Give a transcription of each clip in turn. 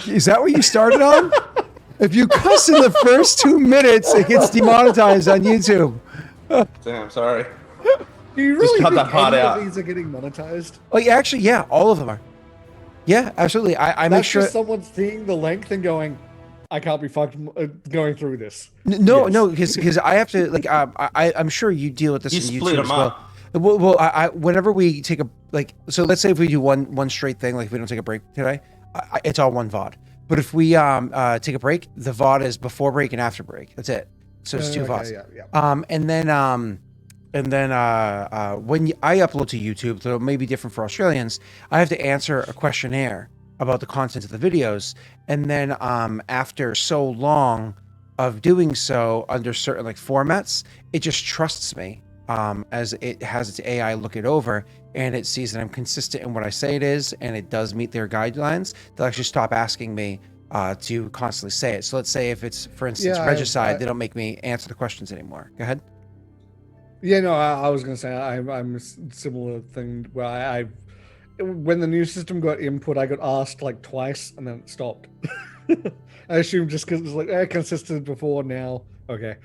Is that what you started on? If you cuss in the first 2 minutes, it gets demonetized on YouTube. Damn, sorry. Do you really cut think that part any out. of these are getting monetized? Oh, yeah, actually, yeah, all of them are. Yeah, absolutely. I make That's sure just someone seeing the length and going, I can't be fucked going through this. No, Yes. no, because I have to like I'm sure you deal with this You in split YouTube as them well. up. Well, I whenever we take a so let's say if we do one straight thing, like if we don't take a break today, it's all one VOD. But if we take a break, the VOD is before break and after break. That's it. So it's two VODs. Yeah. And then when I upload to YouTube, so it may be different for Australians, I have to answer a questionnaire about the content of the videos, and then after so long of doing so under certain like formats, it just trusts me as it has its AI look it over, and it sees that I'm consistent in what I say it is, and it does meet their guidelines. They'll actually stop asking me to constantly say it. So let's say if it's, for instance, regicide, they don't make me answer the questions anymore. Go ahead. Yeah, no, I was gonna say I'm a similar thing where I when the new system got input, I got asked like twice and then it stopped. I assume just because it was like consistent before, now okay.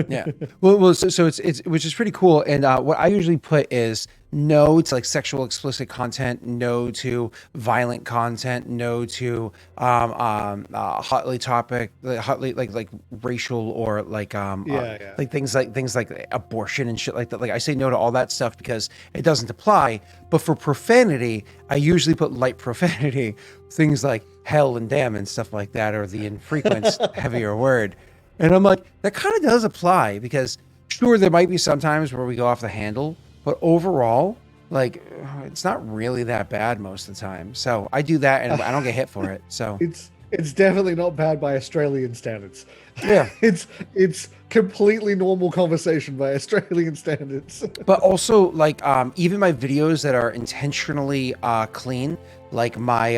Yeah. Well, so it's which is pretty cool. And what I usually put is no to like sexual explicit content, no to violent content, no to hotly topic, hotly like racial or like like things like abortion and shit like that. Like I say no to all that stuff because it doesn't apply. But for profanity, I usually put light profanity, things like hell and damn and stuff like that, or the infrequent heavier word. And I'm like, that kind of does apply because sure, there might be some times where we go off the handle, but overall, like it's not really that bad most of the time. So I do that and I don't get hit for it. So it's definitely not bad by Australian standards. Yeah. It's completely normal conversation by Australian standards. But also like even my videos that are intentionally clean, like my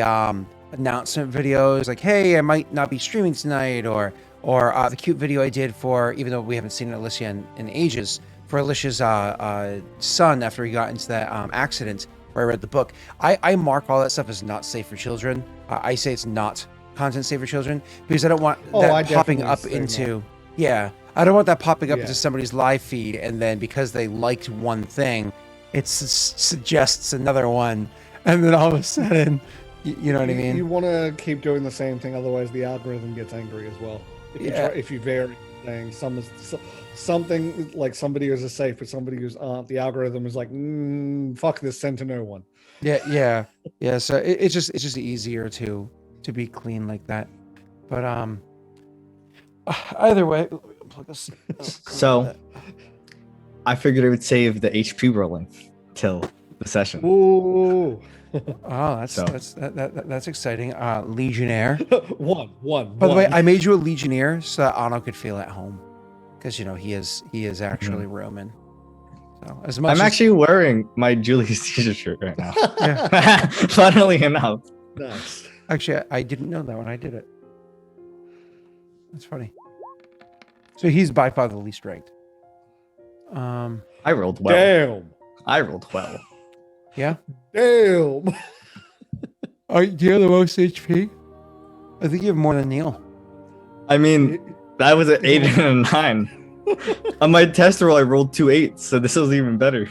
announcement videos, like, hey, I might not be streaming tonight, or the cute video I did for, even though we haven't seen Alicia in ages, for Alicia's son after he got into that accident where I read the book. I mark all that stuff as not safe for children. I say it's not content safe for children because I don't want that popping up into I don't want that popping up into somebody's live feed, and then because they liked one thing, it suggests another one, and then all of a sudden, you know what I mean? You want to keep doing the same thing, otherwise the algorithm gets angry as well. If you vary saying something like somebody who's safe but somebody who's aren't, the algorithm is like, fuck this, send to no one. Yeah. So it's just easier to be clean like that. But either way, plug this. So I figured I would save the HP rolling till the session. Ooh. Oh, that's exciting. Legionnaire. One. By the way, I made you a Legionnaire so that Anno could feel at home, because you know he is actually Roman. So as much I'm actually wearing my Julius Caesar shirt right now. Yeah. Funnily enough. Nice. Actually, I didn't know that when I did it. That's funny. So he's by far the least ranked. I rolled well. Damn. I rolled well. Yeah. Damn. Do you have the most HP? I think you have more than Neil. I mean, that was an 8 and a 9. On my test roll, I rolled 2 8s, so this was even better.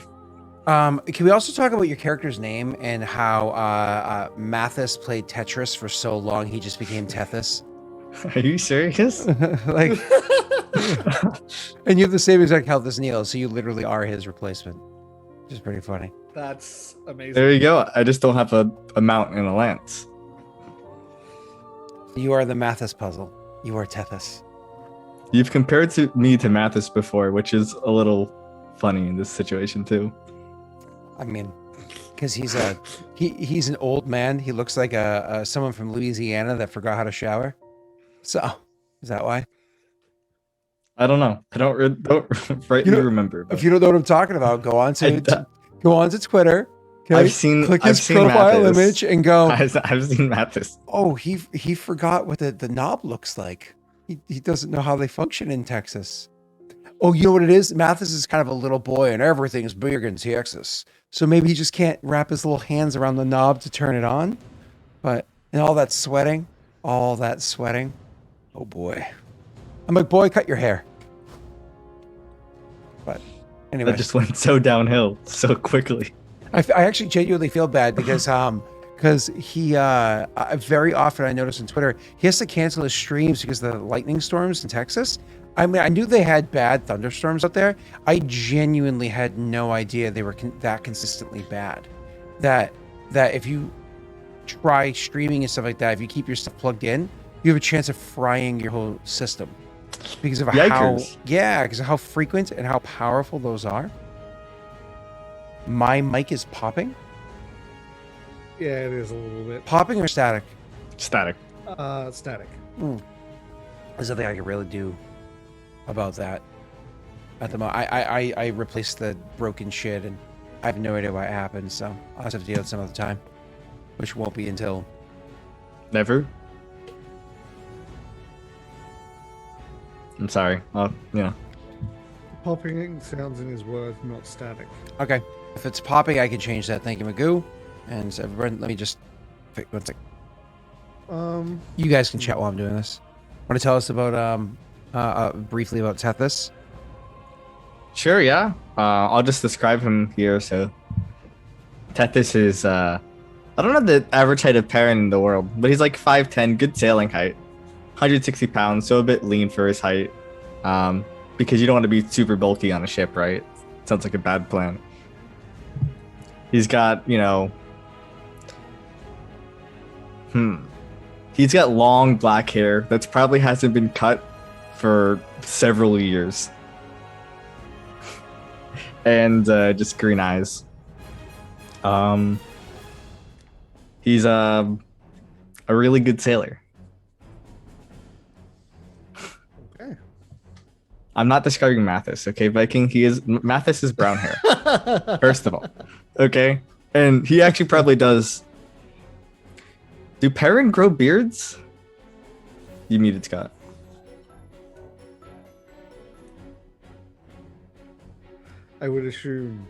Can we also talk about your character's name and how Mathis played Tetris for so long he just became Tethys? Are you serious? Like, and you have the same exact health as Neil, so you literally are his replacement, which is pretty funny. That's amazing. There you go. I just don't have a mount and a lance. You are the Mathis puzzle. You are Tethys. You've compared me to Mathis before, which is a little funny in this situation too. I mean, because he's an old man. He looks like someone from Louisiana that forgot how to shower. So, is that why? I don't know. I don't rightly remember. But if you don't know what I'm talking about, go on to Twitter. Okay? Click his profile image and go. I've seen Mathis. Oh, he forgot what the knob looks like. He doesn't know how they function in Texas. Oh, you know what it is? Mathis is kind of a little boy and everything's bigger in Texas. So maybe he just can't wrap his little hands around the knob to turn it on. But, and all that sweating. Oh boy. I'm like, boy, cut your hair. But anyway. That just went so downhill so quickly. I actually genuinely feel bad because he very often I notice on Twitter he has to cancel his streams because of the lightning storms in Texas. I mean, I knew they had bad thunderstorms out there. I genuinely had no idea they were that consistently bad. That if you try streaming and stuff like that, if you keep your stuff plugged in, you have a chance of frying your whole system because of because of how frequent and how powerful those are. My mic is popping. Yeah, it is a little bit. Popping or static? Static. Static. There's nothing I can really do about that at the moment. I replaced the broken shit and I have no idea what happened, so I'll have to deal with it some other time, which won't be until never. I'm sorry. Yeah. Popping sounds in his words, not static. Okay. If it's popping, I can change that. Thank you, Magoo. And everyone, let me just... One sec. You guys can chat while I'm doing this. Want to tell us about, briefly about Tethys? Sure, yeah. I'll just describe him here. So, Tethys is, I don't know the average height of Perrin in the world, but he's like 5'10", good sailing height. 160 pounds, so a bit lean for his height. Because you don't want to be super bulky on a ship, right? Sounds like a bad plan. He's got, he's got long black hair that's probably hasn't been cut for several years. And just green eyes. He's a really good sailor. Okay. I'm not describing Mathis, okay, Viking? Mathis is brown hair. First of all. Okay? And he actually probably does. Do Perrin grow beards? You muted, Scott. I would assume.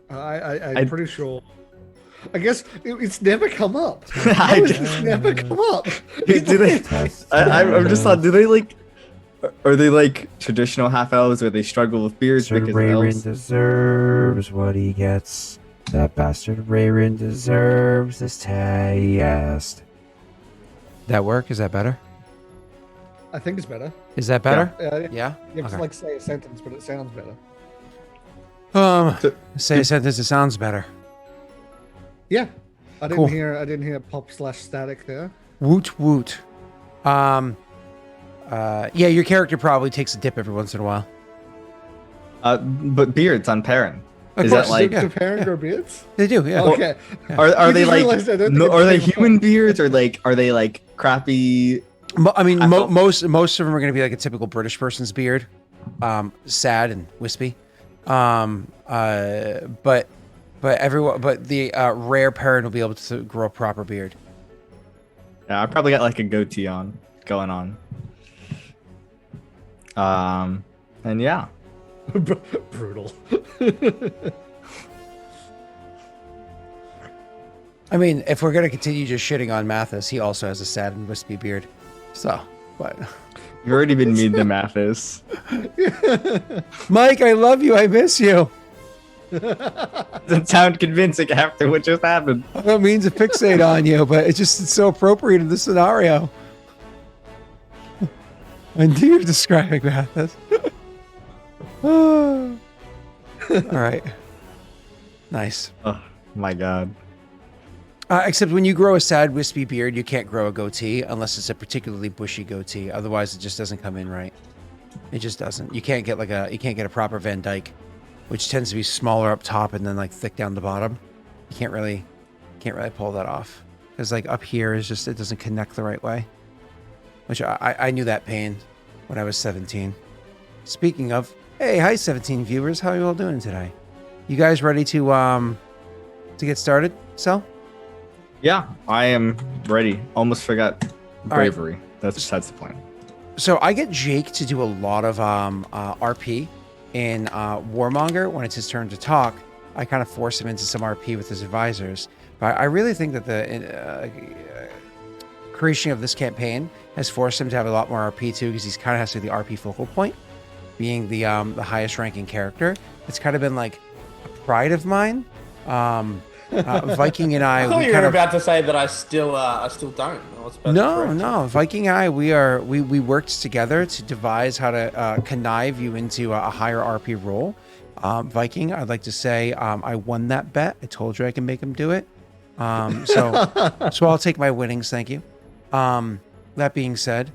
I'm pretty sure. I guess it's never come up. It's never come up. I'm just thought, do they like... Are they like traditional half elves where they struggle with beards Bastard because Rayrin elves? deserves what he gets. That bastard Rayrin deserves this test. That work? Is that better? I think it's better. Is that better? Yeah. Yeah? It's like say a sentence, but it sounds better. Say a sentence that sounds better. Yeah. I Cool. didn't hear pop/static there. Woot woot. Yeah, your character probably takes a dip every once in a while. But beards on Perrin. Of Is course, that like... Do Perrin grow beards? They do, yeah. Okay. Are You they just like... realized I don't think No, it's are they big human beards or like... Are they like crappy... I mean, I thought- most of them are going to be like a typical British person's beard, sad and wispy. But the rare Perrin will be able to grow a proper beard. Yeah, I probably got like a goatee going on. And yeah. Brutal. I mean, if we're going to continue just shitting on Mathis, he also has a sad and wispy beard. So, but... You've already been mean to Mathis. Mike, I love you. I miss you. Doesn't sound convincing after what just happened. I don't mean to fixate on you, but it's so appropriate in this scenario. I knew you were describing Mathis. All right. Nice. Oh my god. Except when you grow a sad, wispy beard, you can't grow a goatee unless it's a particularly bushy goatee. Otherwise, it just doesn't come in right. It just doesn't. You can't get a proper Van Dyke, which tends to be smaller up top and then like thick down the bottom. You can't really pull that off because like up here is just it doesn't connect the right way. Which I knew that pain when I was 17. Speaking of, hey, hi 17 viewers, how are you all doing today? You guys ready to get started? So. Yeah, I am ready. Almost forgot All right. bravery. That's besides the point. So I get Jake to do a lot of RP in Warmonger. When it's his turn to talk, I kind of force him into some RP with his advisors. But I really think that the creation of this campaign has forced him to have a lot more RP too, because he's kind of has to be the RP focal point, being the highest ranking character. It's kind of been like a pride of mine. Viking and I thought we you kind were of about to say that I still don't. I was about to correct you. no. Viking and I we worked together to devise how to connive you into a higher RP role. Viking, I'd like to say I won that bet. I told you I can make him do it. So I'll take my winnings. Thank you. That being said,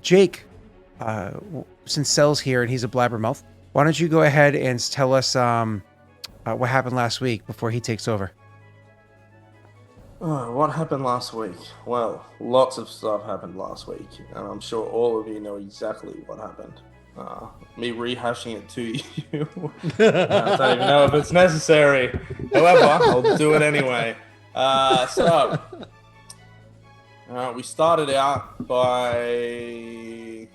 Jake, since Cell's here and he's a blabbermouth, why don't you go ahead and tell us what happened last week before he takes over? What happened last week? Well, lots of stuff happened last week, and I'm sure all of you know exactly what happened. Me rehashing it to you, I don't even know if it's necessary. However, I'll do it anyway. We started out by...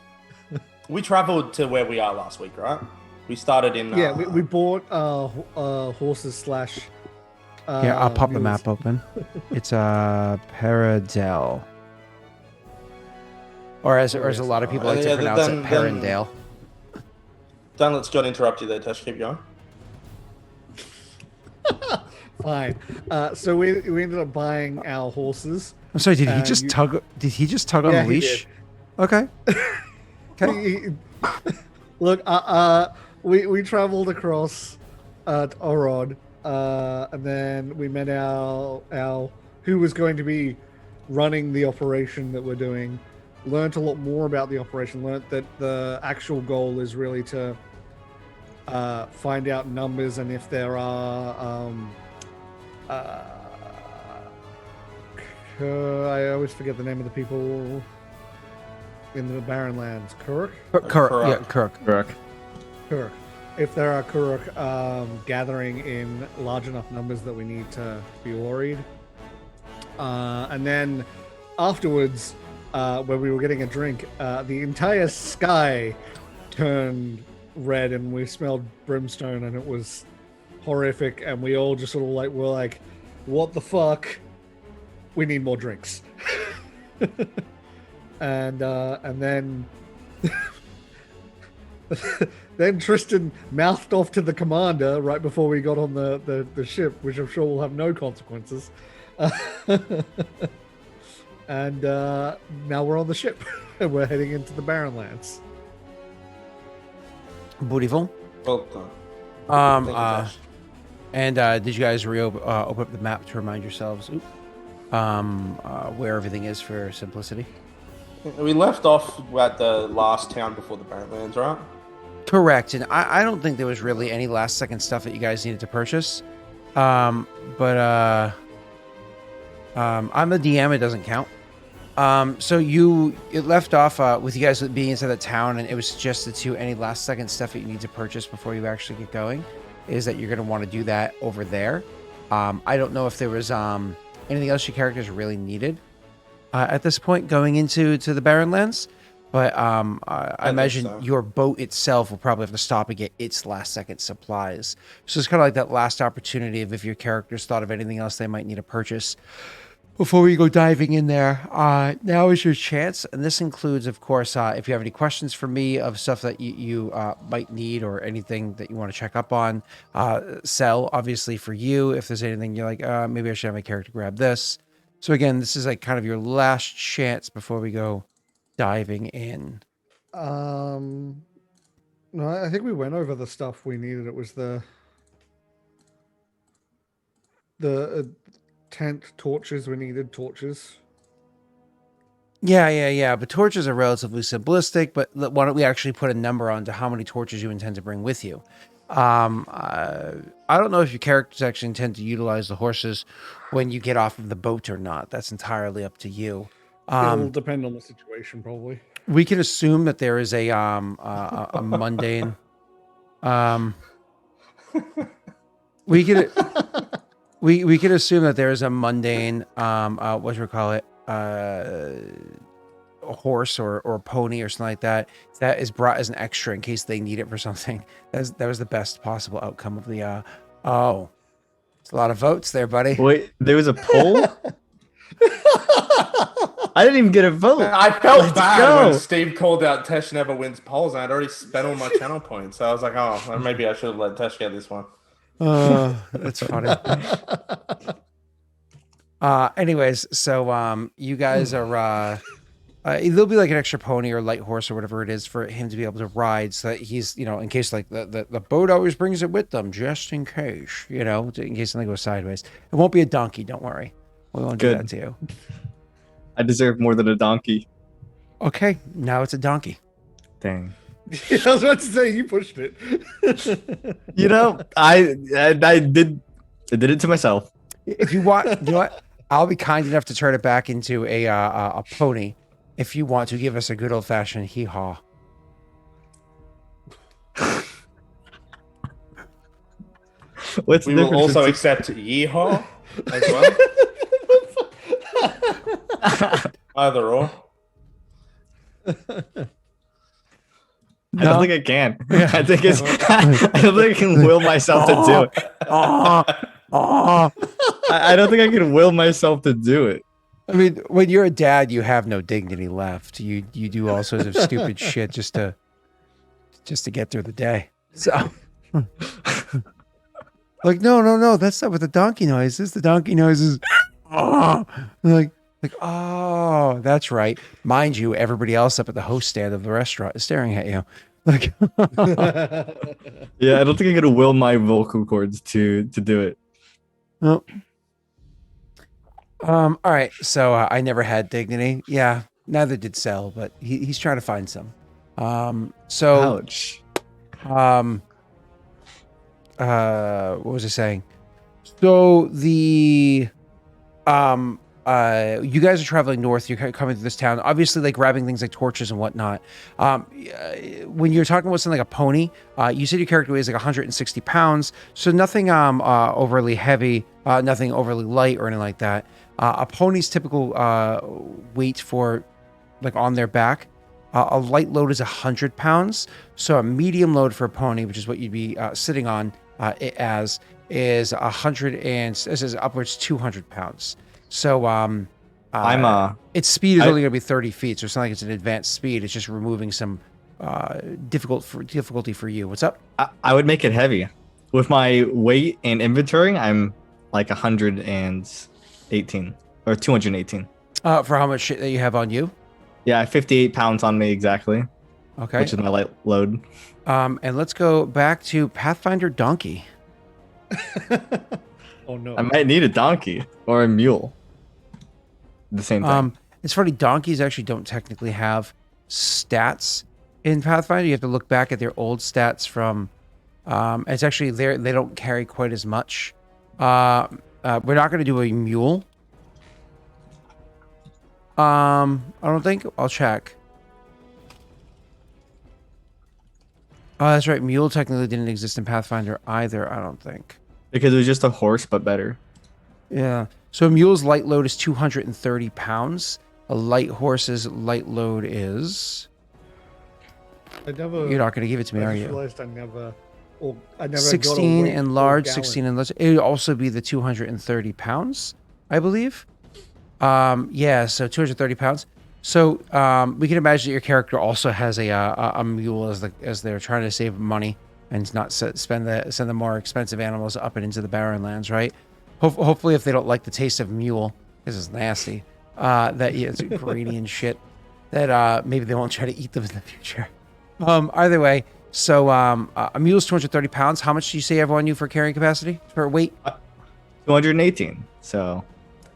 We traveled to where we are last week, right? We started in... we bought horses slash... Yeah, I'll pop the mules. map open. It's Paradale. Or as a lot of people like to pronounce it, Parandale. Dan, let's not interrupt you there, Tesh. Keep going. Fine. So we ended up buying our horses. I'm sorry, did he just tug on the leash? He Okay. did. Look, we traveled across Aurorum, and then we met our who was going to be running the operation that we're doing. Learned a lot more about the operation. Learned that the actual goal is really to find out numbers and if there are I always forget the name of the people in the barren lands. Kuruk? Kuruk. If there are Kuruk gathering in large enough numbers that we need to be worried. And then afterwards, when we were getting a drink, the entire sky turned red and we smelled brimstone and it was horrific, and we all just sort of like were like, what the fuck? We need more drinks. and then then Tristan mouthed off to the commander right before we got on the ship, which I'm sure will have no consequences. And now we're on the ship and we're heading into the barren lands. Beautiful. Well done. Thank you, Tesh. And did you guys open up the map to remind yourselves where everything is for simplicity? We left off at the last town before the barren lands, right? Correct. And I don't think there was really any last second stuff that you guys needed to purchase. I'm the DM, it doesn't count. So it left off with you guys being inside the town, and it was suggested to any last second stuff that you need to purchase before you actually get going is that you're going to want to do that over there. I don't know if there was anything else your characters really needed at this point going into the barren lands, but I imagine so. your boat itself will probably have to stop and get its last second supplies. So it's kind of like that last opportunity of if your characters thought of anything else they might need to purchase before we go diving in there. Now is your chance, and this includes, of course, if you have any questions for me of stuff that you might need or anything that you want to check up on. Sell, obviously, for you, if there's anything you're like, maybe I should have my character grab this. So again, this is like kind of your last chance before we go diving in. No, I think we went over the stuff we needed. It was the tent, torches. We needed torches. Yeah. But torches are relatively simplistic, but why don't we actually put a number on to how many torches you intend to bring with you? I don't know if your characters actually intend to utilize the horses when you get off of the boat or not. That's entirely up to you. It'll depend on the situation, probably. We can assume that there is a mundane. We could assume that there is a mundane. What should we call it? a horse or a pony or something like that, that is brought as an extra in case they need it for something. That was the best possible outcome of the. Oh, it's a lot of votes there, buddy. Wait, there was a poll? I didn't even get a vote. I felt Let's bad go. when Steve called out Tesh never wins polls, and I'd already spent all my channel points. So I was like, oh, well, maybe I should have let Tesh get this one. That's funny. Anyways, so you guys are there'll be like an extra pony or light horse or whatever it is for him to be able to ride, so that he's, in case like the boat always brings it with them, just in case, in case something goes sideways. It won't be a donkey, don't worry. We won't do that to you. I deserve more than a donkey. Okay, now it's a donkey. Dang. Yeah, I was about to say you pushed it. I did it to myself. If you want, you know what? I'll be kind enough to turn it back into a pony if you want to give us a good old fashioned hee haw. What's We the will difference also between- accept yeehaw as well. Either or. I don't think I can. I think it's. I don't think I can will myself to do it. I don't think I can will myself to do it. I mean, when you're a dad, you have no dignity left. You do all sorts of stupid shit just to get through the day. So, like, no, that's not what the donkey noise is. The donkey noise is, like, oh, that's right. Mind you, everybody else up at the host stand of the restaurant is staring at you. Like, Yeah, I don't think I can will my vocal cords to do it. well, all right. So I never had dignity. Yeah, neither did Sel, but he's trying to find some. So, Ouch. what was I saying? So you guys are traveling north. You're coming to this town, obviously, like grabbing things like torches and whatnot. When you're talking about something like a pony, you said your character weighs like 160 pounds, so nothing overly heavy, nothing overly light or anything like that. A pony's typical weight for like on their back, a light load is 100 pounds. So a medium load for a pony, which is what you'd be sitting on is 100 and this is upwards 200 pounds. So its speed is only going to be 30 feet, so it's not like it's an advanced speed. It's just removing some difficulty for you. What's up? I would make it heavy. With my weight and inventory, I'm like 118 or 218. For how much shit that you have on you? Yeah, I have 58 pounds on me exactly. Okay. Which is my light load. And let's go back to Pathfinder Donkey. Oh no. I might need a donkey or a mule. The same thing. It's funny, donkeys actually don't technically have stats in Pathfinder. You have to look back at their old stats from it's actually they don't carry quite as much. We're not going to do a mule. I don't think. I'll check. Oh, that's right. Mule technically didn't exist in Pathfinder either, I don't think. Because it was just a horse, but better. Yeah. So a mule's light load is 230 pounds. A light horse's light load is... You're not going to give it to me, I are just you? realized I never 16 got a and weight large, per 16 gallon. and large. It would also be the 230 pounds, I believe. Yeah, so 230 pounds. So we can imagine that your character also has a mule as they're trying to save money and not send the more expensive animals up and into the barren lands, right? Hopefully, if they don't like the taste of mule, this is nasty. It's grainy and shit. That maybe they won't try to eat them in the future. Either way, so a mule's 230 pounds. How much do you say you have on you for carrying capacity for weight? 218. So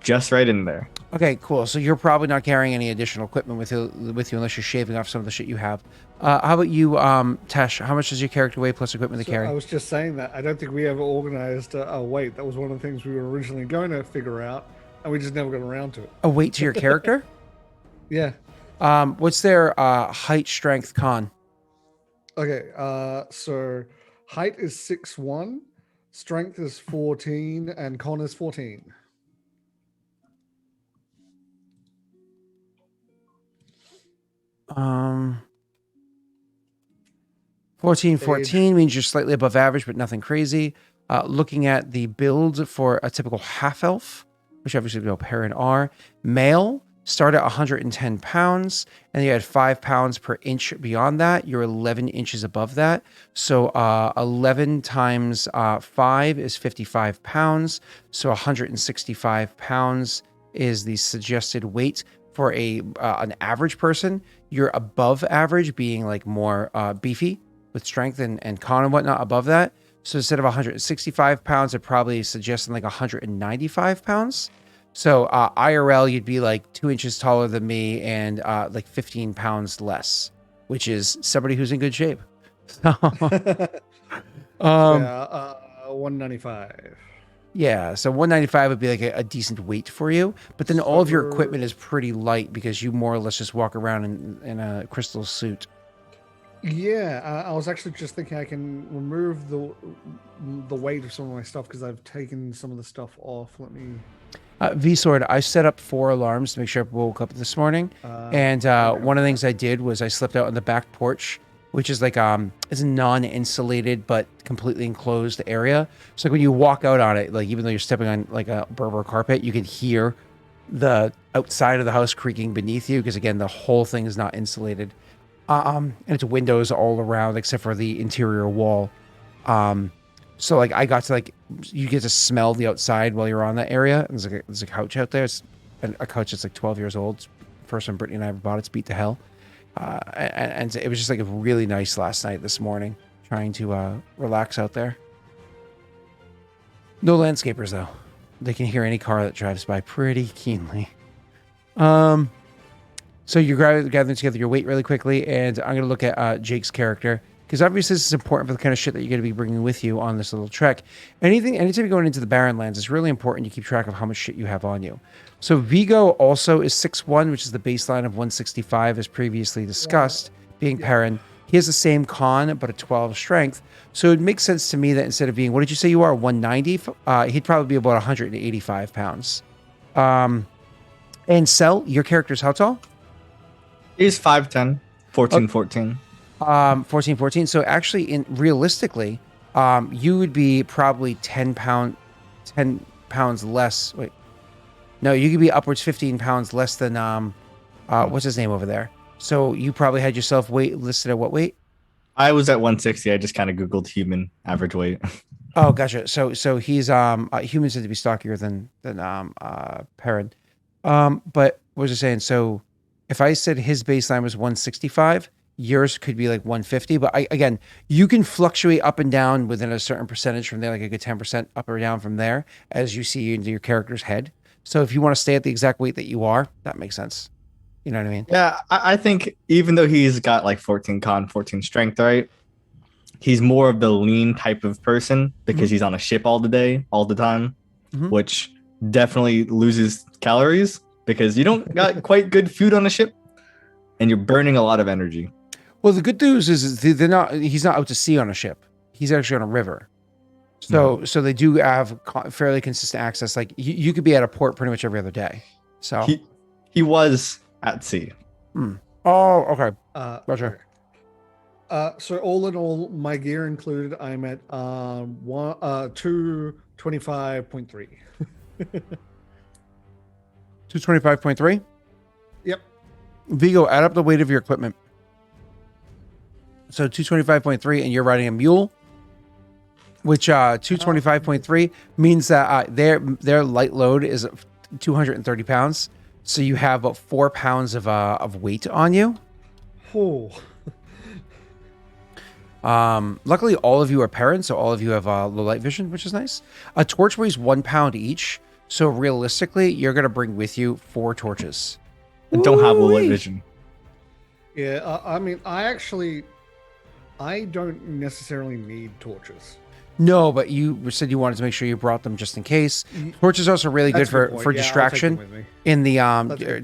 just right in there. Okay, cool. So you're probably not carrying any additional equipment with you unless you're shaving off some of the shit you have. How about you, Tesh? How much does your character weigh plus equipment to So carry? I was just saying that. I don't think we ever organized a weight. That was one of the things we were originally going to figure out, and we just never got around to it. A weight to your character? Yeah. What's their height, strength, con? Okay. So height is 6'1", strength is 14, and con is 14. Um, 14 means you're slightly above average, but nothing crazy. Looking at the build for a typical half elf, which obviously we know Perrin are, male, start at 110 pounds, and you add 5 pounds per inch beyond that. You're 11 inches above that. So 11 times 5 is 55 pounds. So 165 pounds is the suggested weight for an average person. You're above average, being like more beefy with strength and con and whatnot above that. So instead of 165 pounds, it probably suggesting like 195 pounds. So IRL, you'd be like 2 inches taller than me and like 15 pounds less, which is somebody who's in good shape. So, 195. Yeah, so 195 would be like a decent weight for you. But then all of your equipment is pretty light because you more or less just walk around in a crystal suit. Yeah, I was actually just thinking I can remove the weight of some of my stuff because I've taken some of the stuff off. Let me... V-Sword, I set up 4 alarms to make sure I woke up this morning. And one of the things I did was I slept out on the back porch, which is like it's a non-insulated but completely enclosed area. So like when you walk out on it, like even though you're stepping on like a Berber carpet, you can hear the outside of the house creaking beneath you because again, the whole thing is not insulated. And it's windows all around except for the interior wall. So like I got to like, you get to smell the outside while you're on that area. And there's a couch out there. It's a couch that's like 12 years old. It's the first one Brittany and I ever bought. It's beat to hell. And it was just like really nice last night, this morning, trying to relax out there. No landscapers though. They can hear any car that drives by pretty keenly. So you're gathering together your weight really quickly, and I'm going to look at Jake's character, because obviously this is important for the kind of shit that you're going to be bringing with you on this little trek. Anytime you're going into the Barren Lands, it's really important you keep track of how much shit you have on you. So Viggo also is 6'1", which is the baseline of 165, as previously discussed, being Perrin. He has the same con, but a 12 strength. So it makes sense to me that instead of being, what did you say you are, 190? He'd probably be about 185 pounds. And Cell, your character's how tall? He's 5'10", 14. 14. So actually, realistically, you would be probably 10 pounds less. Wait, no, you could be upwards 15 pounds less than what's his name over there. So you probably had yourself weight listed at what weight? I was at 160. I just kind of Googled human average weight. Oh, gotcha. So he's humans tend to be stockier than Perrin. But what was I saying? So if I said his baseline was 165, yours could be like 150. But again, you can fluctuate up and down within a certain percentage from there, like a good 10% up or down from there, as you see into your character's head. So if you want to stay at the exact weight that you are, that makes sense. You know what I mean? Yeah, I think even though he's got like 14 con, 14 strength, right? He's more of the lean type of person because he's on a ship all the time, which definitely loses calories because you don't got quite good food on a ship and you're burning a lot of energy. Well, the good news is he's not out to sea on a ship. He's actually on a river. So they do have fairly consistent access. Like you could be at a port pretty much every other day. So he was at sea. Oh, okay. Gotcha. So all in all, my gear included, I'm at 225.3. 225.3? Yep. Viggo, add up the weight of your equipment. So 225.3, and you're riding a mule, which 225.3 means that their light load is 230 pounds. So you have about 4 pounds of weight on you. Oh. Luckily, all of you are parents, so all of you have low light vision, which is nice. A torch weighs 1 pound each. So realistically, you're going to bring with you 4 torches. And don't have low light vision. Yeah, I mean, I don't necessarily need torches. No, but you said you wanted to make sure you brought them just in case. Torches are also really good for distraction. In the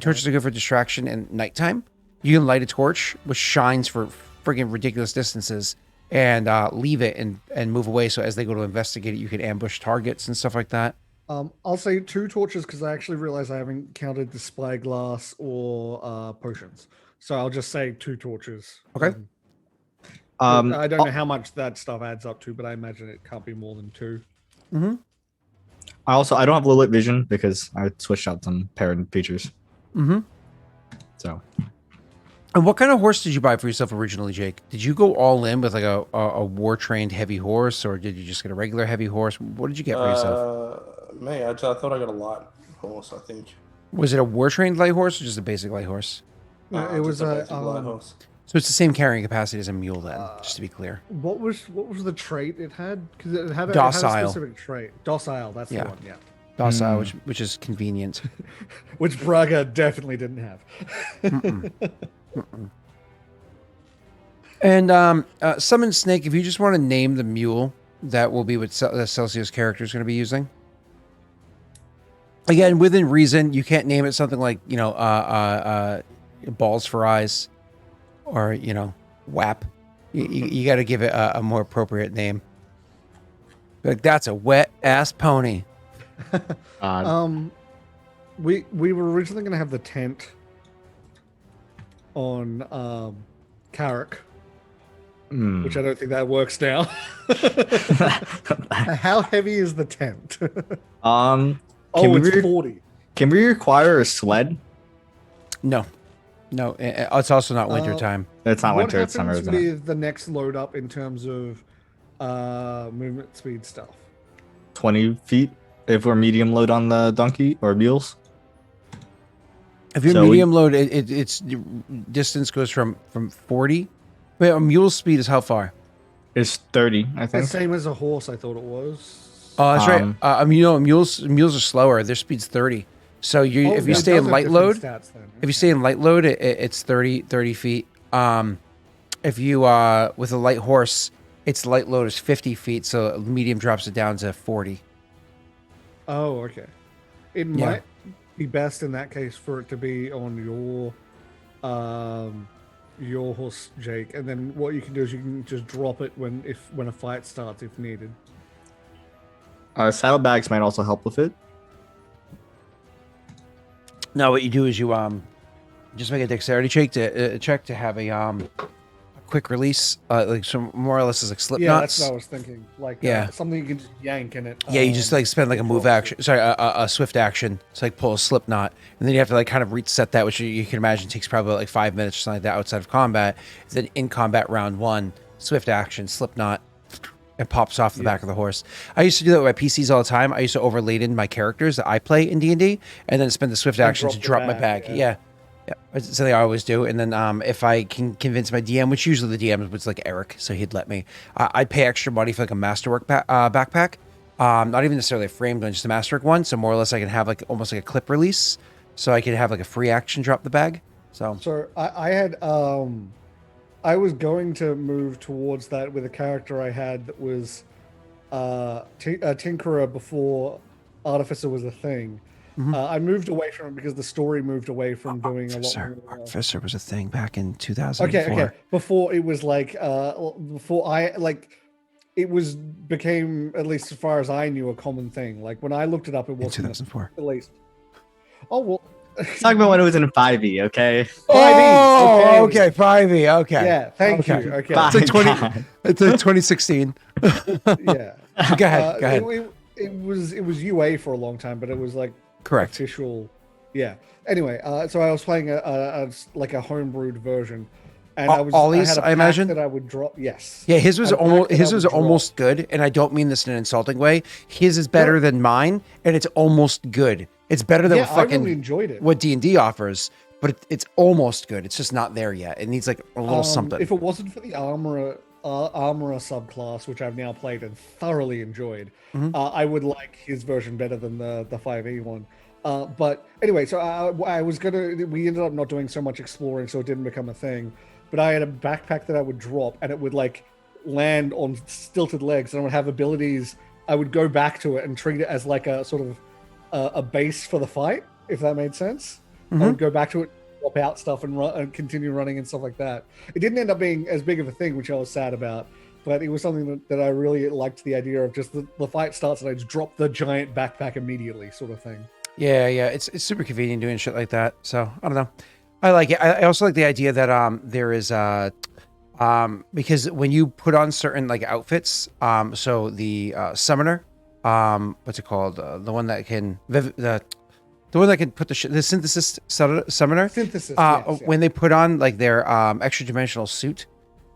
torches are good for distraction in nighttime. You can light a torch, which shines for friggin' ridiculous distances, and leave it and move away. So as they go to investigate it, you can ambush targets and stuff like that. I'll say 2 torches because I actually realized I haven't counted the spyglass or potions. So I'll just say 2 torches. Okay. I don't know how much that stuff adds up to, but I imagine it can't be more than 2. Mm-hmm. I don't have low light vision because I switched out some parent features. Mm-hmm. So. And what kind of horse did you buy for yourself originally, Jake? Did you go all in with like a war-trained heavy horse, or did you just get a regular heavy horse? What did you get for yourself? I thought I got a light horse, I think. Was it a war-trained light horse or just a basic light horse? It was a basic light horse. So it's the same carrying capacity as a mule then, just to be clear. What was the trait it had? Because it had a Docile. specific trait. Docile, that's the one, yeah. Docile, which is convenient. Which Braga definitely didn't have. And Summon Snake, if you just want to name the mule, that will be what the Celsius character is going to be using. Again, within reason, you can't name it something like, balls for eyes or, WAP. You got to give it a more appropriate name. Like, that's a wet-ass pony. We were originally going to have the tent on Carrick, which I don't think that works now. How heavy is the tent? It's 40. Can we require a sled? No, it's also not winter time. It's not winter, it's summer. What happens with the next load up in terms of movement speed stuff? 20 feet if we're medium load on the donkey or mules. If you're medium load, its distance goes from 40. Wait, a mule's speed is how far? It's 30, I think. The same as a horse, I thought it was. Oh, that's right. Mules are slower. Their speed's 30. So if you stay in light load, if you stay in light load, it's 30 feet. If you with a light horse, its light load is 50 feet. So medium drops it down to 40. Oh, okay. It might be best in that case for it to be on your horse, Jake, and then what you can do is you can just drop it when a fight starts if needed. Saddlebags might also help with it. No, what you do is you just make a dexterity check to have a quick release, like some more or less as like slip knots. Yeah, that's what I was thinking. Like something you can just yank in it. Yeah, you just like spend like a move action, a swift action to like pull a slip knot, and then you have to like kind of reset that, which you can imagine takes probably like 5 minutes or something like that outside of combat. Then in combat round 1, swift action, slip knot. It pops off the back of the horse. I used to do that with my PCs all the time. I used to overlay in my characters that I play in D&D, and then spend the swift action to drop my bag. Yeah. It's something I always do. And then if I can convince my DM, which usually the DM was like Eric, so he'd let me, I'd pay extra money for like a masterwork backpack. Not even necessarily a framed one, just a masterwork one. So more or less I can have like almost like a clip release. So I could have like a free action drop the bag. So I had I was going to move towards that with a character I had that was a Tinkerer before Artificer was a thing. Mm-hmm. I moved away from it because the story moved away from doing a lot more. Artificer was a thing back in 2004. Okay. Before it was like, it became, at least as far as I knew, a common thing. Like when I looked it up, it was in 2004. At least. Oh, well. Talk about when it was in 5e, okay? 5e. Okay, 5e. Okay. Yeah, thank you. Okay. It's like it's like 2016. Yeah. Go ahead. It was UA for a long time, but it was like correct official. Yeah. Anyway, so I was playing a homebrewed version, and I had a pack imagine that I would drop. Yes. Yeah, his was almost good, and I don't mean this in an insulting way. His is better than mine, and it's almost good. It's better than I really enjoyed it. What D&D offers, but it's almost good. It's just not there yet. It needs like a little something. If it wasn't for the armorer subclass, which I've now played and thoroughly enjoyed, I would like his version better than the 5e one. But anyway, so we ended up not doing so much exploring, so it didn't become a thing. But I had a backpack that I would drop, and it would like land on stilted legs, and I would have abilities. I would go back to it and treat it as like a sort of a base for the fight, if that made sense. I would go back to it, swap out stuff, and run and continue running and stuff like that. It didn't end up being as big of a thing, which I was sad about. But it was something that I really liked, the idea of just the fight starts and I just drop the giant backpack immediately, sort of thing. Yeah, it's super convenient doing shit like that. So I don't know. I like it. I also like the idea that there is because when you put on certain like outfits, so the summoner, what's it called? The one that can the one that can put the synthesis summoner. Synthesis. Yes, when they put on like their extra dimensional suit,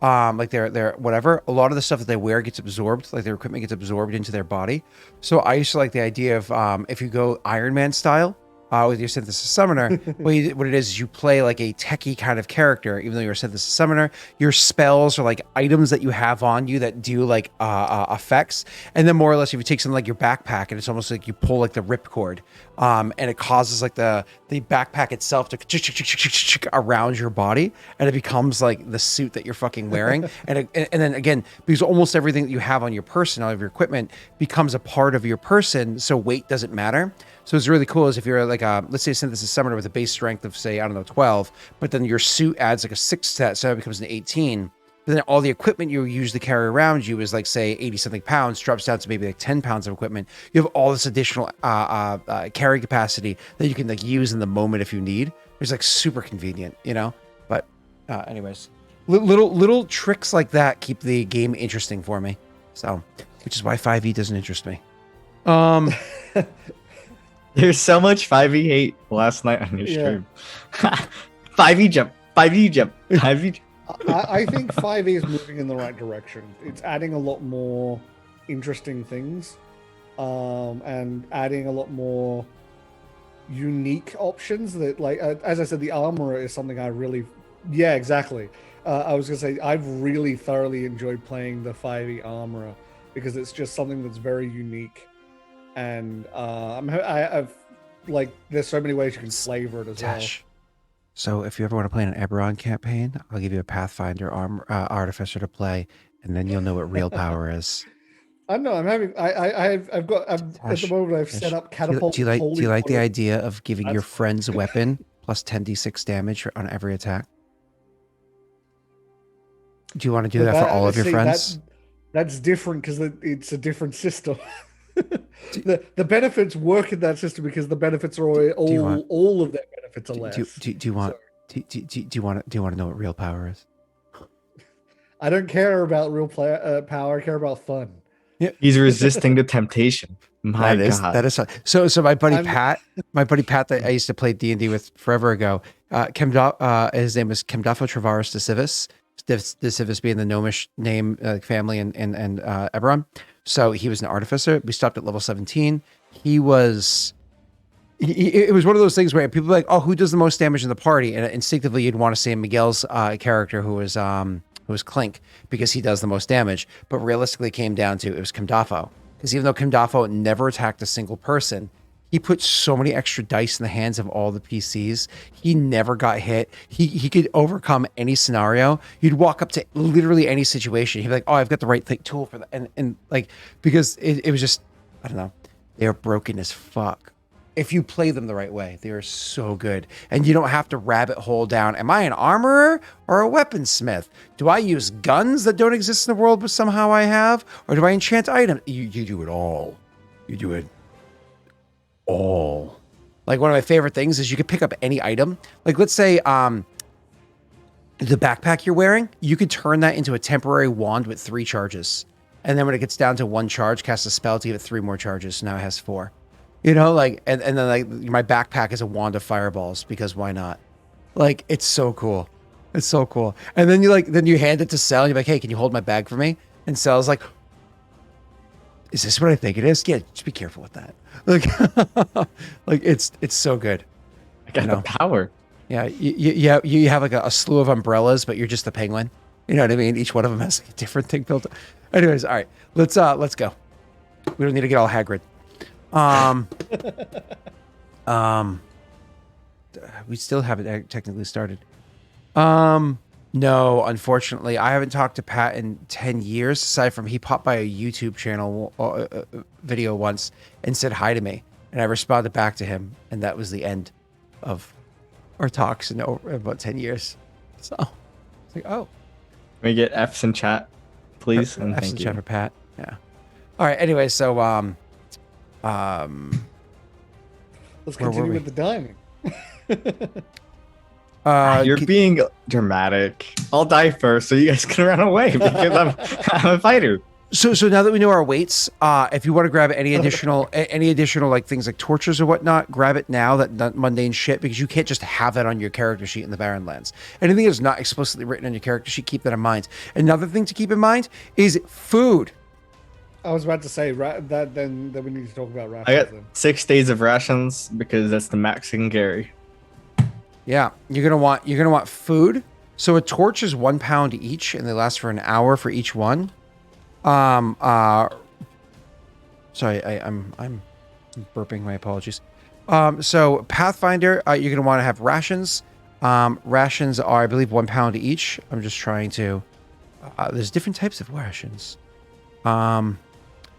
like their whatever, a lot of the stuff that they wear gets absorbed, like their equipment gets absorbed into their body. So I used to like the idea of if you go Iron Man style. With your synthesis summoner, what it is you play like a techie kind of character, even though you're a synthesis summoner. Your spells are like items that you have on you that do like effects, and then more or less if you take something like your backpack and it's almost like you pull like the ripcord, and it causes like the backpack itself to around your body, and it becomes like the suit that you're fucking wearing, and then again because almost everything that you have on your person, all of your equipment becomes a part of your person, so weight doesn't matter. So it's really cool is if you're like let's say a synthesis summoner with a base strength of say, I don't know, 12, but then your suit adds like a 6 to that, so it becomes an 18. But then all the equipment you usually carry around you is like say 80 something pounds, drops down to maybe like 10 pounds of equipment. You have all this additional carry capacity that you can like use in the moment if you need. It's like super convenient, you know? But anyways, little tricks like that keep the game interesting for me. So, which is why 5e doesn't interest me. There's so much 5e hate last night on your stream. 5e jump, 5e jump, 5e jump. I think 5e is moving in the right direction. It's adding a lot more interesting things, and adding a lot more unique options that, like, as I said, the armorer is something I really, yeah, exactly. I was gonna say I've really thoroughly enjoyed playing the 5e armorer because it's just something that's very unique. And I've like there's so many ways you can flavor it as well. So if you ever want to play an Eberron campaign, I'll give you a Pathfinder artificer to play, and then you'll know what real power is. I know. I've got at the moment I've set up catapult. Do you like the idea of giving your friends a weapon plus 10d6 damage on every attack? Do you want to do that for all of your friends? That's different because it's a different system. The benefits work in that system because the benefits are all of their benefits are less. Do you want to know what real power is? I don't care about real power. I care about fun. Yeah, he's resisting the temptation. My God, that is so. My buddy Pat that I used to play D&D with forever ago. His name is Kemdafo Travaris de Civis. De Civis being the gnomish name family and Eberron. So he was an artificer. We stopped at level 17. It was one of those things where people are like, oh, who does the most damage in the party? And instinctively you'd want to say Miguel's character who was Clink because he does the most damage. But realistically it came down to it was Kemdafo. Because even though Kemdafo never attacked a single person, he put so many extra dice in the hands of all the PCs. He never got hit. He could overcome any scenario. You'd walk up to literally any situation. He'd be like, oh, I've got the right tool for that. And like, because it was just, I don't know. They are broken as fuck. If you play them the right way, they are so good. And you don't have to rabbit hole down. Am I an armorer or a weaponsmith? Do I use guns that don't exist in the world, but somehow I have? Or do I enchant items? You do it all. You do it all. Like one of my favorite things is you could pick up any item. Like let's say the backpack you're wearing, you could turn that into a temporary wand with 3 charges. And then when it gets down to 1 charge, cast a spell to give it 3 more charges. So now it has 4. You know, like and then like my backpack is a wand of fireballs because why not? Like it's so cool. It's so cool. And then you hand it to Sel and you're like, hey, can you hold my bag for me? And Sel's like, is this what I think it is? Yeah, just be careful with that. Like it's so good. I got the power. Yeah, you have like a slew of umbrellas, but you're just the penguin. You know what I mean? Each one of them has a different thing built. Anyways, all right, let's go. We don't need to get all Hagrid. We still haven't technically started. No, unfortunately, I haven't talked to Pat in 10 years, aside from he popped by a YouTube channel video once and said hi to me. And I responded back to him. And that was the end of our talks in about 10 years. So it's like, oh. Can we get F's in chat, please? And F's thank in you. chat for Pat. Yeah. All right. Anyway, so, let's continue with the dining. You're being dramatic. I'll die first, so you guys can run away because I'm a fighter. So now that we know our weights, if you want to grab any additional like things like torches or whatnot, grab it now. That mundane shit, because you can't just have that on your character sheet in the Barren Lands. Anything that's not explicitly written on your character sheet, keep that in mind. Another thing to keep in mind is food. I was about to say that then we need to talk about rations. I got then. 6 days of rations because that's the max I can carry. Yeah, you're gonna want food. So a torch is 1 pound each, and they last for an hour for each one. Sorry, I'm burping. My apologies. So Pathfinder, you're gonna want to have rations. Rations are, I believe, 1 pound each. I'm just trying to. There's different types of rations.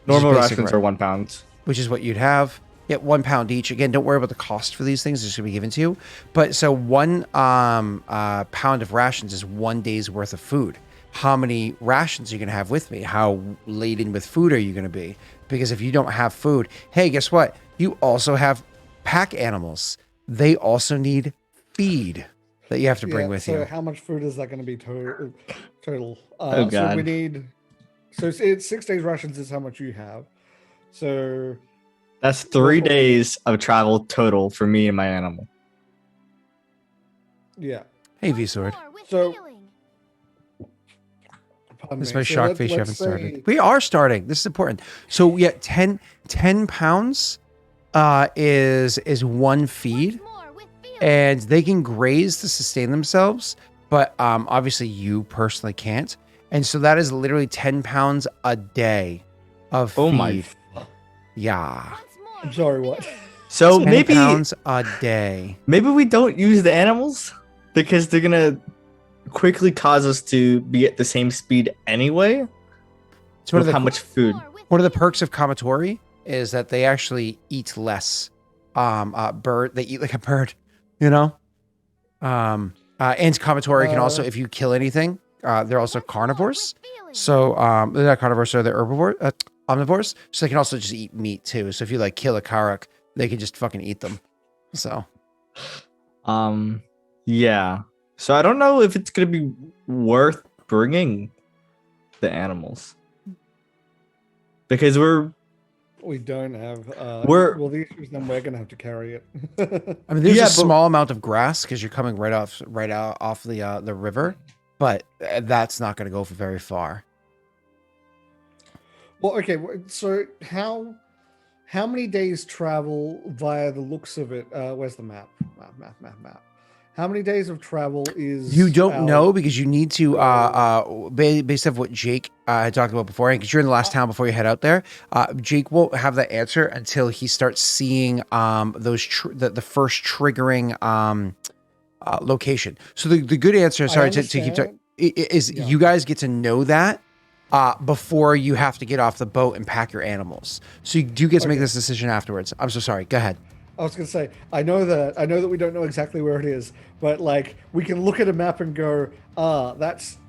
Normal rations are 1 pound. Which is what you'd have. Yeah, 1 pound each. Again, don't worry about the cost for these things. It's going to be given to you. But so 1 pound of rations is 1 day's worth of food. How many rations are you going to have with me? How laden with food are you going to be? Because if you don't have food, hey, guess what? You also have pack animals. They also need feed that you have to bring with you. So how much food is that going to be total? Oh, God. So we need. So it's 6 days rations is how much you have. So that's 3 days of travel total for me and my animal. Yeah. Hey, V-Sword. So. This is my shock face. You haven't started. We are starting. This is important. So yeah, 10 pounds is 1 feed, and they can graze to sustain themselves, but obviously you personally can't. And so that is literally 10 pounds a day of feed. Oh my. Yeah. I'm sorry, what? So 10 maybe pounds a day. Maybe we don't use the animals because they're gonna quickly cause us to be at the same speed anyway. So with how much food? One of the perks of Kamatori is that they actually eat less. Bird. They eat like a bird. You know. And Kamatori can also, if you kill anything, they're also carnivores. So they're not carnivores, so they're herbivores, omnivores. So they can also just eat meat too. So if you like kill a Karuk, they can just fucking eat them. So. Yeah. So I don't know if it's gonna be worth bringing the animals because We don't have. Well, the issue is then we're gonna have to carry it. I mean, there's a small amount of grass because you're coming right out off the river, but that's not going to go for very far. Well, okay. So how many days travel via the looks of it? Where's the map? Map. How many days of travel is... You don't know because you need to, based off what Jake had talked about before, because you're in the last town before you head out there, Jake won't have that answer until he starts seeing the first triggering location. So the good answer, sorry to keep talking, is you guys get to know that before you have to get off the boat and pack your animals. So you do get to make this decision afterwards. I'm so sorry. Go ahead. I was gonna say, I know that we don't know exactly where it is, but like we can look at a map and go, that's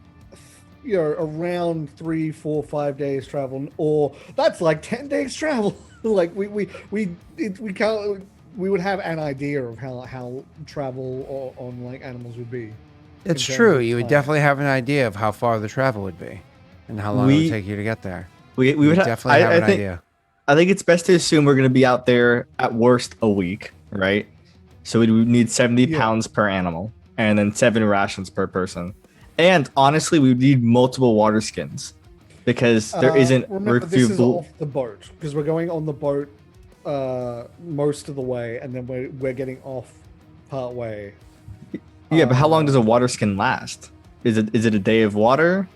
around 3, 4, 5 days travel, or that's like 10 days travel. Like we would have an idea of how travel on like animals would be. It's true. You would definitely have an idea of how far the travel would be and how long it would take you to get there. We would definitely have an idea. I think it's best to assume we're going to be out there at worst a week, right? So we would need 70 pounds per animal and then 7 rations per person. And honestly, we would need multiple water skins because there isn't remember, this is off the boat because we're going on the boat most of the way and then we're getting off part way. Yeah, but how long does a water skin last? Is it a day of water?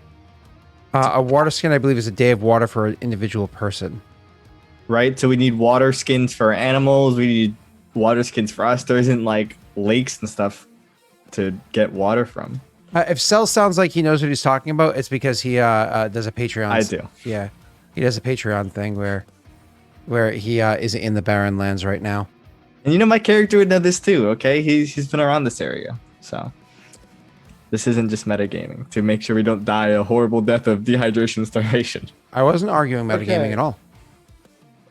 A water skin, I believe, is a day of water for an individual person. Right, so we need water skins for animals. We need water skins for us. There isn't like lakes and stuff to get water from. If Cell sounds like he knows what he's talking about, it's because he does a Patreon. I do. Yeah, he does a Patreon thing where he is in the Barren Lands right now. And my character would know this too. Okay, he's been around this area, so this isn't just metagaming to make sure we don't die a horrible death of dehydration and starvation. I wasn't arguing metagaming at all.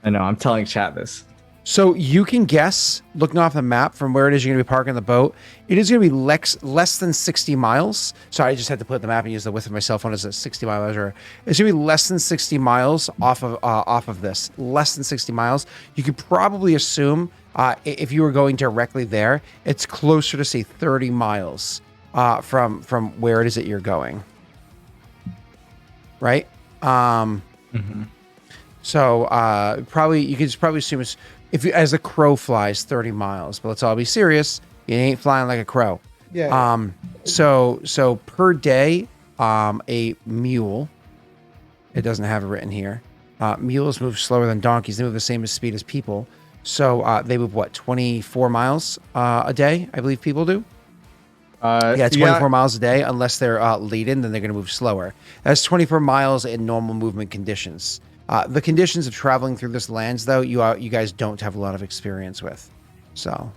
I know, I'm telling chat this. So you can guess, looking off the map from where it is you're going to be parking the boat, it is going to be less than 60 miles. Sorry, I just had to put the map and use the width of my cell phone as a 60-mile measure. It's going to be less than 60 miles off of this. Less than 60 miles. You could probably assume if you were going directly there, it's closer to say 30 miles from where it is that you're going. Right? So probably you can just probably assume it's as a crow flies 30 miles, but let's all be serious. You ain't flying like a crow. Yeah. So per day, a mule, it doesn't have it written here. Mules move slower than donkeys. They move the same speed as people. So they move 24 miles a day, I believe people do. 24 miles a day. Unless they're laden, then they're going to move slower. That's 24 miles in normal movement conditions. The conditions of traveling through this lands, though, you guys don't have a lot of experience with. So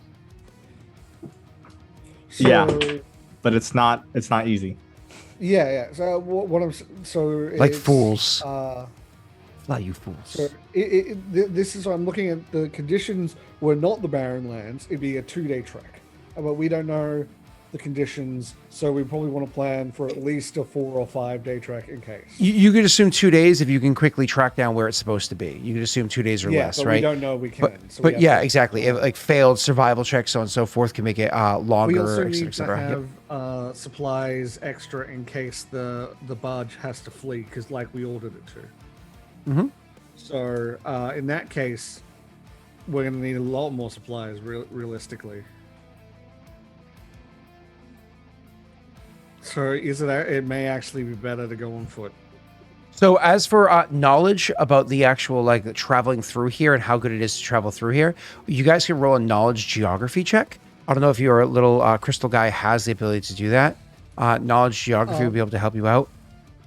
but it's not easy. Yeah. So what I'm like fools. Fly, you fools. So this is I'm looking at the conditions were not the barren lands. It'd be a 2-day trek, but we don't know the conditions, so we probably want to plan for at least a 4 or 5 day trek in case. You could assume 2 days if you can quickly track down where it's supposed to be. You could assume 2 days or less, but right? We don't know we can. But yeah, exactly. If, like failed survival checks, so on and so forth, can make it longer. We also need to Yep. have supplies extra in case the barge has to flee, because like we ordered it to. Mm-hmm. So in that case, we're going to need a lot more supplies, realistically. So it may actually be better to go on foot. So as for knowledge about the actual like traveling through here and how good it is to travel through here, you guys can roll a knowledge geography check. I don't know if your little crystal guy has the ability to do that. Knowledge geography will be able to help you out.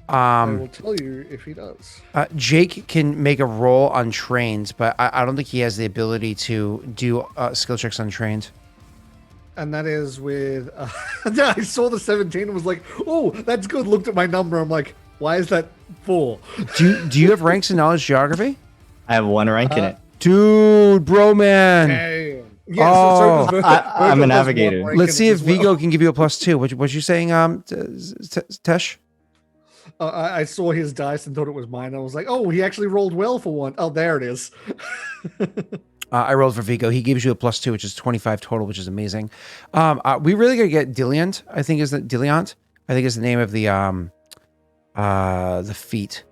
I will tell you if he does. Jake can make a roll on trained, but I don't think he has the ability to do skill checks on trained. And that is with... I saw the 17 and was like, oh, that's good. Looked at my number. I'm like, why is that 4? Do you have ranks in knowledge geography? I have 1 rank in it. Dude, bro, man. Hey. Yeah, so does I'm a navigator. Let's see if Viggo can give you a +2. What you saying, Tesh? I saw his dice and thought it was mine. I was like, oh, he actually rolled well for one. Oh, there it is. I rolled for Viggo. He gives you a +2, which is 25 total, which is amazing. We really gotta get Dilliant. I think is the name of the feat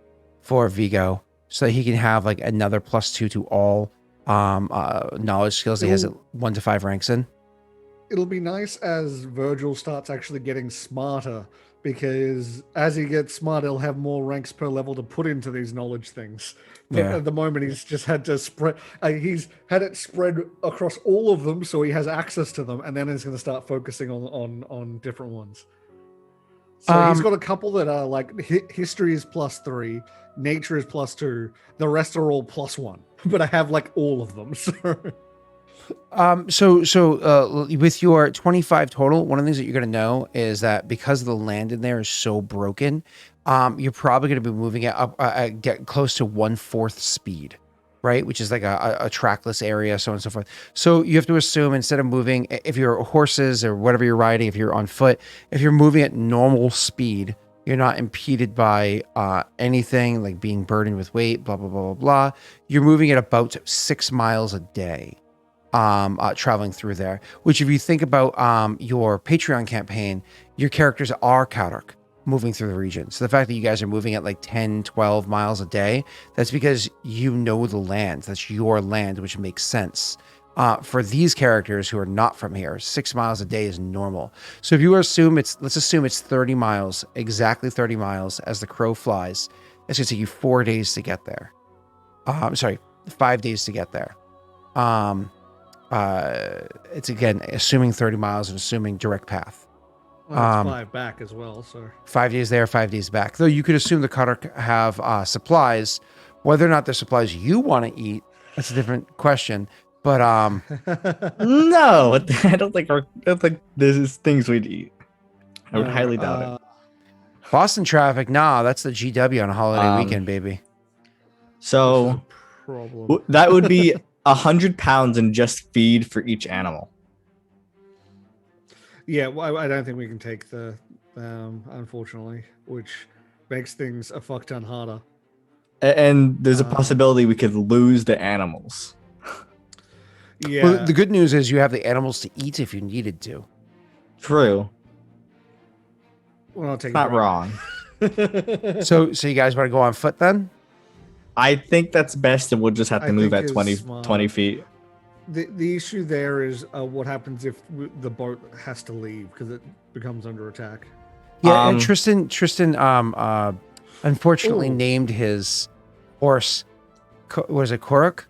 for Viggo, so that he can have like another +2 to all knowledge skills. He has 1 to 5 ranks in. It'll be nice as Virgil starts actually getting smarter, because as he gets smarter, he'll have more ranks per level to put into these knowledge things. But at the moment, he's just had to spread. He's had it spread across all of them, so he has access to them, and then he's going to start focusing on different ones. So he's got a couple that are like history is +3, nature is +2. The rest are all +1. But I have like all of them. So with your 25 total, one of the things that you're going to know is that because the land in there is so broken, you're probably going to be moving it up, get close to 1/4 speed, right? Which is like a trackless area, so on and so forth. So you have to assume instead of moving, if you're horses or whatever you're riding, if you're on foot, if you're moving at normal speed, you're not impeded by anything like being burdened with weight, blah, blah, blah, blah, blah. You're moving at about 6 miles a day. Traveling through there, which if you think about your Patreon campaign, your characters are Kaudok moving through the region. So the fact that you guys are moving at like 10, 12 miles a day, that's because you know the land. That's your land, which makes sense. For these characters who are not from here, 6 miles a day is normal. So if you assume let's assume it's 30 miles, exactly 30 miles as the crow flies, it's going to take you 4 days to get there. 5 days to get there. It's again assuming 30 miles and assuming direct path. Well, it's 5 back as well, so 5 days there, 5 days back. Though you could assume the Kaudok have supplies. Whether or not they're supplies you want to eat, that's a different question. But no, I don't think this is things we'd eat. I would highly doubt it. Boston traffic, nah, that's the GW on a holiday weekend, baby. So problem. that would be 100 pounds in just feed for each animal. Yeah, well, I don't think we can take the, unfortunately, which makes things a fuck ton harder. And there's a possibility we could lose the animals. Yeah. Well, the good news is you have the animals to eat if you needed to. True. We're not taking Not it. wrong. So you guys want to go on foot then? I think that's best, and we'll just have to I move think at is 20, smart. 20 feet. The issue there is what happens if the boat has to leave because it becomes under attack. Yeah, and Tristan unfortunately Ooh. named his horse was it Korok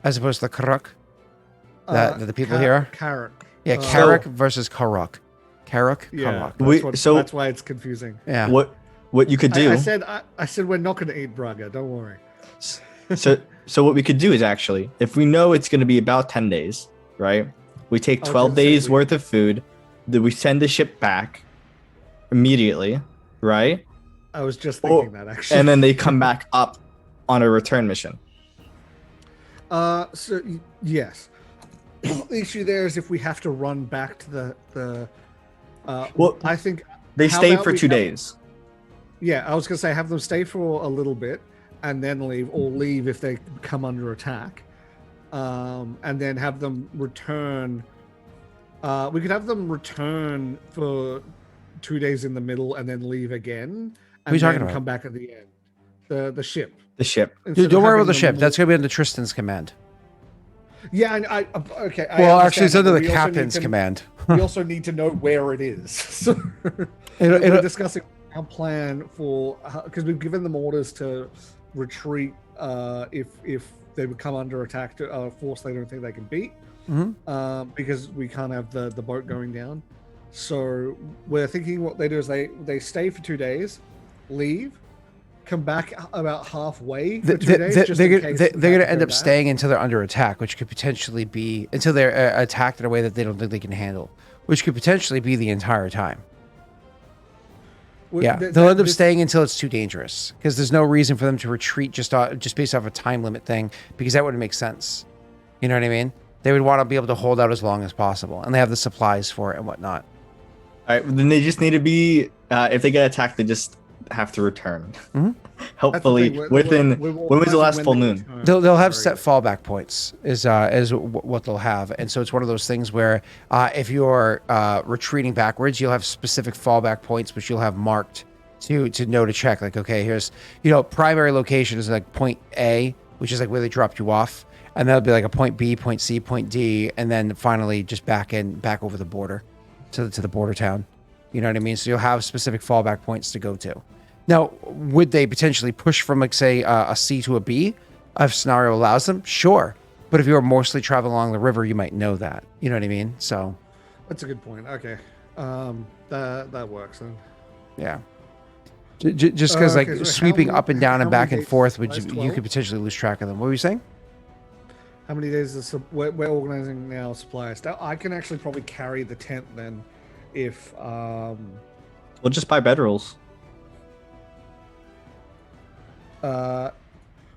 as opposed to the Karuk that the people here. Carrick. Yeah, Karuk versus Karuk. Karuk, Yeah, Karuk. that's why it's confusing. Yeah. What you could do? I said we're not going to eat Braga. Don't worry. So what we could do is actually, if we know it's going to be about 10 days, right? We take 12 days worth of food, then we send the ship back immediately, right? I was just thinking that actually. And then they come back up on a return mission. So yes. The issue there is if we have to run back to the Well, I think they how stay about for we 2 have- days. Yeah, I was gonna say have them stay for a little bit and then leave, or leave if they come under attack, and then have them return. We could have them return for 2 days in the middle and then leave again, Who are you and talking then about? come back at the end. The ship. The ship. Instead Don't of worry having about the them ship. move- That's going to be under Tristan's command. Yeah, and okay. I Well, actually, it's understand that, under but the we also need captain's to- command. We also need to know where it is. So It'll- we're it'll- discussing our plan for because we've given them orders to retreat if they would come under attack to a force they don't think they can beat, because we can't have the boat going down. So we're thinking what they do is they stay for 2 days, leave, come back about halfway for 2 days. just in case they're we going have to end go up back. staying until they're under attack, which could potentially be until they're attacked in a way that they don't think they can handle, which could potentially be the entire time. Well, Yeah, th- they'll that- end up this- staying until it's too dangerous because there's no reason for them to retreat just based off a time limit thing, because that wouldn't make sense. You know what I mean? They would want to be able to hold out as long as possible, and they have the supplies for it and whatnot. All right, then they just need to be. If they get attacked, they just have to return. Hopefully, thing, within. we're When was the last when full they moon? return. They'll have Very set fallback points is what they'll have, and so it's one of those things where if you're retreating backwards, you'll have specific fallback points which you'll have marked to know to check. Like, okay, here's primary location is like point A, which is like where they dropped you off, and that'll be like a point B, point C, point D, and then finally just back over the border to the border town. You know what I mean? So you'll have specific fallback points to go to. Now, would they potentially push from, like, say, a C to a B if scenario allows them? Sure. But if you were mostly traveling along the river, you might know that. You know what I mean? So, That's a good point. Okay, that works then. yeah. Just because, like, okay, so sweeping how up and down how and back many and days? forth, would That's you 12? could potentially lose track of them. What were you saying? How many days is we're organizing now supplies? I can actually probably carry the tent then, if We'll just buy bedrolls.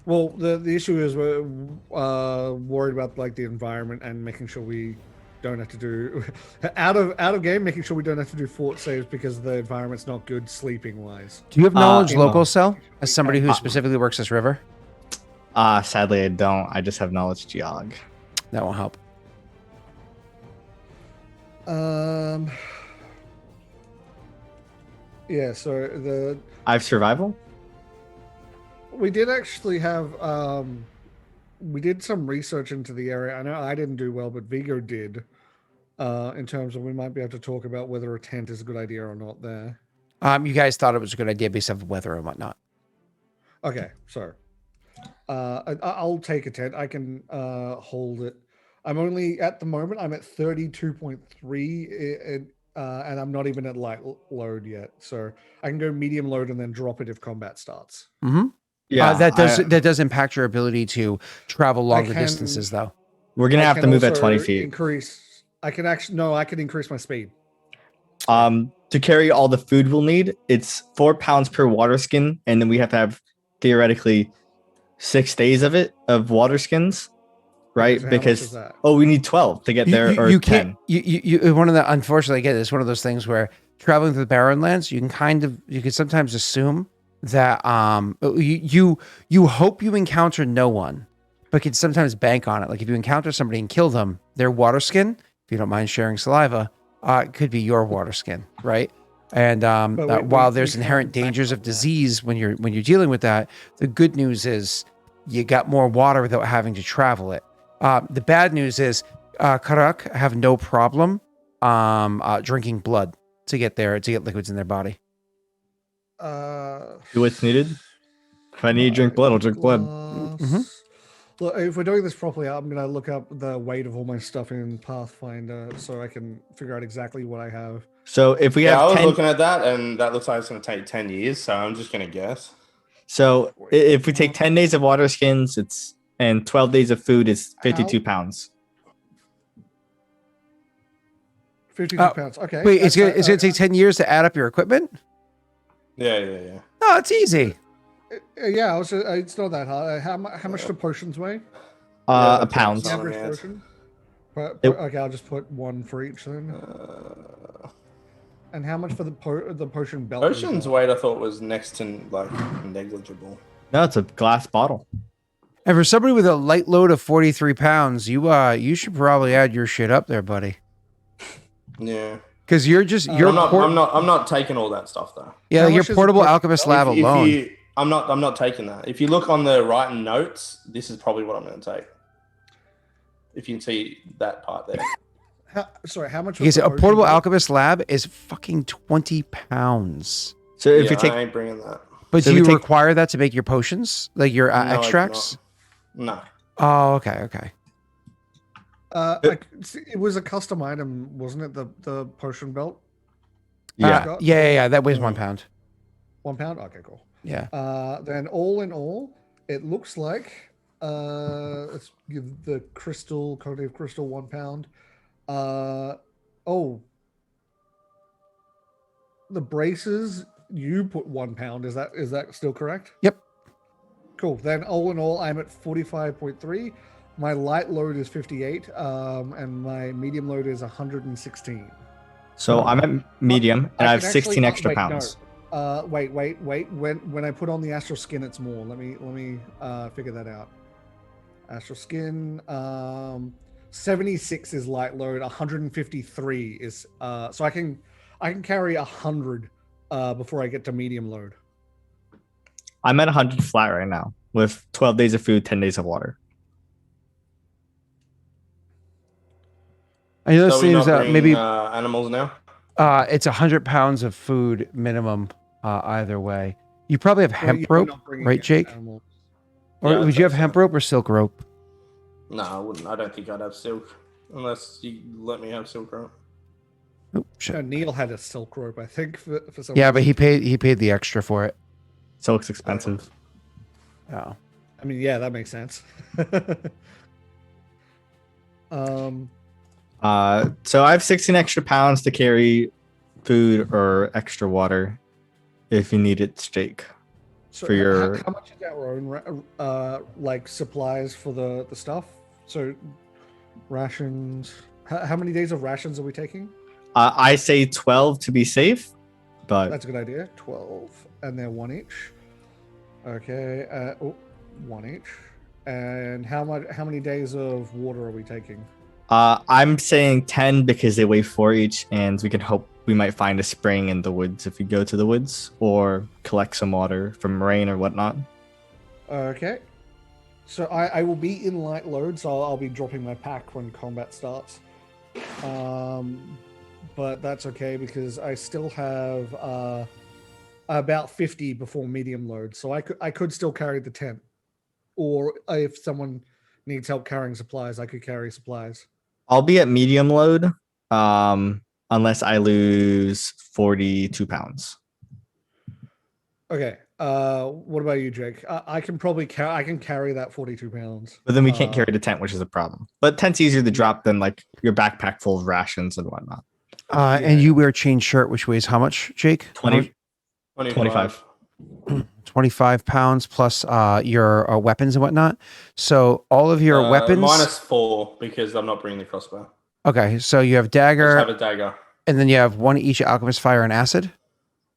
well the issue is we're worried about like the environment and making sure we don't have to do out of game, making sure we don't have to do fort saves because the environment's not good sleeping wise. Do you have knowledge you local, know. Cell? As somebody who specifically works this river? Sadly, I don't. I just have knowledge geog. That won't help. Yeah, so I have survival. we did actually have we did some research into the area. I know I didn't do well, but Viggo did. In terms of we might be able to talk about whether a tent is a good idea or not there. You guys thought it was a good idea based off of weather and whatnot. Okay, so I'll take a tent. I can hold it. I'm only at the moment. I'm at 32.3, and I'm not even at light load yet. So I can go medium load and then drop it if combat starts. Mm-hmm. Yeah, that does impact your ability to travel longer can- distances, though. we're gonna I have to can move at also 20 feet. I can increase my speed. To carry all the food we'll need, it's 4 pounds per water skin, and then we have to have theoretically 6 days of water skins. right? so how much Because is that? we need 12 to get there, or You 10. can't. You one of the unfortunately again, it's one of those things where traveling through the barren lands, you can sometimes assume that you hope you encounter no one, but can sometimes bank on it. Like if you encounter somebody and kill them, their water skin, if you don't mind sharing saliva, could be your water skin, right? And while there's inherent dangers of disease when you're dealing with that, the good news is you got more water without having to travel it. The bad news is Karak have no problem drinking blood to get liquids in their body. Do what's needed. If I need to drink blood, I'll drink blood. Mm-hmm. Look, if we're doing this properly, I'm gonna look up the weight of all my stuff in Pathfinder so I can figure out exactly what I have. So if we Yeah, have I was 10, looking at that, and that looks like it's going to take 10 years, so I'm just going to guess. so if we take 10 days of water skins, and 12 days of food, is 52 pounds. 52 pounds. Okay. Wait, it's gonna take 10 years to add up your equipment? Yeah. No, it's easy. Yeah, it's not that hard. How much do potions weigh? Yeah, A pound. that's Average yes. potion? Okay, I'll just put one for each then. And how much for the potion belt? Potion's weight I thought was next to like negligible. No, it's a glass bottle. And for somebody with a light load of 43 pounds, you should probably add your shit up there, buddy. Yeah. Because you're I'm not taking all that stuff though. Yeah, How your much is portable the- alchemist lab alone. I'm not taking that. If you look on the writing notes, this is probably what I'm going to take. If you can see that part there. How much? Because a portable alchemist lab is fucking 20 pounds. So if we take, I ain't bringing that. But So do we you take- require that to make your potions, like your No, I do extracts? not. No. Oh, okay. It was a custom item, wasn't it? The potion belt. yeah, Yeah. That weighs 1 pound. 1 pound. Okay, cool. Yeah. Then all in all, it looks like let's give the crystal, cognitive crystal, 1 pound. The braces you put 1 pound. Is that still correct? Yep. Cool. Then all in all, I'm at 45.3. My light load is 58, and my medium load is 116. So I'm at medium, and I have can 16 actually- extra wait, pounds. No. Wait. When I put on the astral skin, it's more. Let me figure that out. Astral skin, 76 is light load. 153 is so I can carry 100 before I get to medium load. I'm at 100 flat right now with 12 days of food, 10 days of water. I know So it we're seems not bringing, maybe animals now. it's 100 pounds of food minimum either way. You probably have hemp You're rope, not bringing right, Jake? animals. Or Yeah, I'd would you have say hemp so. rope or silk rope? No, I wouldn't. I don't think I'd have silk unless you let me have silk rope. Oh, shit. Neil had a silk rope, I think, for some. Yeah, but he paid the extra for it. Silk's expensive. Oh. I mean, yeah, that makes sense. So I have 16 extra pounds to carry food or extra water if you need it, Jake. So For your- how much is our own like supplies for the stuff? So rations. How many days of rations are we taking? I say 12 to be safe, but That's a good idea. 12, and they're 1 each. Okay, 1 each. And how many days of water are we taking? I'm saying 10 because they weigh 4 each, and we can hope we might find a spring in the woods if we go to the woods or collect some water from rain or whatnot. Okay. So I will be in light load, so I'll be dropping my pack when combat starts. But that's okay because I still have about 50 before medium load, so I could still carry the tent. Or if someone needs help carrying supplies, I could carry supplies. I'll be at medium load, unless I lose 42 pounds. Okay. What about you, Jake? I can probably I can carry that 42 pounds. But then we can't carry the tent, which is a problem. But tent's easier to drop than like your backpack full of rations and whatnot. And you wear chain shirt, which weighs how much, Jake? 20, 25. 25. 25 pounds plus your weapons and whatnot. So all of your weapons -4 because I'm not bringing the crossbow. Okay, so you have I dagger, just have a dagger. and then you have one each alchemist fire and acid.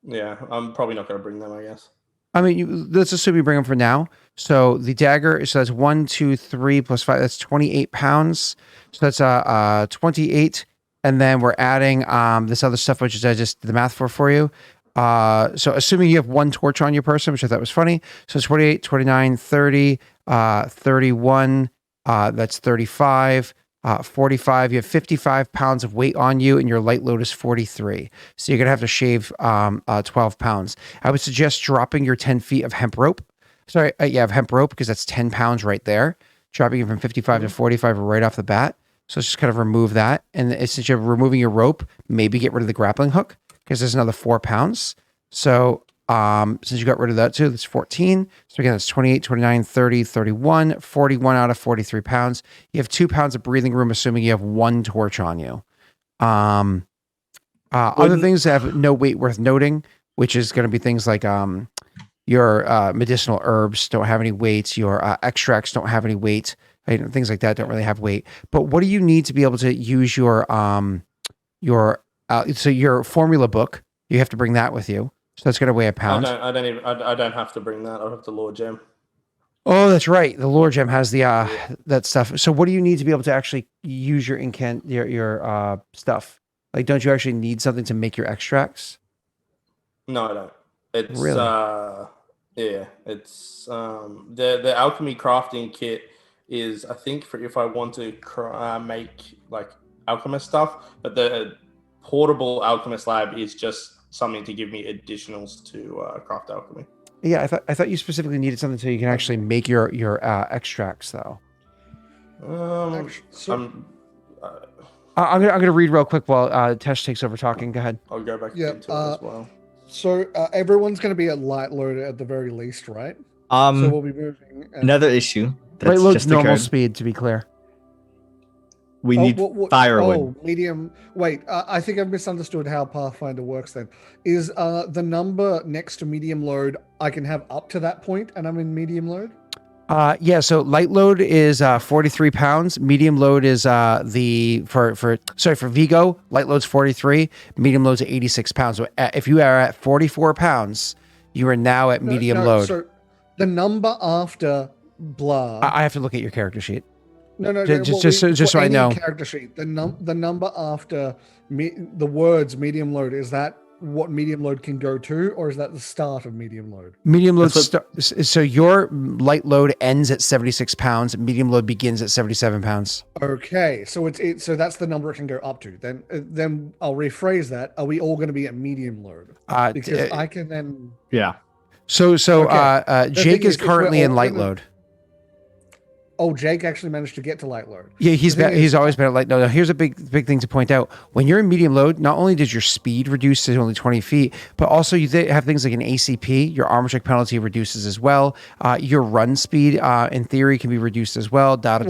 Yeah, I'm probably not going to bring them, I guess. I mean, let's assume you bring them for now. So the dagger, so that's 1, 2, 3 plus 5. That's 28 pounds. So that's 28, and then we're adding this other stuff, which is I just did the math for you. So assuming you have one torch on your person, which I thought was funny. So it's 28, 29, 30, 31. That's 35. 45. You have 55 pounds of weight on you, and your light load is 43. So you're gonna have to shave 12 pounds. I would suggest dropping your 10 feet of hemp rope. Sorry, of hemp rope, because that's 10 pounds right there. Dropping it from 55 to 45 right off the bat. So let's just kind of remove that, and since you're removing your rope, maybe get rid of the grappling hook because there's another 4 pounds. So since you got rid of that too, that's 14. So again, that's 28, 29, 30, 31, 41 out of 43 pounds. You have 2 pounds of breathing room, assuming you have one torch on you. Other things that have no weight worth noting, which is going to be things like your medicinal herbs don't have any weight. Your extracts don't have any weight. Things like that don't really have weight. But what do you need to be able to use your formula book? You have to bring that with you. So that's going to weigh a pound. I don't have to bring that. I'll have the lore gem. Oh, that's right. The lore gem has the that stuff. So what do you need to be able to actually use your your stuff? Like, don't you actually need something to make your extracts? No, I don't. It's really? It's the alchemy crafting kit is, I think, for if I want to make like alchemist stuff, but the portable alchemist lab is just something to give me additionals to craft alchemy. Yeah, I thought you specifically needed something so you can actually make your extracts though. I'm gonna read real quick while Tesh takes over talking. Go ahead. I'll go back into it as well. So everyone's going to be at light load at the very least, right? So we'll be moving. Another issue. Light load's normal speed, to be clear. We need firewood. Medium. Wait, I think I've misunderstood how Pathfinder works then. Is the number next to medium load, I can have up to that point and I'm in medium load? Yeah, so light load is 43 pounds. Medium load is for Viggo, light load's 43, medium load's 86 pounds. So if you are at 44 pounds, you are now at medium load. So the number after blah. I have to look at your character sheet. No. Just so I know. Character sheet. The number after the words medium load, is that what medium load can go to, or is that the start of medium load? Medium load. So your light load ends at 76 pounds. Medium load begins at 77 pounds. Okay, so so that's the number it can go up to. Then I'll rephrase that. Are we all going to be at medium load? Because I can then. Yeah. So Jake is currently in light load. Oh, Jake actually managed to get to light load. Yeah, he's always been at light load. Now, here's a big thing to point out. When you're in medium load, not only does your speed reduce to only 20 feet, but also you have things like an ACP. Your armor check penalty reduces as well. Your run speed, in theory, can be reduced as well. That's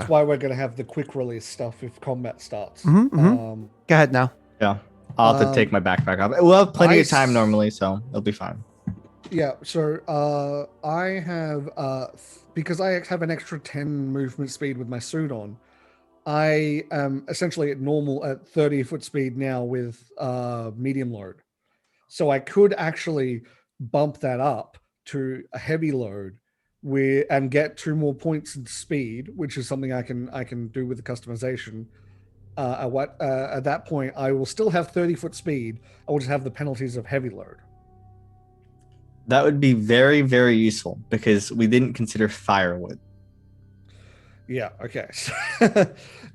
why we're going to have the quick release stuff if combat starts. Go ahead now. Yeah, I'll have to take my backpack off. We'll have plenty of time normally, so it'll be fine. Yeah, so I have... because I have an extra 10 movement speed with my suit on, I am essentially at 30-foot speed now with medium load. So I could actually bump that up to a heavy load and get 2 more points in speed, which is something I can do with the customization. At that point, I will still have 30-foot speed. I will just have the penalties of heavy load. That would be very, very useful because we didn't consider firewood. Yeah. Okay.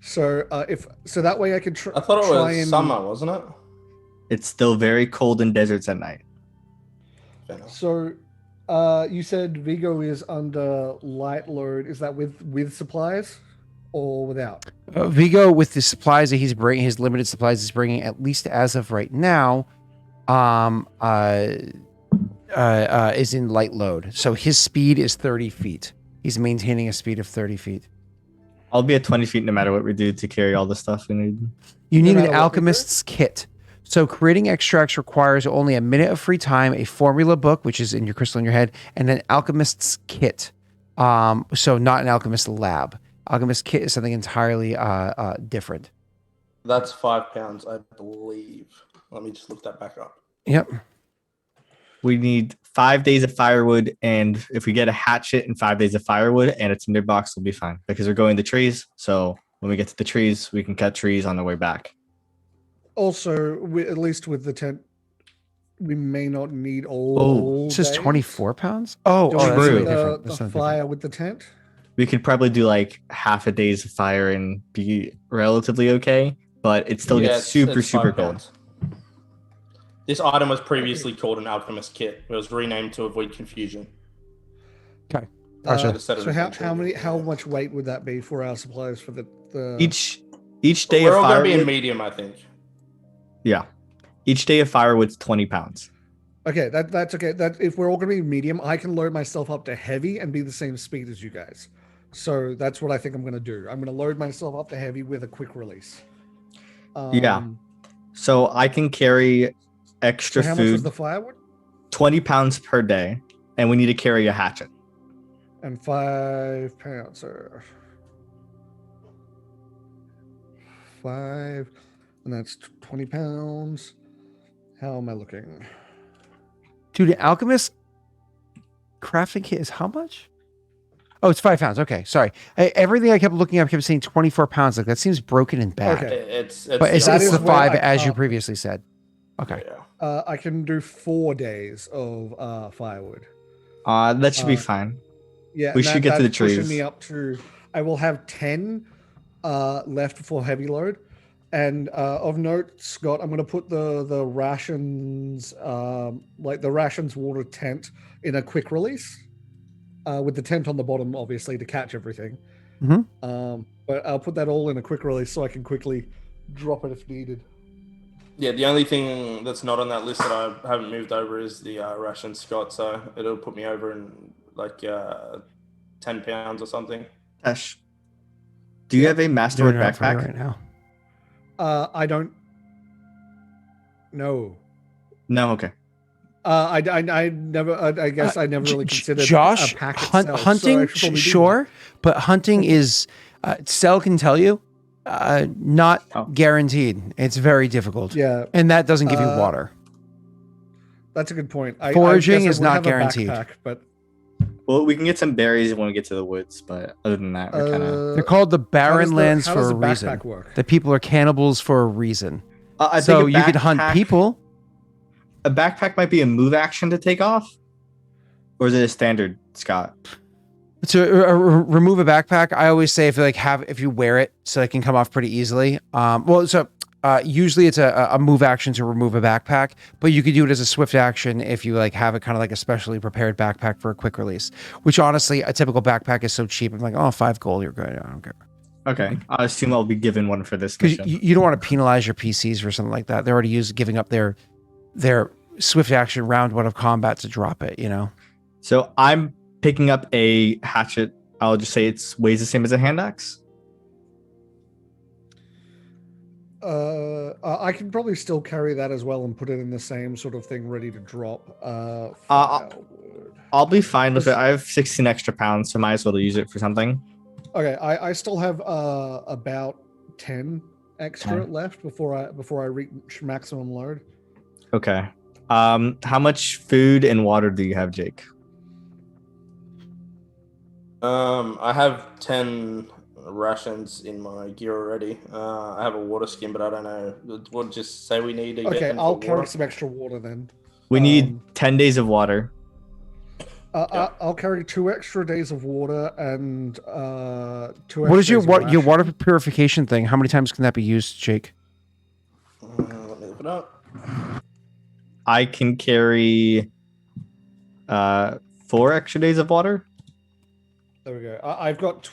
So that way I could try. I thought it was summer, wasn't it? It's still very cold in deserts at night. So, you said Viggo is under light load. Is that with supplies or without? Viggo, with the supplies that he's bringing, his limited supplies he's bringing, at least as of right now, is in light load. So his speed is 30 feet. He's maintaining a speed of 30 feet. I'll be at 20 feet no matter what we do to carry all the stuff we need. You need an alchemist's kit. So creating extracts requires only a minute of free time, a formula book, which is in your crystal in your head, and an alchemist's kit. So not an alchemist lab. Alchemist kit is something entirely different. That's £5, I believe. Let me just look that back up. Yep. We need 5 days of firewood, and if we get a hatchet and 5 days of firewood and a tinder box, we'll be fine because we're going to trees. So when we get to the trees, we can cut trees on the way back. Also, at least with the tent, we may not need all. It says days. 24 pounds. Oh, Do that's we true. really need different. the That's not fire different. with the tent. We could probably do like half a day's of fire and be relatively okay, but it still gets super cold. £5. This item was previously called an alchemist kit. It was renamed to avoid confusion. Okay. Gotcha. So how much weight would that be for our supplies for the Each day We're of all going to be in firewood? medium, I think. Yeah. Each day of firewood's 20 pounds. Okay, that's okay. That if we're all going to be medium, I can load myself up to heavy and be the same speed as you guys. So that's what I think I'm going to do. I'm going to load myself up to heavy with a quick release. Yeah. So I can carry extra so how food. much was the firewood? 20 pounds per day, and we need to carry a hatchet. And 5 pounds. So 5, and that's 20 pounds. How am I looking? Dude, an alchemist crafting kit is how much? Oh, it's 5 pounds. Okay, sorry. Everything I kept looking up kept saying 24 pounds. Like that seems broken and bad. Okay. It's But it's That is the where 5 I as you can't- previously said. Okay. yeah. I can do 4 days of firewood. That should be fine. Yeah, We and should get to the that's pushing trees. me up to. I will have 10 left for heavy load, and of note, Scott, I'm going to put the rations, like the rations water tent, in a quick release, with the tent on the bottom, obviously, to catch everything. Mhm. But I'll put that all in a quick release so I can quickly drop it if needed. Yeah, the only thing that's not on that list that I haven't moved over is the ration, Scott. So it'll put me over in like 10 pounds or something. Ash, do you have a masterwork Doing it out for me backpack? right now. I don't. No. No, okay. I never. I guess I never really considered Josh, a pack itself, so I hunting, should probably do sure, but hunting is, Cell can tell you, not Oh. guaranteed. It's very difficult. that. Yeah, And that doesn't give you water. that's a good point. Foraging guess I is would not have a guaranteed. backpack, but Well, we can get some berries when we get to the woods, but other than that, we're kind of. They're called the how barren does the- lands how for does a the reason. backpack work? The people are cannibals for a reason. I So think you could hunt people. A backpack might be a move action to take off, or is it a standard, Scott? To remove a backpack, I always say if you wear it, so it can come off pretty easily. Usually it's a move action to remove a backpack, but you could do it as a swift action if you have it kind of like a specially prepared backpack for a quick release. Which honestly, a typical backpack is so cheap. I'm like, oh, 5 gold, you're good. I don't care. Okay, I assume I'll be given one for this Because mission. you don't want to penalize your PCs or something like that. They're already giving up their swift action round 1 of combat to drop it. So I'm picking up a hatchet. I'll just say it weighs the same as a hand axe. I can probably still carry that as well and put it in the same sort of thing, ready to drop. Firewood. I'll be fine with it. I have 16 extra pounds, so might as well use it for something. Okay, I still have about 10 extra 10. left before I reach maximum load. Okay. How much food and water do you have, Jake? I have 10 rations in my gear already. I have a water skin, but I don't know. We'll just say we need to get Okay, them I'll for carry water. some extra water then. We need 10 days of water. I'll carry 2 extra days of water and 2 What is extra your days of your ration. water purification thing? How many times can that be used, Jake? Let me look it up. I can carry 4 extra days of water. There we go. I've got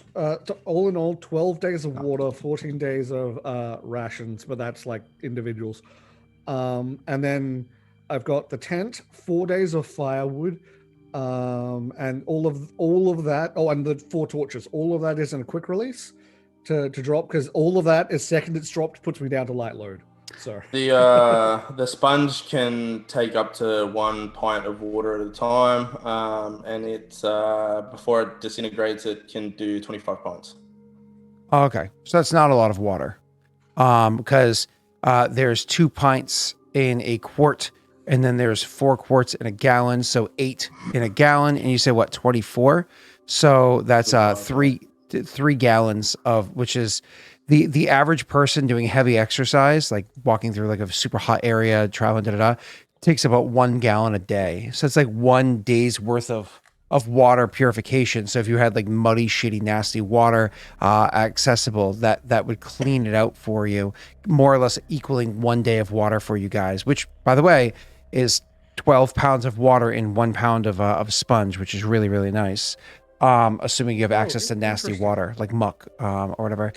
all in all 12 days of water, 14 days of rations, but that's like individuals. And then I've got the tent, 4 days of firewood, and all of that. Oh, and the 4 torches. All of that is in a quick release to drop because all of that, as second it's dropped, puts me down to light load. Sorry. The sponge can take up to 1 pint of water at a time, and it's before it disintegrates, it can do 25 pints. Okay, so that's not a lot of water, because there's 2 pints in a quart, and then there's 4 quarts in a gallon, so 8 in a gallon, and you say what, 24? So that's 3 gallons of, which is the average person doing heavy exercise, like walking through like a super hot area, traveling, takes about 1 gallon a day. So it's like 1 day's worth of water purification. So if you had like muddy, shitty, nasty water accessible, that would clean it out for you, more or less equaling 1 day of water for you guys, which, by the way, is 12 pounds of water in 1 pound of sponge, which is really, really nice. Assuming you have access to nasty water, like muck or whatever.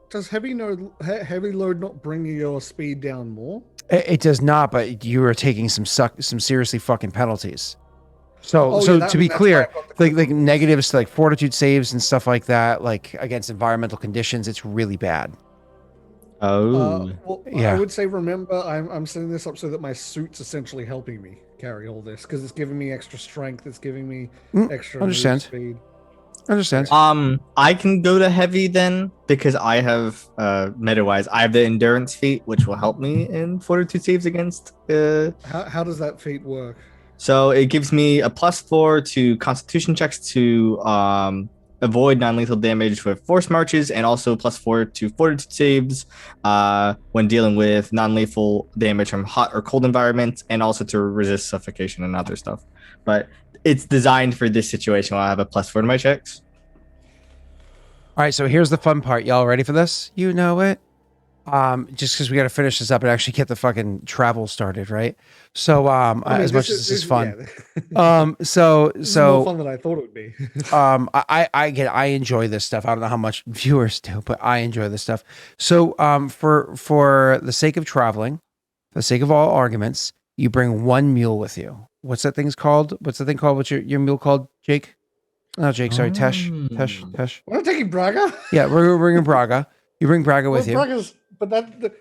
Does heavy load not bring your speed down more? It does not, but you are taking some seriously fucking penalties. So to be clear, like negatives to like fortitude saves and stuff like that, like against environmental conditions, it's really bad. Well, Yeah. I would say, remember, I'm setting this up so that my suit's essentially helping me carry all this, because it's giving me extra strength, it's giving me extra move speed. Understand. I can go to heavy then, because I have meta-wise, I have the endurance feat, which will help me in fortitude saves against. How does that feat work? So it gives me a +4 to Constitution checks to avoid non-lethal damage with force marches, and also +4 to fortitude saves when dealing with non-lethal damage from hot or cold environments, and also to resist suffocation and other stuff. But it's designed for this situation where I have a +4 to my checks. All right, so here's the fun part. Y'all ready for this? You know it. Just because we got to finish this up and actually get the fucking travel started, right? So, as much as this is fun, so more fun than I thought it would be. I enjoy this stuff. I don't know how much viewers do, but I enjoy this stuff. So, for the sake of traveling, for the sake of all arguments, you bring 1 mule with you. What's that thing's called? What's the thing called? What's your mule called, Jake? No, Jake. Sorry, Tesh. We're taking Braga. Yeah, we're bringing Braga. You bring Braga with you. But that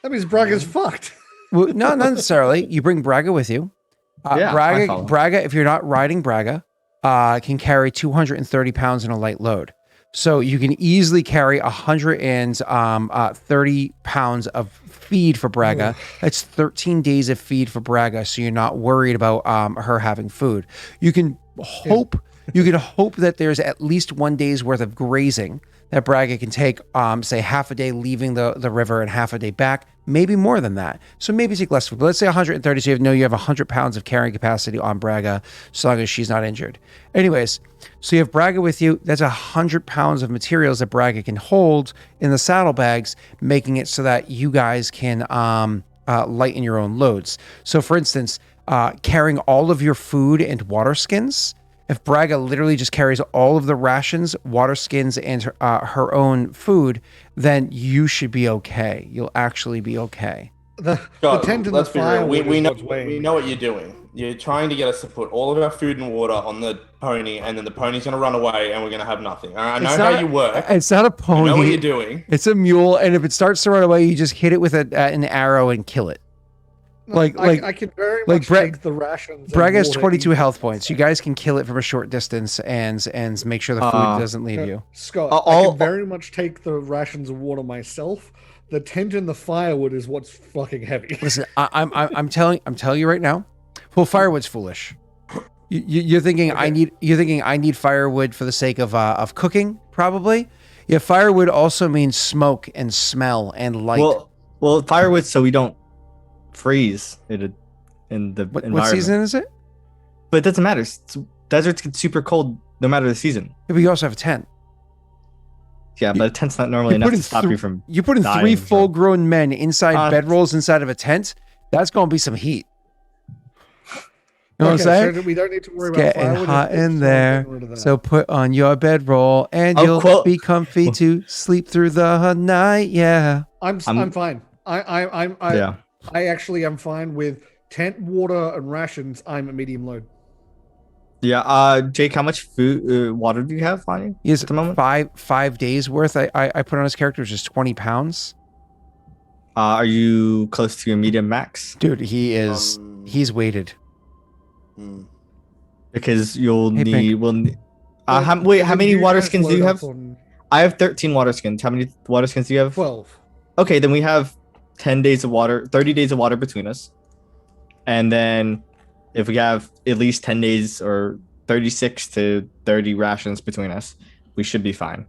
means Braga's fucked. Well, no, not necessarily. You bring Braga with you. Braga, if you're not riding Braga, can carry 230 pounds in a light load. So you can easily carry 130 pounds of feed for Braga. That's 13 days of feed for Braga, so you're not worried about her having food. You can hope that there's at least 1 day's worth of grazing that Braga can take, say half a day leaving the river and half a day back, maybe more than that. So maybe take less food. But let's say 130, so you have 100 pounds of carrying capacity on Braga, so long as she's not injured. Anyways, so you have Braga with you. That's 100 pounds of materials that Braga can hold in the saddlebags, making it so that you guys can lighten your own loads. So for instance, carrying all of your food and water skins, if Braga literally just carries all of the rations, water skins, and her own food, then you should be okay. You'll actually be okay. Let's be real. We know what you're doing. You're trying to get us to put all of our food and water on the pony, and then the pony's going to run away, and we're going to have nothing. All right? I know how you work. It's not a pony. I know what you're doing. It's a mule, and if it starts to run away, you just hit it with an arrow and kill it. I can very much take the rations. Braga has 22 health points. You guys can kill it from a short distance and make sure the food doesn't leave you. Scott, I can very much take the rations of water myself. The tent and the firewood is what's fucking heavy. Listen, I'm telling you right now. Well, firewood's foolish. You're thinking okay. I need firewood for the sake of cooking, probably. Yeah, firewood also means smoke and smell and light. Well, firewood so we don't freeze in the environment. What season is it? But it doesn't matter. Deserts get super cold no matter the season. Yeah, but you also have a tent. Yeah, but a tent's not normally enough to stop you from You're putting 3 full-grown men inside bedrolls inside of a tent? That's going to be some heat. You know what I'm saying? So we don't need to worry about firewood. Getting hot in there. So put on your bedroll and you'll be comfy to sleep through the night. Yeah. I'm fine. I actually am fine with tent, water, and rations. I'm a medium load. Yeah. Jake, how much food, water do you have on you? Yes, at the moment? 5 days worth. I put on his character, which is 20 pounds. Are you close to your medium max? Dude, he's weighted. Because you'll Hey, need. How many You water guys skins do you load have? up on I have 13 water skins. How many water skins do you have? 12. Okay, then we have 10 days of water, 30 days of water between us. And then if we have at least 10 days or 36 to 30 rations between us, we should be fine.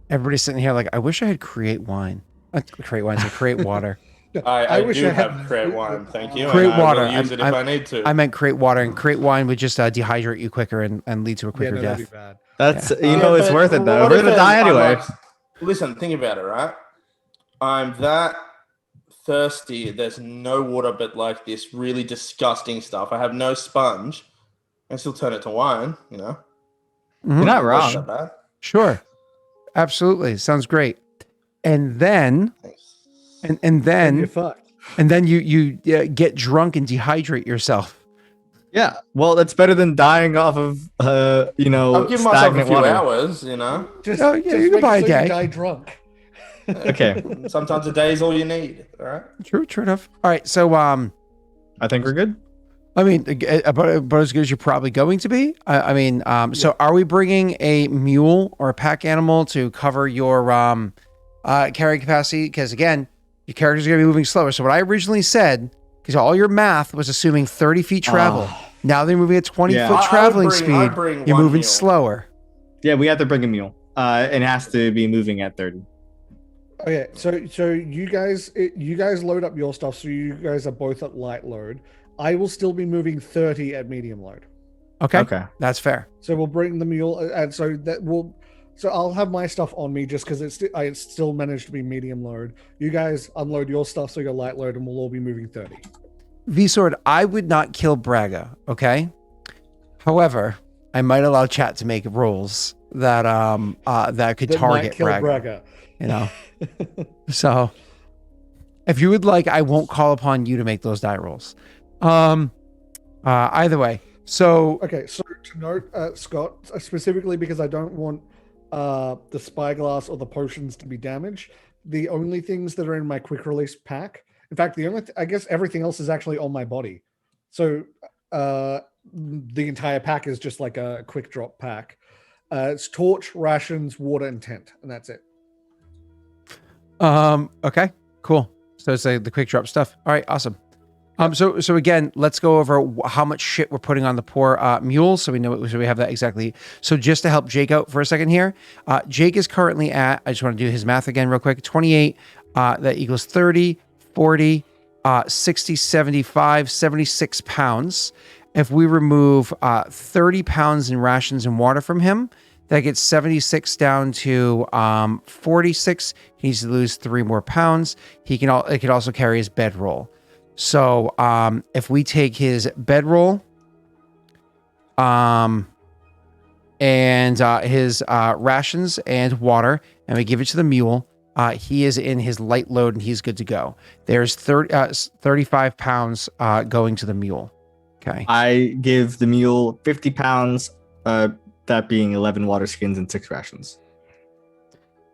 Everybody's sitting here like, I wish I had create wine. Create wine, so create water. I wish do I had have create wine, thank you. Create and water. I will use it if I need to. I meant create water, and create wine would just dehydrate you quicker and lead to a quicker That'd be death. bad. That's Yeah. it's worth it though. what We're if gonna die I'm anyway. like- listen, think about it, right? I'm that thirsty. There's no water but like this really disgusting stuff. I have no sponge. I still turn it to wine, you know? Mhm. You're not Not that wrong. bad. Sure. Absolutely. Sounds great. And then Thanks. and Then then you're fucked. and then you get drunk and dehydrate yourself. Yeah. Well, that's better than dying off of I'll give myself a stagnant few water. hours, you know? Just, Oh, yeah, just you can make buy a sure day. You die drunk. Okay. Sometimes a day is all you need, all right? True enough. All right. So I think we're good. I mean, about as good as you're probably going to be. So are we bringing a mule or a pack animal to cover your carrying capacity? Because again, your character's going to be moving slower. So what I originally said, because all your math was assuming 30 feet travel. Now they're moving at 20-foot Yeah. I would traveling bring speed. You're one moving mule. slower. Yeah, we have to bring a mule. And it has to be moving at 30. Okay, so you guys load up your stuff. So you guys are both at light load. I will still be moving 30 at medium load. Okay. That's fair. So we'll bring the mule, and so that will. So I'll have my stuff on me just because I still managed to be medium load. You guys unload your stuff so you're light load, and we'll all be moving 30. V-Sword, I would not kill Braga, okay? However, I might allow chat to make rolls that that could That might target kill Braga. Braga. You know. So if you would like, I won't call upon you to make those die rolls. Either way. So Okay, so to note, Scott, specifically because I don't want the spyglass or the potions to be damaged, the only things that are in my quick release pack, in fact, I guess everything else is actually on my body. So the entire pack is just like a quick drop pack. It's torch, rations, water, and tent, and that's it. okay, cool. So it's the quick drop stuff. All right, awesome. So again, let's go over how much shit we're putting on the poor mule, so we know, so we have that exactly. So just to help Jake out for a second here, Jake is currently at, I just want to do his math again real quick, 28, that equals 30, 40, 60, 75, 76 pounds. If we remove 30 pounds in rations and water from him, that gets 76 down to 46. He needs to lose 3 more pounds. It could also carry his bedroll. So if we take his bedroll and his rations and water, and we give it to the mule, he is in his light load and he's good to go. There's 35 pounds going to the mule. Okay. I give the mule 50 pounds, that being 11 water skins and 6 rations.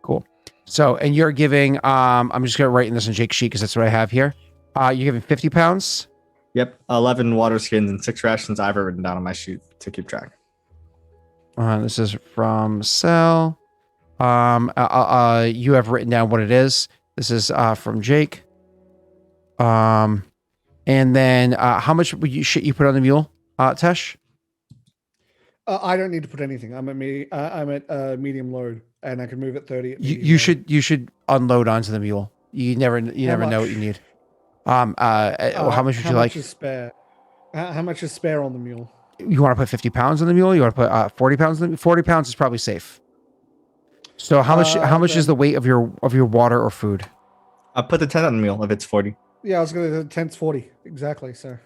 Cool. So, and you're giving, I'm just going to write in this on Jake's sheet because that's what I have here. You're giving 50 pounds? Yep, 11 water skins and 6 rations. I've written down on my sheet to keep track. This is from Cell. You have written down what it is. This is from Jake. And then how much shit you put on the mule, Tesh? I don't need to put anything. I'm at medium load, and I can move at 30. You should unload onto the mule. You never know what you need. How much would you like? Is spare? How much is spare on the mule? You want to put 50 pounds on the mule? You want to put 40 pounds? 40 pounds is probably safe. So how much is the weight of your water or food? I'll put the 10 on the mule if it's 40. Yeah, I was going to 10's 40 exactly. So.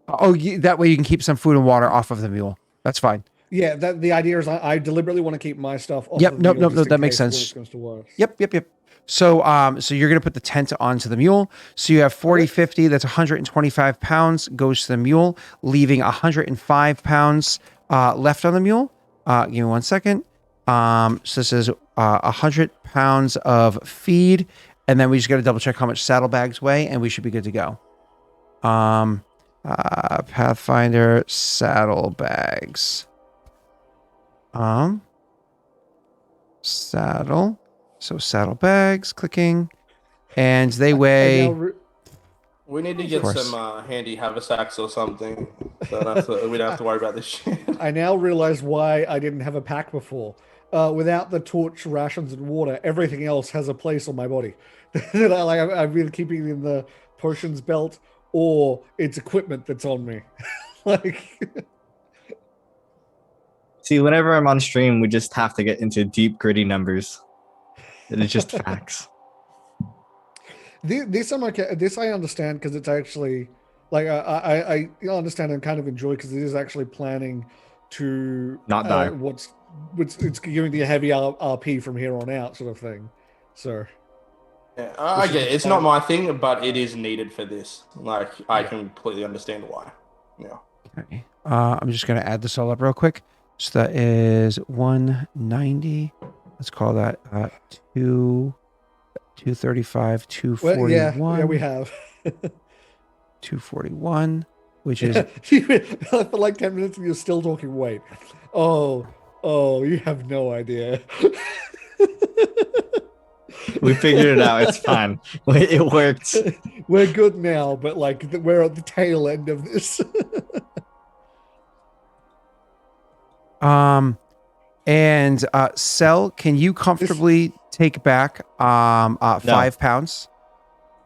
Oh, that way you can keep some food and water off of the mule. That's fine. Yeah, the idea is I deliberately want to keep my stuff off. Yep, of the mule no, just in that makes case sense. worse comes to worse. Yep. So you're going to put the tent onto the mule. So you have 40, 50, that's 125 pounds goes to the mule, leaving 105 pounds left on the mule. Give me 1 second. So this is 100 pounds of feed And then we just got to double check how much saddlebags weigh, and we should be good to go. Pathfinder saddlebags. Saddle. So saddlebags, clicking. And they weigh... We need to get some handy haversacks or something. So we don't have to worry about this shit. I now realize why I didn't have a pack before. Without the torch, rations, and water, everything else has a place on my body. I've been keeping in the potions belt, or it's equipment that's on me. See, whenever I'm on stream, we just have to get into deep, gritty numbers. It is just facts. This I understand because it's actually I understand and kind of enjoy because it is actually planning to not die. It's giving the heavy RP from here on out sort of thing. So yeah, I get it. It's not my thing, but it is needed for this. I completely understand why. Yeah. Okay. I'm just gonna add this all up real quick. So that is 190. Let's call that 235, 241. Well, yeah, we have 241, which is for like 10 minutes and you're still talking weight. Oh, you have no idea. We figured it out. It's fine. It worked. We're good now, but we're at the tail end of this. And Cell, can you comfortably take back 5 pounds?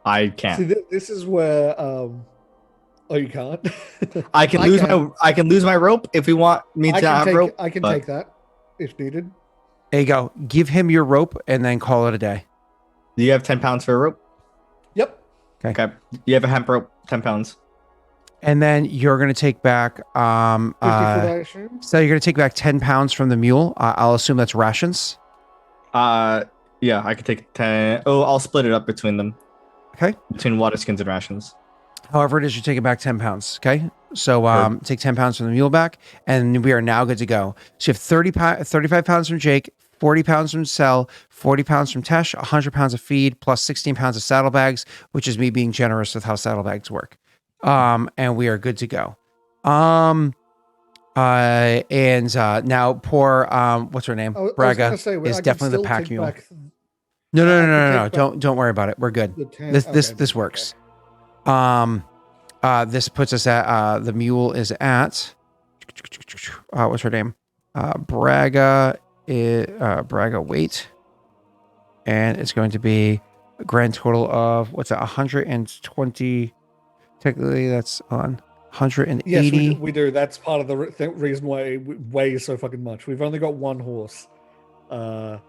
I can't. See, this is where you can't. I can lose my rope if we want me to have rope. I can take that if needed. There you go. Give him your rope and then call it a day. Do you have 10 pounds for a rope? Yep. Okay. You have a hemp rope, 10 pounds. And then you're going to take back 50 foot, I assume? So you're going to take back 10 pounds from the mule. I'll assume that's rations. Yeah, I could take 10. Oh, I'll split it up between them. Okay. Between water skins and rations. However it is, you're taking back 10 pounds. Okay. So take 10 pounds from the mule back, and we are now good to go. So you have 35 pounds from Jake, 40 pounds from Cell, 40 pounds from Tesh, 100 pounds of feed, plus 16 pounds of saddlebags, which is me being generous with how saddlebags work. And we are good to go. And now poor, what's her name? Braga is definitely the pack mule. No. Don't worry about it. We're good. This works. This puts us at, the mule is at, what's her name? Braga weight. And it's going to be a grand total of, 120. Technically, that's on 180. Yes, we do. That's part of the reason why it weighs so fucking much. We've only got one horse, Josh.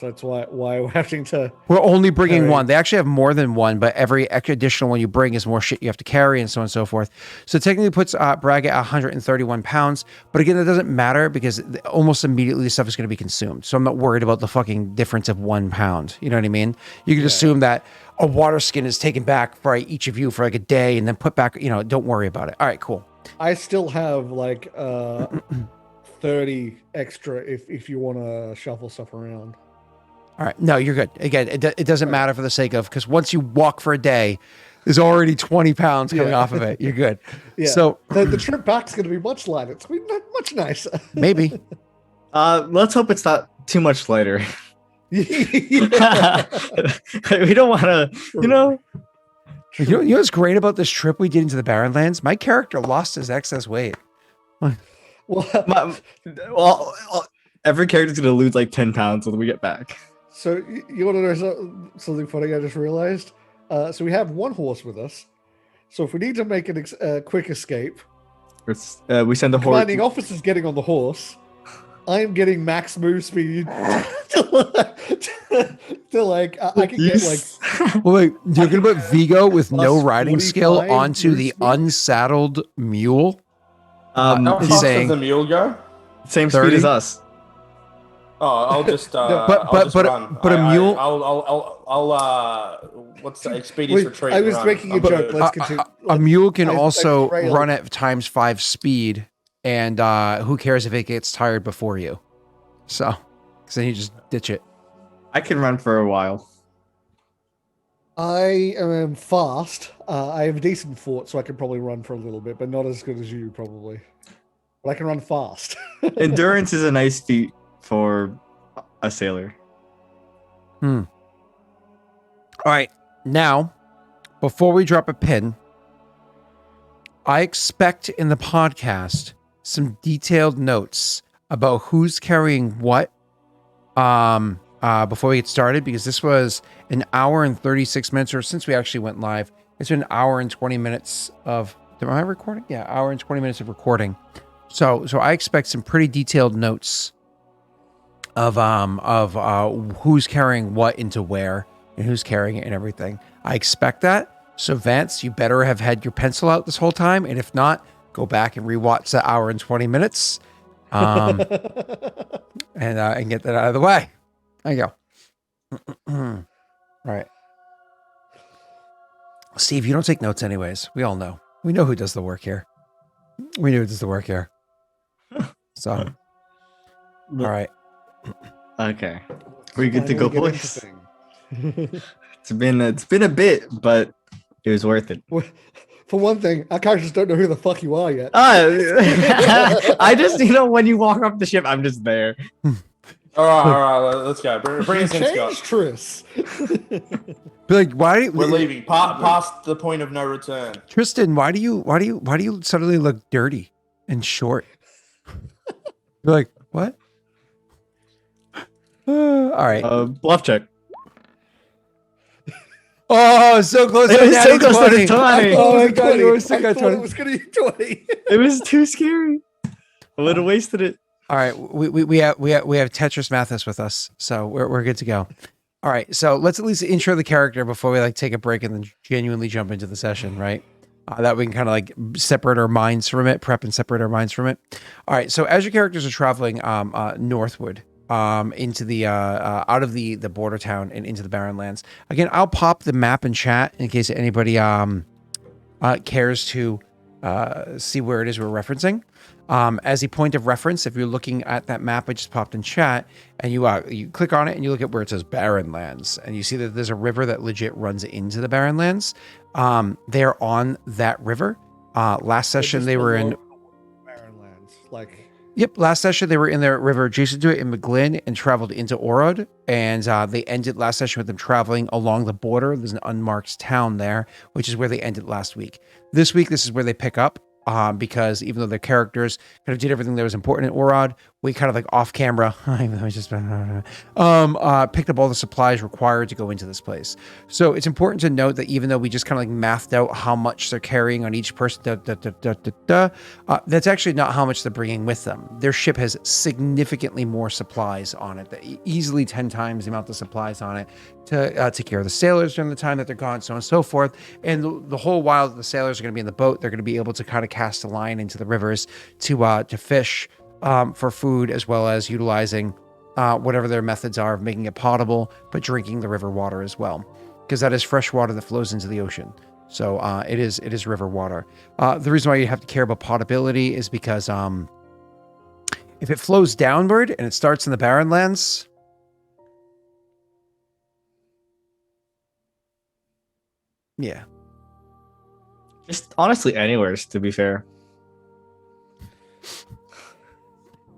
That's why we're having to. We're only bringing one. They actually have more than one, but every additional one you bring is more shit you have to carry, and so on and so forth. So technically, puts Braga at 131 pounds. But again, that doesn't matter because almost immediately the stuff is going to be consumed. So I'm not worried about the fucking difference of 1 pound. You know what I mean? You can assume that a water skin is taken back by each of you for like a day and then put back, don't worry about it. All right, cool. I still have 30 extra if you want to shuffle stuff around. All right. No, you're good. Again, it doesn't matter for the sake of, because once you walk for a day, there's already 20 pounds coming off of it. You're good. Yeah. So the trip back's going to be much lighter. It's going to be much nicer. Maybe. Let's hope it's not too much later. We don't want to, You know what's great about this trip we did into the Barren Lands? My character lost his excess weight. Well, every character's going to lose like 10 pounds when we get back. So you want to know something funny I just realized? So we have one horse with us. So if we need to make a quick escape, we send the horse. Commanding officer's getting on the horse. I'm getting max move speed to I can get Well, wait, you're gonna put Viggo with no riding skill onto the unsaddled mule? How fast does the mule go? Same 30? Speed as us. Oh, I'll just run. But a mule. I'll what's the expeditious retreat? I was making a joke. Let's continue. A mule can also run at ×5 speed. And who cares if it gets tired before you? So, because then you just ditch it. I can run for a while. I am fast. I have a decent fort, so I can probably run for a little bit, but not as good as you probably. But I can run fast. Endurance is a nice feat for a sailor. All right. Now, before we drop a pin, I expect in the podcast some detailed notes about who's carrying what before we get started, because this was an hour and 36 minutes, or since we actually went live, it's been an hour and 20 minutes of, am I recording? Yeah, hour and 20 minutes of recording. So I expect some pretty detailed notes of who's carrying what into where and who's carrying it and everything. I expect that. So Vance, you better have had your pencil out this whole time, and if not, go back and rewatch that hour and 20 minutes, and get that out of the way. There you go. All right. Steve, you don't take notes anyways. We all know. We know who does the work here. We knew who does the work here. So, all right. Okay. We're good to go, boys. Interesting. It's been a bit, but it was worth it. For one thing, our characters don't know who the fuck you are yet. I just, when you walk off the ship, I'm just there. All right, let's go. Bring us in, Scott. Change Tris. Be like, why? We're leaving past the point of no return. Tristan, why do you suddenly look dirty and short? You're like, what? All right. Bluff check. Oh, so close to It was so natty close to 20. the 20. Oh my god, you were so I good. thought it was going to be 20. It was too scary. I would have wasted it. All right, we have Tetris Mathis with us, so we're good to go. All right, so let's at least intro the character before we take a break and then genuinely jump into the session, right? That we can kind of separate our minds from it, prep and separate our minds from it. All right, so as your characters are traveling northward into the out of the border town and into the barren lands. Again, I'll pop the map in chat in case anybody cares to see where it is we're referencing. As a point of reference, if you're looking at that map I just popped in chat, and you click on it and you look at where it says barren lands, and you see that there's a river that legit runs into the barren lands. They're on that river. Last session they were in barren lands, Yep, last session they were in the river adjacent to it in McGlynn and traveled into Aurorum, and they ended last session with them traveling along the border. There's an unmarked town there, which is where they ended last week. This week, this is where they pick up, because even though their characters kind of did everything that was important in Aurorum, we kind of off camera, picked up all the supplies required to go into this place. So it's important to note that even though we just kind of mathed out how much they're carrying on each person, that's actually not how much they're bringing with them. Their ship has significantly more supplies on it, easily 10 times the amount of supplies on it to take care of the sailors during the time that they're gone, so on and so forth. And the whole while the sailors are going to be in the boat, they're going to be able to kind of cast a line into the rivers to fish for food, as well as utilizing whatever their methods are of making it potable, but drinking the river water as well, because that is fresh water that flows into the ocean. So it is river water. The reason why you have to care about potability is because if it flows downward and it starts in the barren lands, yeah. Just honestly anywhere, to be fair.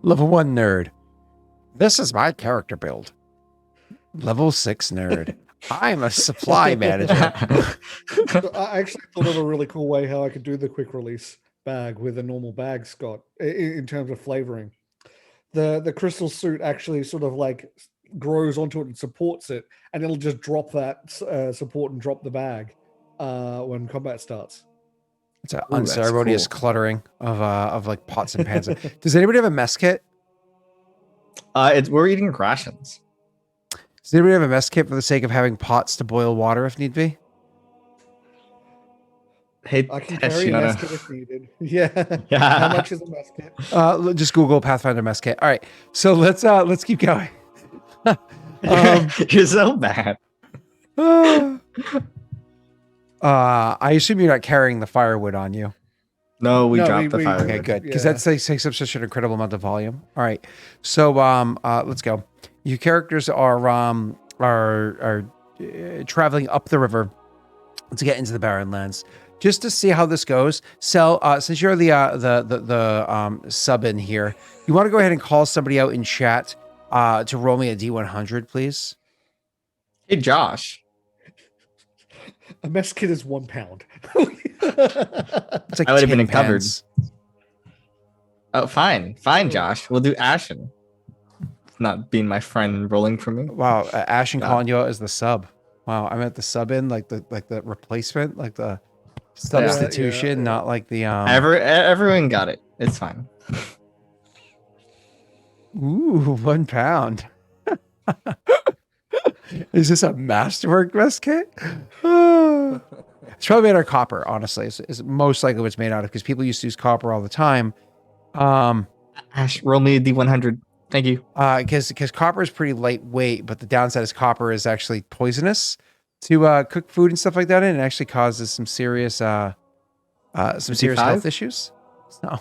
Level 1 nerd. This is my character build. Level 6 nerd. I'm a supply manager. I actually thought of a really cool way how I could do the quick release bag with a normal bag, Scott, in terms of flavoring. The crystal suit actually sort of grows onto it and supports it, and it'll just drop that support and drop the bag when combat starts. It's an unceremonious cluttering of pots and pans. Does anybody have a mess kit? We're eating rations. Does anybody have a mess kit for the sake of having pots to boil water if need be? Hey, I can carry a mess kit if needed. Yeah. How much is a mess kit? Just Google Pathfinder mess kit. All right, so let's keep going. You're so bad. I assume you're not carrying the firewood on you. No, we dropped the firewood. Okay, good, because that takes up such an incredible amount of volume. All right, so let's go. Your characters are traveling up the river to get into the Barren Lands. Just to see how this goes, Sel, since you're the sub in here, you want to go ahead and call somebody out in chat to roll me a D100, please? Hey, Josh. A mess kit is 1 pound. It's like I would have been 10 in cupboard. pence. Oh, fine, Josh. We'll do Ashen. Not being my friend and rolling for me. Wow, Ashen Wow. calling you out as the sub. Wow, I meant the sub in, like the replacement, like the substitution, yeah. not like the Everyone got it. It's fine. Ooh, 1 pound. Is this a masterwork mess kit? It's probably made out of copper, honestly. It's most likely what it's made out of because people used to use copper all the time. Ash, roll me a D100. Thank you. Because copper is pretty lightweight, but the downside is copper is actually poisonous to cook food and stuff like that, and it actually causes some serious health issues. So,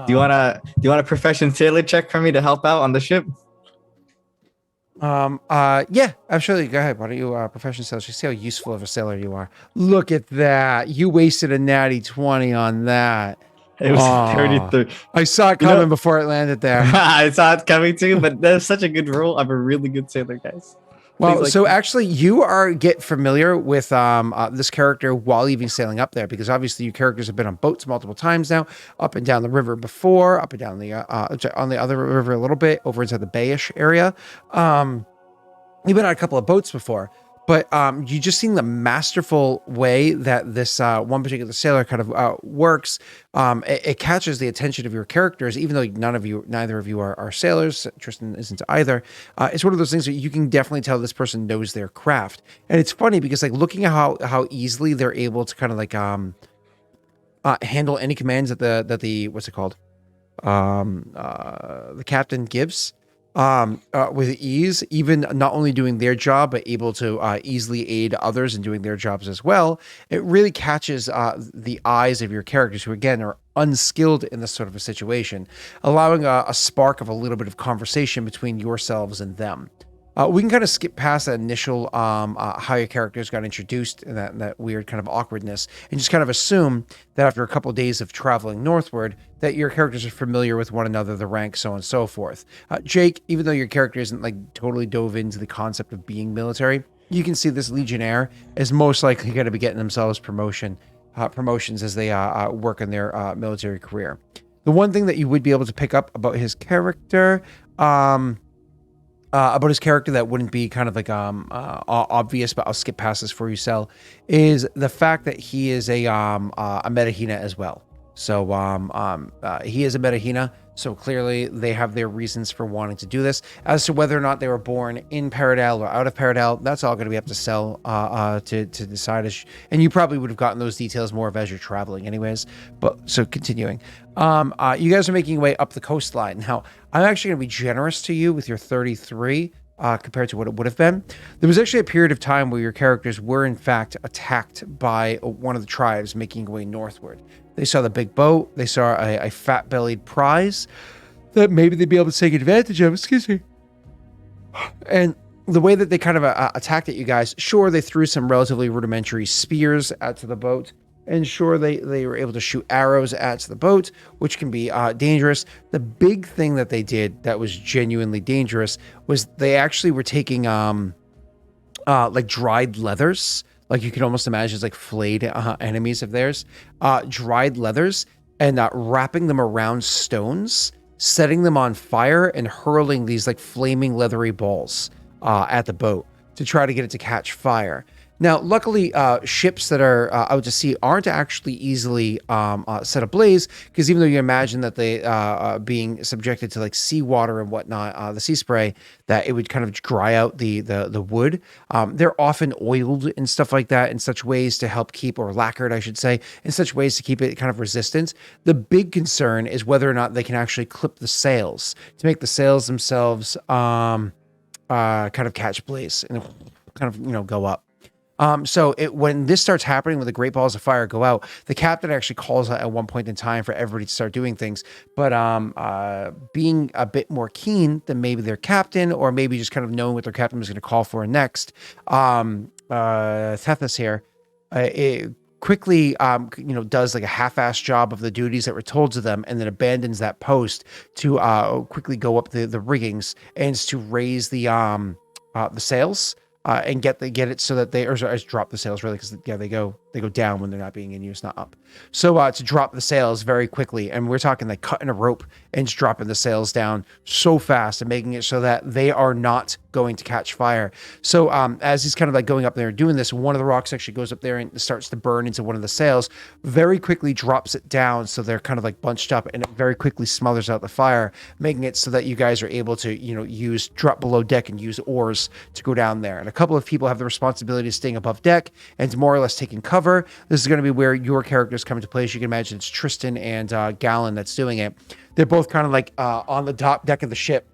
Do you want a profession sailor check for me to help out on the ship? yeah, absolutely. Go ahead. Why don't you professional sailor? See how useful of a sailor you are. Look at that. You wasted a natty 20 on that. It was Aw. 33. I saw it coming before it landed there. I saw it coming too, but that's such a good roll. I'm a really good sailor, guys. Well, Please, like- so actually, you get familiar with this character while even sailing up there, because obviously your characters have been on boats multiple times now, up and down the river before, up and down the on the other river a little bit, over inside the Bayish area. You've been on a couple of boats before, but you just seen the masterful way that this one particular sailor kind of works. It catches the attention of your characters, even though neither of you are sailors. Tristan isn't either. It's one of those things that you can definitely tell this person knows their craft. And it's funny because like looking at how easily they're able to kind of like handle any commands that the what's it called? The captain gives. With ease, even not only doing their job, but able to easily aid others in doing their jobs as well. It really catches the eyes of your characters who, again, are unskilled in this sort of a situation, allowing a spark of a little bit of conversation between yourselves and them. We can kind of skip past that initial how your characters got introduced and that weird kind of awkwardness, and just kind of assume that after a couple of days of traveling northward, that your characters are familiar with one another, the rank, so on and so forth. Jake, even though your character isn't like totally dove into the concept of being military, you can see this Legionnaire is most likely going to be getting themselves promotions as they work in their military career. The one thing that you would be able to pick up about his character, that wouldn't be kind of like obvious, but I'll skip past this for you, Sel, is the fact that he is a Metahina as well. So he is a Metahina, so clearly they have their reasons for wanting to do this. As to whether or not they were born in Paradal or out of Paradal, that's all going to be up to Sel to decide. And you probably would have gotten those details more of as you're traveling anyways. But so continuing, you guys are making your way up the coastline. Now, I'm actually going to be generous to you with your 33 compared to what it would have been. There was actually a period of time where your characters were in fact attacked by one of the tribes making their way northward. They saw the big boat. They saw a fat-bellied prize that maybe they'd be able to take advantage of. Excuse me. And the way that they kind of attacked at you guys, sure, they threw some relatively rudimentary spears to the boat. And sure, they were able to shoot arrows at the boat, which can be dangerous. The big thing that they did that was genuinely dangerous was they actually were taking like dried leathers. Like you can almost imagine as like flayed enemies of theirs, dried leathers, and wrapping them around stones, setting them on fire, and hurling these like flaming leathery balls at the boat to try to get it to catch fire. Now, luckily, ships that are out to sea aren't actually easily set ablaze, because even though you imagine that they being subjected to like seawater and whatnot, the sea spray, that it would kind of dry out the wood. They're often oiled and stuff like that in such ways to help keep, or lacquered, I should say, in such ways to keep it kind of resistant. The big concern is whether or not they can actually clip the sails to make the sails themselves kind of catch blaze and kind of go up. So when this starts happening, when the great balls of fire go out, the captain actually calls out at one point in time for everybody to start doing things. But being a bit more keen than maybe their captain, or maybe just kind of knowing what their captain was going to call for next, Tethys here, it quickly does like a half-assed job of the duties that were told to them, and then abandons that post to quickly go up the riggings and to raise the sails. And get it so that drop the sails, really, because they go down when they're not being in use, not up. So to drop the sails very quickly, and we're talking like cutting a rope and just dropping the sails down so fast and making it so that they are not going to catch fire. So as he's kind of like going up there and doing this, one of the rocks actually goes up there and starts to burn into one of the sails, very quickly drops it down, so they're kind of like bunched up, and it very quickly smothers out the fire, making it so that you guys are able to drop below deck and use oars to go down there. And a couple of people have the responsibility of staying above deck and more or less taking cover. This is going to be where your characters come into place. You can imagine it's Tristan and Gallon that's doing it. They're both kind of like on the top deck of the ship,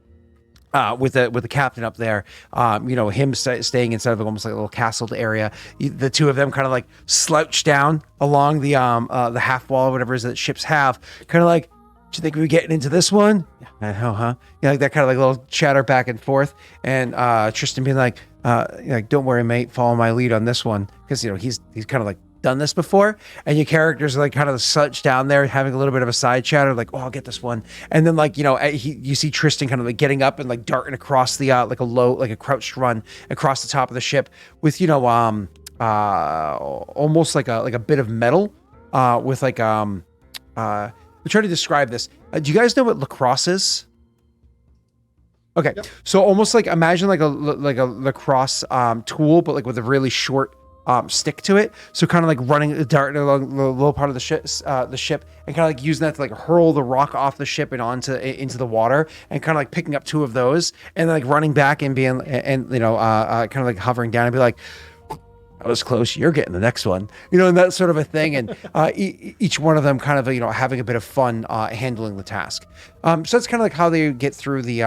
with the captain up there, him staying inside of almost like a little castled area. The two of them kind of like slouch down along the half wall or whatever it is that ships have, kind of like, do you think we're getting into this one? I know, huh? Like that kind of like little chatter back and forth, and Tristan being like, don't worry, mate, follow my lead on this one, because he's kind of like done this before, and your characters are like kind of such down there having a little bit of a side chatter, like, oh, I'll get this one, and then like you see Tristan kind of like getting up and like darting across the like a crouched run across the top of the ship with almost like a bit of metal with like I'm trying to describe this. Do you guys know what lacrosse is? Okay, yep. So almost like imagine like a lacrosse tool, but like with a really short stick to it. So kind of like darting along the low part of the ship, and kind of like using that to like hurl the rock off the ship and into the water, and kind of like picking up two of those, and then like running back and being kind of like hovering down and be like, I was close, you're getting the next one, and that sort of a thing. And each one of them kind of, having a bit of fun handling the task. So that's kind of like how they get through the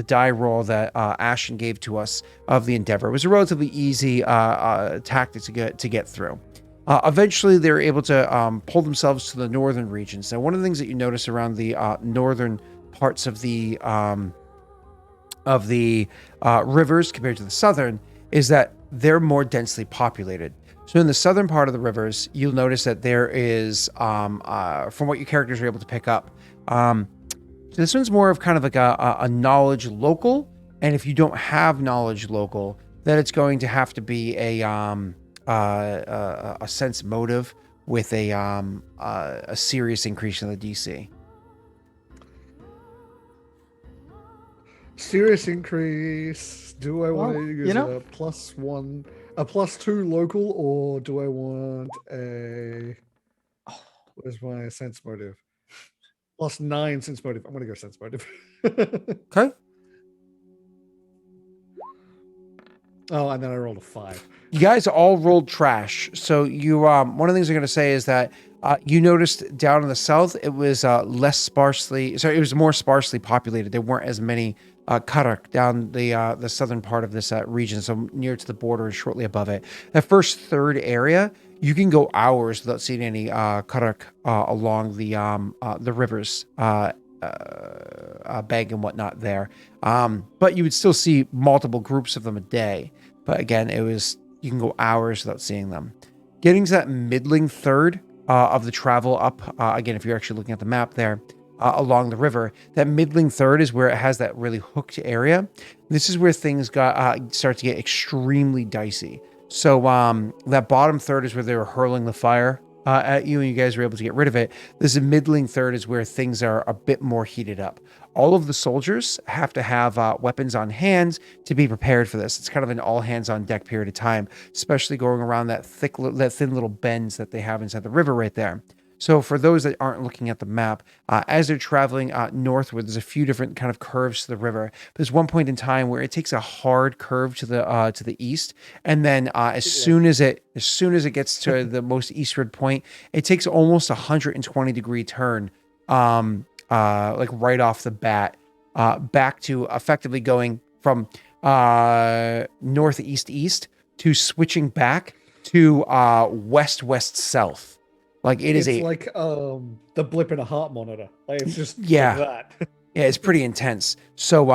die roll that Ashton gave to us of the Endeavor. It was a relatively easy tactic to get through. Eventually, they're able to pull themselves to the northern regions. Now, one of the things that you notice around the northern parts of the rivers compared to the southern is that they're more densely populated. So in the southern part of the rivers, you'll notice that there is, from what your characters are able to pick up, so this one's more of kind of like a knowledge local. And if you don't have knowledge local, then it's going to have to be a sense motive with a serious increase in the DC. Serious increase. Do I want to use a +2 local, or do I want where's my sense motive? +9 sense motive. I'm going to go sense motive. Okay. Oh, and then I rolled a 5. You guys all rolled trash. So you, one of the things I'm going to say is that you noticed down in the south, it was it was more sparsely populated. There weren't as many Karak down the southern part of this region, so near to the border and shortly above it. That first third area, you can go hours without seeing any Karak along the rivers, Beg and whatnot there. But you would still see multiple groups of them a day. But again, you can go hours without seeing them. Getting to that middling third of the travel up, again, if you're actually looking at the map there, along the river, that middling third is where it has that really hooked area. This is where things start to get extremely dicey. So that bottom third is where they were hurling the fire at you, and you guys were able to get rid of it. This middling third is where things are a bit more heated up. All of the soldiers have to have weapons on hand to be prepared for this. It's kind of an all hands on deck period of time, especially going around that thin little bends that they have inside the river right there. So for those that aren't looking at the map, as they're traveling northward, there's a few different kind of curves to the river. But there's one point in time where it takes a hard curve to the east, and then as soon as it gets to the most eastward point, it takes almost 120-degree turn, like right off the bat, back to effectively going from northeast east to switching back to west-west-south. Like It's a like the blip in a heart monitor. Like it's just Yeah. like that. Yeah, it's pretty intense. So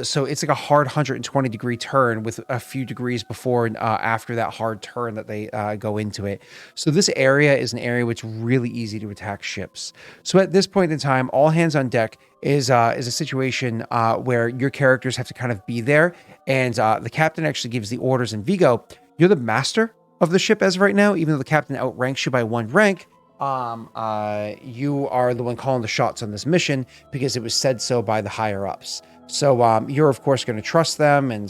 so it's like a hard 120-degree turn with a few degrees before and after that hard turn that they go into it. So this area is an area which is really easy to attack ships. So at this point in time, all hands on deck is a situation where your characters have to kind of be there, and the captain actually gives the orders. And Viggo, you're the master of the ship as of right now, even though the captain outranks you by 1 rank. You are the one calling the shots on this mission because it was said so by the higher ups. So you're of course going to trust them and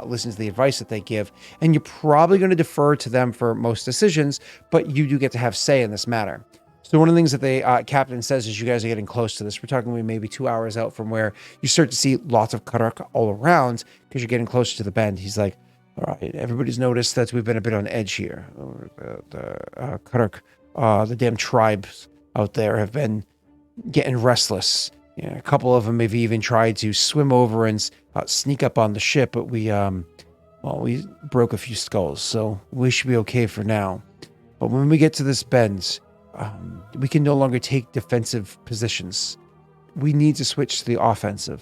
listen to the advice that they give, and you're probably going to defer to them for most decisions, but you do get to have say in this matter. So one of the things that the captain says is you guys are getting close to this. We're talking maybe 2 hours out from where you start to see lots of Karuk all around because you're getting closer to the bend. He's like, all right, everybody's noticed that we've been a bit on edge here. The Karuk, the damn tribes out there have been getting restless. Yeah, a couple of them have even tried to swim over and sneak up on the ship, but we broke a few skulls, so we should be okay for now. But when we get to this bend, we can no longer take defensive positions. We need to switch to the offensive.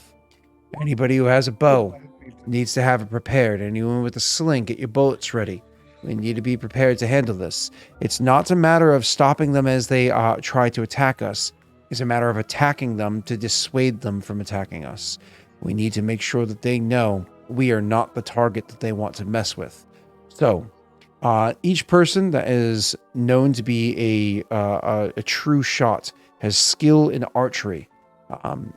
Anybody who has a bow needs to have it prepared. Anyone with a sling, get your bullets ready. We need to be prepared to handle this. It's not a matter of stopping them as they try to attack us. It's a matter of attacking them to dissuade them from attacking us. We need to make sure that they know we are not the target that they want to mess with. So, each person that is known to be a true shot has skill in archery.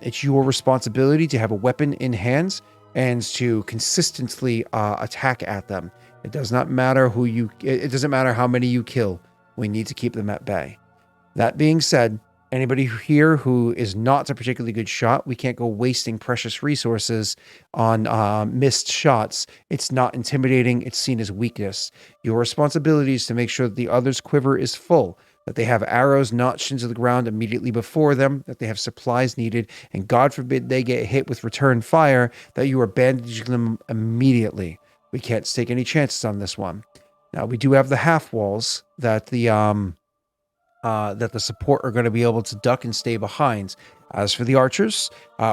It's your responsibility to have a weapon in hand and to consistently attack at them. It does not matter it doesn't matter how many you kill. We need to keep them at bay. That being said, anybody here who is not a particularly good shot, we can't go wasting precious resources on missed shots. It's not intimidating. It's seen as weakness. Your responsibility is to make sure that the other's quiver is full, that they have arrows notched into the ground immediately before them, that they have supplies needed, and God forbid they get hit with return fire, that you are bandaging them immediately. We can't take any chances on this one. Now, we do have the half walls that the support are going to be able to duck and stay behind. As for the archers,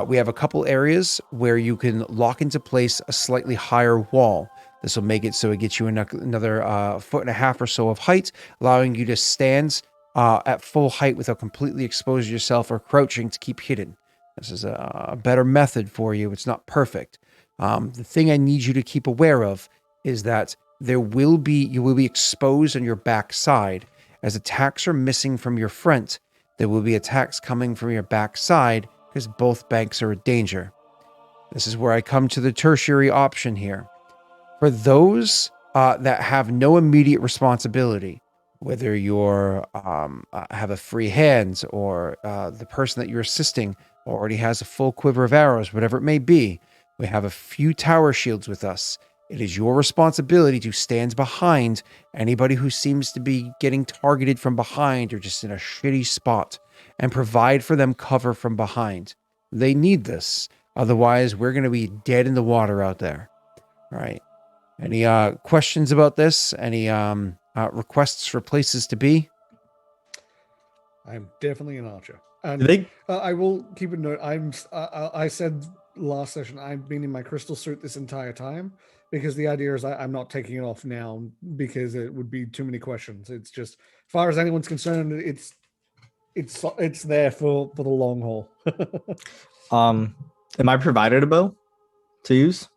we have a couple areas where you can lock into place a slightly higher wall. This will make it so it gets you another 1.5 feet or so of height, allowing you to stand at full height without completely exposing yourself or crouching to keep hidden. This is a better method for you. It's not perfect. The thing I need you to keep aware of is that you will be exposed on your back side. As attacks are missing from your front, there will be attacks coming from your back side because both banks are a danger. This is where I come to the tertiary option here. For those that have no immediate responsibility, whether you're have a free hand or the person that you're assisting already has a full quiver of arrows, whatever it may be, we have a few tower shields with us. It is your responsibility to stand behind anybody who seems to be getting targeted from behind or just in a shitty spot and provide for them cover from behind. They need this. Otherwise, we're going to be dead in the water out there. All right. Any questions about this? Any requests for places to be? I'm definitely an archer. And I will keep a note. I said last session, I've been in my crystal suit this entire time because the idea is I'm not taking it off now because it would be too many questions. It's just, as far as anyone's concerned, it's there for the long haul. Am I provided a bow to use?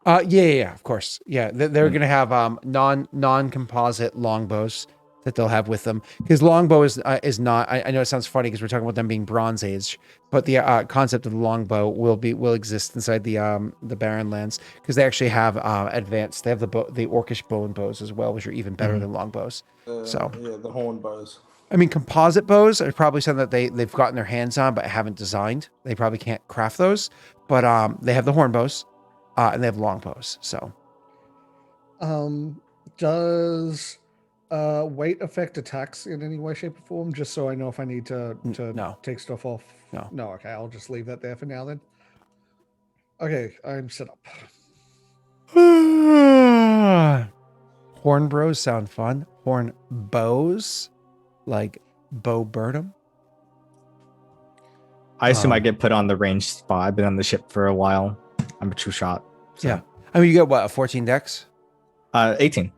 Yeah, of course. Yeah, they're going to have non-composite longbows that they'll have with them, because longbow is not. I know it sounds funny because we're talking about them being Bronze Age, but the concept of the longbow will exist inside the Barren Lands because they actually have advanced. They have the orcish bone bows as well, which are even better than longbows. The horn bows. I mean, composite bows are probably something that they've gotten their hands on but haven't designed. They probably can't craft those, but they have the horn bows. And they have long bows. So, does weight affect attacks in any way, shape, or form? Just so I know if I need to no. take stuff off. No. Okay, I'll just leave that there for now then. Okay, I'm set up. Horn bros sound fun. Horn bows, like Bo Burnham. I assume I get put on the range spot. I've been on the ship for a while. I'm a true shot. So. Yeah. I mean, you got what, a 14 dex? 18.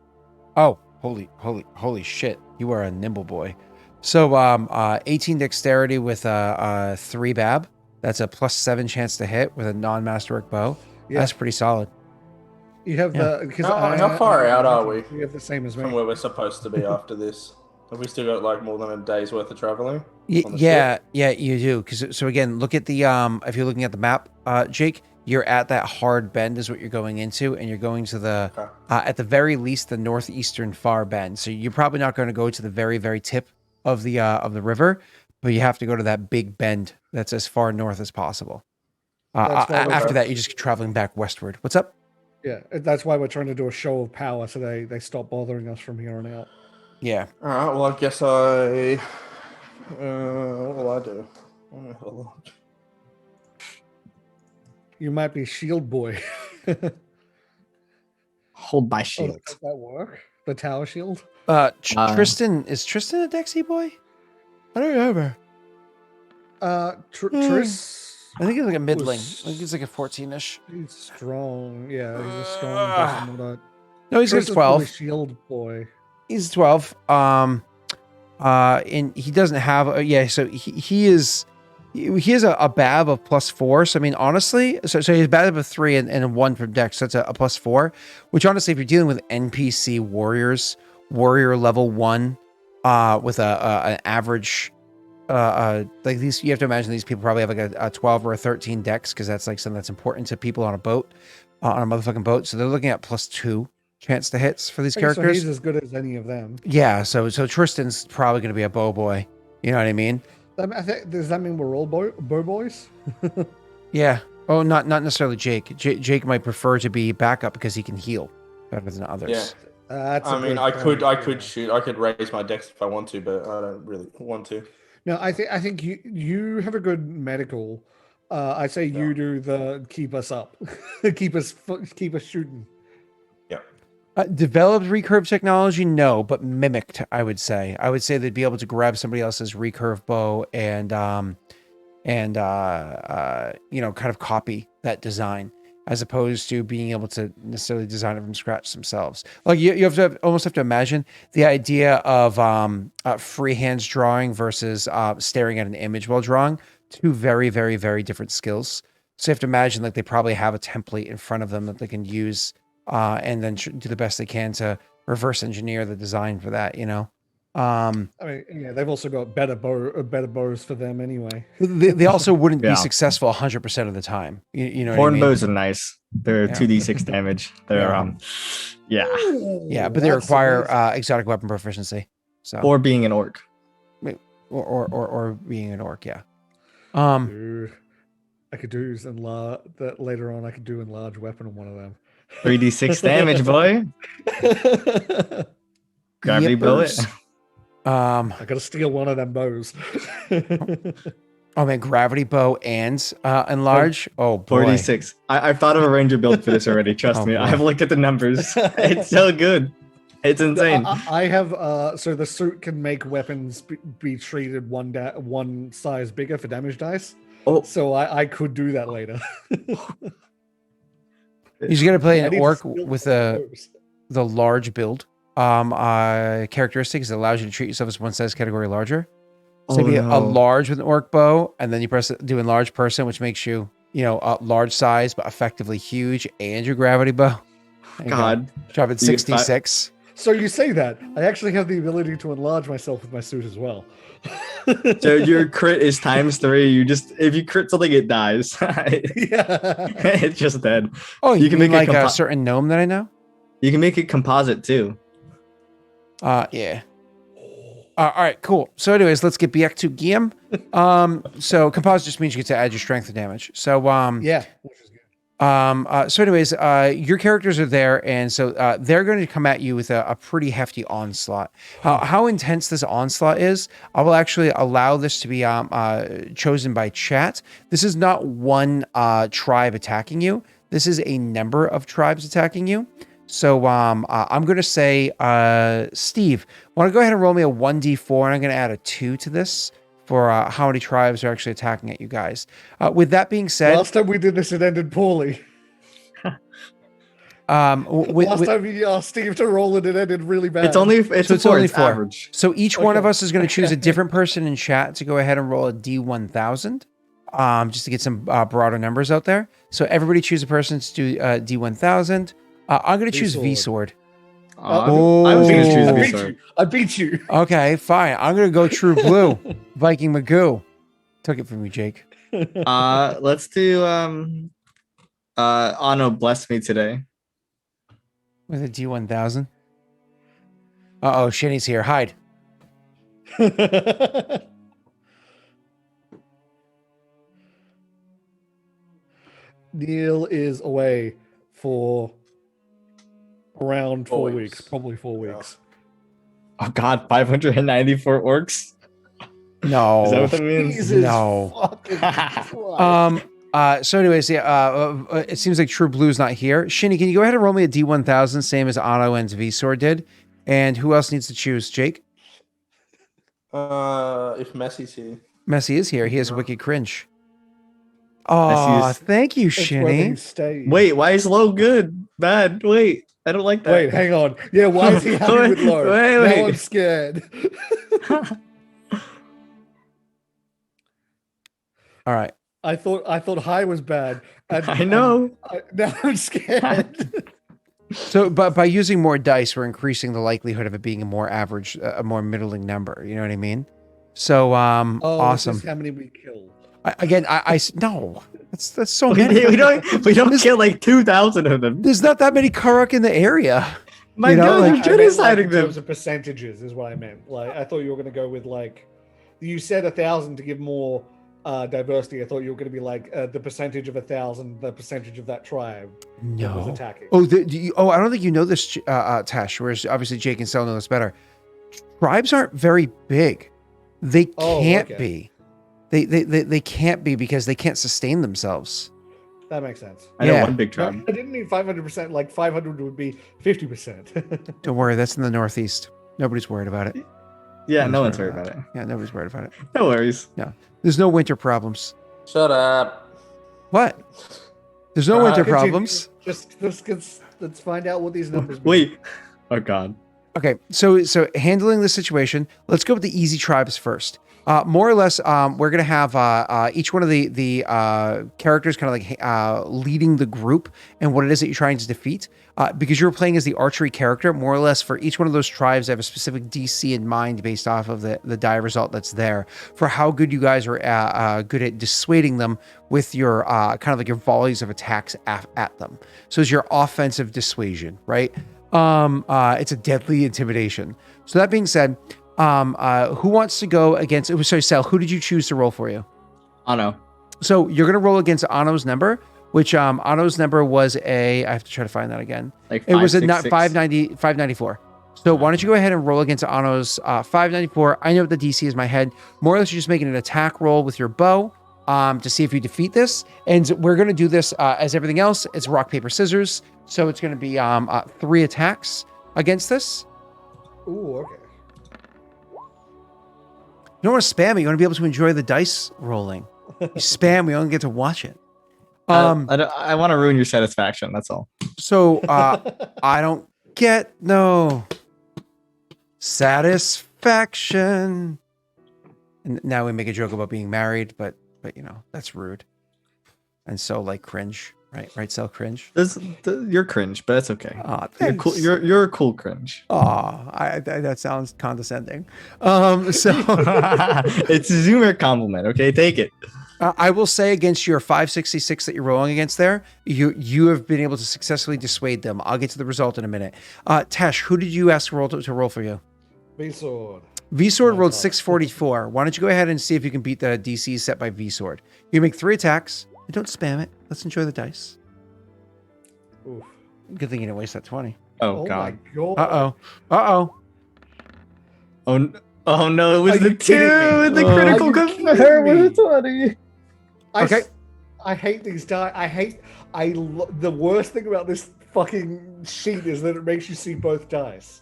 Oh, holy shit. You are a nimble boy. So 18 dexterity with a 3 bab. That's a +7 chance to hit with a non-masterwork bow. Yeah. That's pretty solid. You have the because How far out are we We have the same as me. from where we're supposed to be after this? Have we still got like more than a day's worth of traveling? Yeah, you do. So again, look at the if you're looking at the map, Jake, you're at that hard bend is what you're going into, and you're going to the at the very least the northeastern far bend. So you're probably not going to go to the very tip of the river, but you have to go to that big bend that's as far north as possible. After that, you just keep traveling back westward. What's up? Yeah, that's why we're trying to do a show of power, so they stop bothering us from here on out. Yeah. All right. Well, I guess I. What will I do? You might be shield boy. Hold my Oh, shield. does that work? The tower shield? Tristan, is Tristan a Dexy boy? I don't remember. Triss. I think he's like a middling. I think he's like a 14-ish. He's strong. Yeah, he's a strong person. But No, he's Triss is probably 12. shield boy. He's 12. And he doesn't have so he has a BAB of +4. So I mean, honestly, so he's BAB of 3 and a 1 from Dex. So that's a +4. Which honestly, if you're dealing with NPC warriors, warrior level 1, with an average, like these, you have to imagine these people probably have like a 12 or a 13 Dex, because that's like something that's important to people on a boat, on a motherfucking boat. So they're looking at +2 chance to hits for these characters. So he's as good as any of them. Yeah, so Tristan's probably going to be a bow boy. You know what I mean? I think, does that mean we're all bow boys? Yeah. Oh, not necessarily Jake. Jake might prefer to be backup because he can heal better than others. Yeah. I mean, I could shoot. I could raise my dex if I want to, but I don't really want to. No, I think you have a good medical. I say you do the keep us up, keep us shooting. Developed recurve technology, no, but mimicked. I would say they'd be able to grab somebody else's recurve bow and kind of copy that design, as opposed to being able to necessarily design it from scratch themselves. Like you almost have to imagine the idea of freehands drawing versus staring at an image while drawing. Two very different skills. So you have to imagine like they probably have a template in front of them that they can use. And then do the best they can to reverse engineer the design for that, you know. I mean, yeah, they've also got better bows for them anyway. They also wouldn't be successful 100% of the time. You know, horn what I mean? bows are nice. They're 2d6 damage. They're but they require exotic weapon proficiency. So or being an orc, or being an orc, yeah. I could do that later on. I could do enlarge weapon on one of them. 3d6 damage, boy. Gravity bullet. I gotta steal one of them bows. Oh man, gravity bow and enlarge. Oh boy, 46. I've thought of a ranger build for this already. Trust me. Boy. I've looked at the numbers. It's so good. It's insane. I have so the suit can make weapons be treated one size bigger for damage dice. Oh, so I could do that later. You just got to play an orc with the large build characteristics that allows you to treat yourself as one size category larger. So maybe a large with an orc bow, and then you do enlarge person, which makes you, a large size but effectively huge, and your gravity bow. God, drop it 66. So you say that I actually have the ability to enlarge myself with my suit as well. So your crit is ×3. If you crit something, it dies. It's just dead. Oh, you can make like a certain gnome that I know. You can make it composite too. Yeah. All right, cool. So anyways, let's get back to game. So composite just means you get to add your strength to damage. So yeah. So anyways, your characters are there, and so they're going to come at you with a pretty hefty onslaught. How intense this onslaught is, I will actually allow this to be chosen by chat. This is not one tribe attacking you. This is a number of tribes attacking you. So I'm going to say, Steve, want to go ahead and roll me a 1d4, and I'm going to add a 2 to this for how many tribes are actually attacking at you guys. With that being said, Last time we did this, it ended poorly. Last time we asked Steve to roll it, it ended really bad. It's only only 4. average. So each one of us is going to choose a different person in chat to go ahead and roll a D1000, just to get some broader numbers out there. So everybody choose a person to do D1000. I'm going to choose V-Sword. I was going to choose I V-Sword. I beat you. Okay, fine. I'm going to go True Blue. Viking Magoo. Took it from you, Jake. Let's do Anno bless me today. With a D1000. Uh-oh, Shinny's here. Hide. Neil is away for around 4 4 weeks. Probably 4 weeks. Oh God, 594 orcs. No. Is that what that means? Jesus No. fucking Christ. So anyways, it seems like True Blue's not here. Shinny, can you go ahead and roll me a D1000, same as Anno and V-Sword did? And who else needs to choose? Jake? If Messi's here. Messi is here. He has wicked cringe. Oh, thank you, That's where he Shinny. stays. Wait, why is low good? Bad. Wait, I don't like that. Wait, hang on. Yeah, why is he happy with low? Wait. Now I'm scared. All right. I thought high was bad. And, I know. now I'm scared. So, but by using more dice, we're increasing the likelihood of it being a more average, a more middling number. You know what I mean? So, awesome. This is how many we killed. No, that's so many. we don't kill like 2,000 of them. There's not that many Karuk in the area. My You know, God, like- you're genociding in them. terms of percentages is what I meant. Like I thought you were going to go with like you said 1,000 to give more diversity. I thought you were going to be like the percentage of 1,000, the percentage of that tribe that was No. attacking. I don't think you know this, Tash. Whereas obviously Jake and Sel know this better. Tribes aren't very big. They can't be. They can't be because they can't sustain themselves. That makes sense. I know Yeah. one big tribe. I didn't mean 500%. Like 500 would be 50%. Don't worry, that's in the Northeast. Nobody's worried about it. Yeah, no one's worried about it. Yeah, nobody's worried about it. No worries. There's no winter problems. Shut up. What? There's no winter Continue. problems. Just let's find out what these numbers mean. Wait. Oh God. Okay, so handling the situation, let's go with the easy tribes first. More or less, we're gonna have each one of the characters kind of like leading the group and what it is that you're trying to defeat. Because you're playing as the archery character, more or less for each one of those tribes, I have a specific DC in mind based off of the die result that's there for how good you guys are good at dissuading them with your kind of like your volleys of attacks at them. So it's your offensive dissuasion, right? It's a deadly intimidation. So that being said, who wants to go against? Sorry, Sal. Who did you choose to roll for you? Anno. So you're gonna roll against Anno's number, which Anno's number was I have to try to find that again. Like It was a 566. 594. So why don't you go ahead and roll against Anno's 594? I know what the DC is in my head. More or less, you're just making an attack roll with your bow to see if you defeat this. And we're gonna do this as everything else. It's rock paper scissors. So it's gonna be 3 attacks against this. Ooh, okay. You don't want to spam it. You want to be able to enjoy the dice rolling. You spam, we only get to watch it. I want to ruin your satisfaction. That's all. So I don't get no satisfaction. And now we make a joke about being married, but you know, that's rude. And so like cringe, right? Sell cringe. You're cringe, but it's okay. You're cool. Thanks. You're a cool cringe. That sounds condescending. So It's a Zoomer compliment. Okay, take it. I will say against your 566 that you're rolling against there, you have been able to successfully dissuade them. I'll get to the result in a minute. Tesh, who did you ask to roll for you? V-Sword. V-Sword rolled 644. Why don't you go ahead and see if you can beat the DC set by V-Sword? You make 3 attacks. And don't spam it. Let's enjoy the dice. Oof. Good thing you didn't waste that 20. Oh God. my god. Uh-oh. Oh no! It was Are the you kidding 2 me? and the Oh. critical Are you kidding compare with me? the 20. Okay. I hate these die. The worst thing about this fucking sheet is that it makes you see both dice.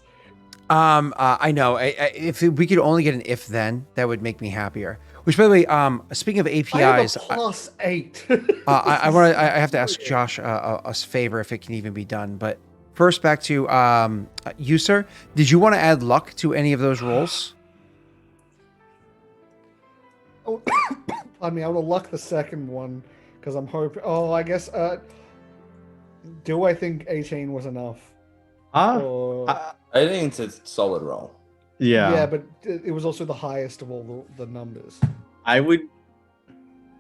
I know. If we could only get an if then, that would make me happier. Which, by the way, speaking of APIs, I have a +8. I have to ask Josh a favor if it can even be done. But first, back to you, sir. Did you want to add luck to any of those rolls? Oh, I mean, I would luck the second one because I'm hoping. Oh, I guess. Do I think 18 was enough? I think it's a solid roll. Yeah. Yeah, but it was also the highest of all the numbers. I would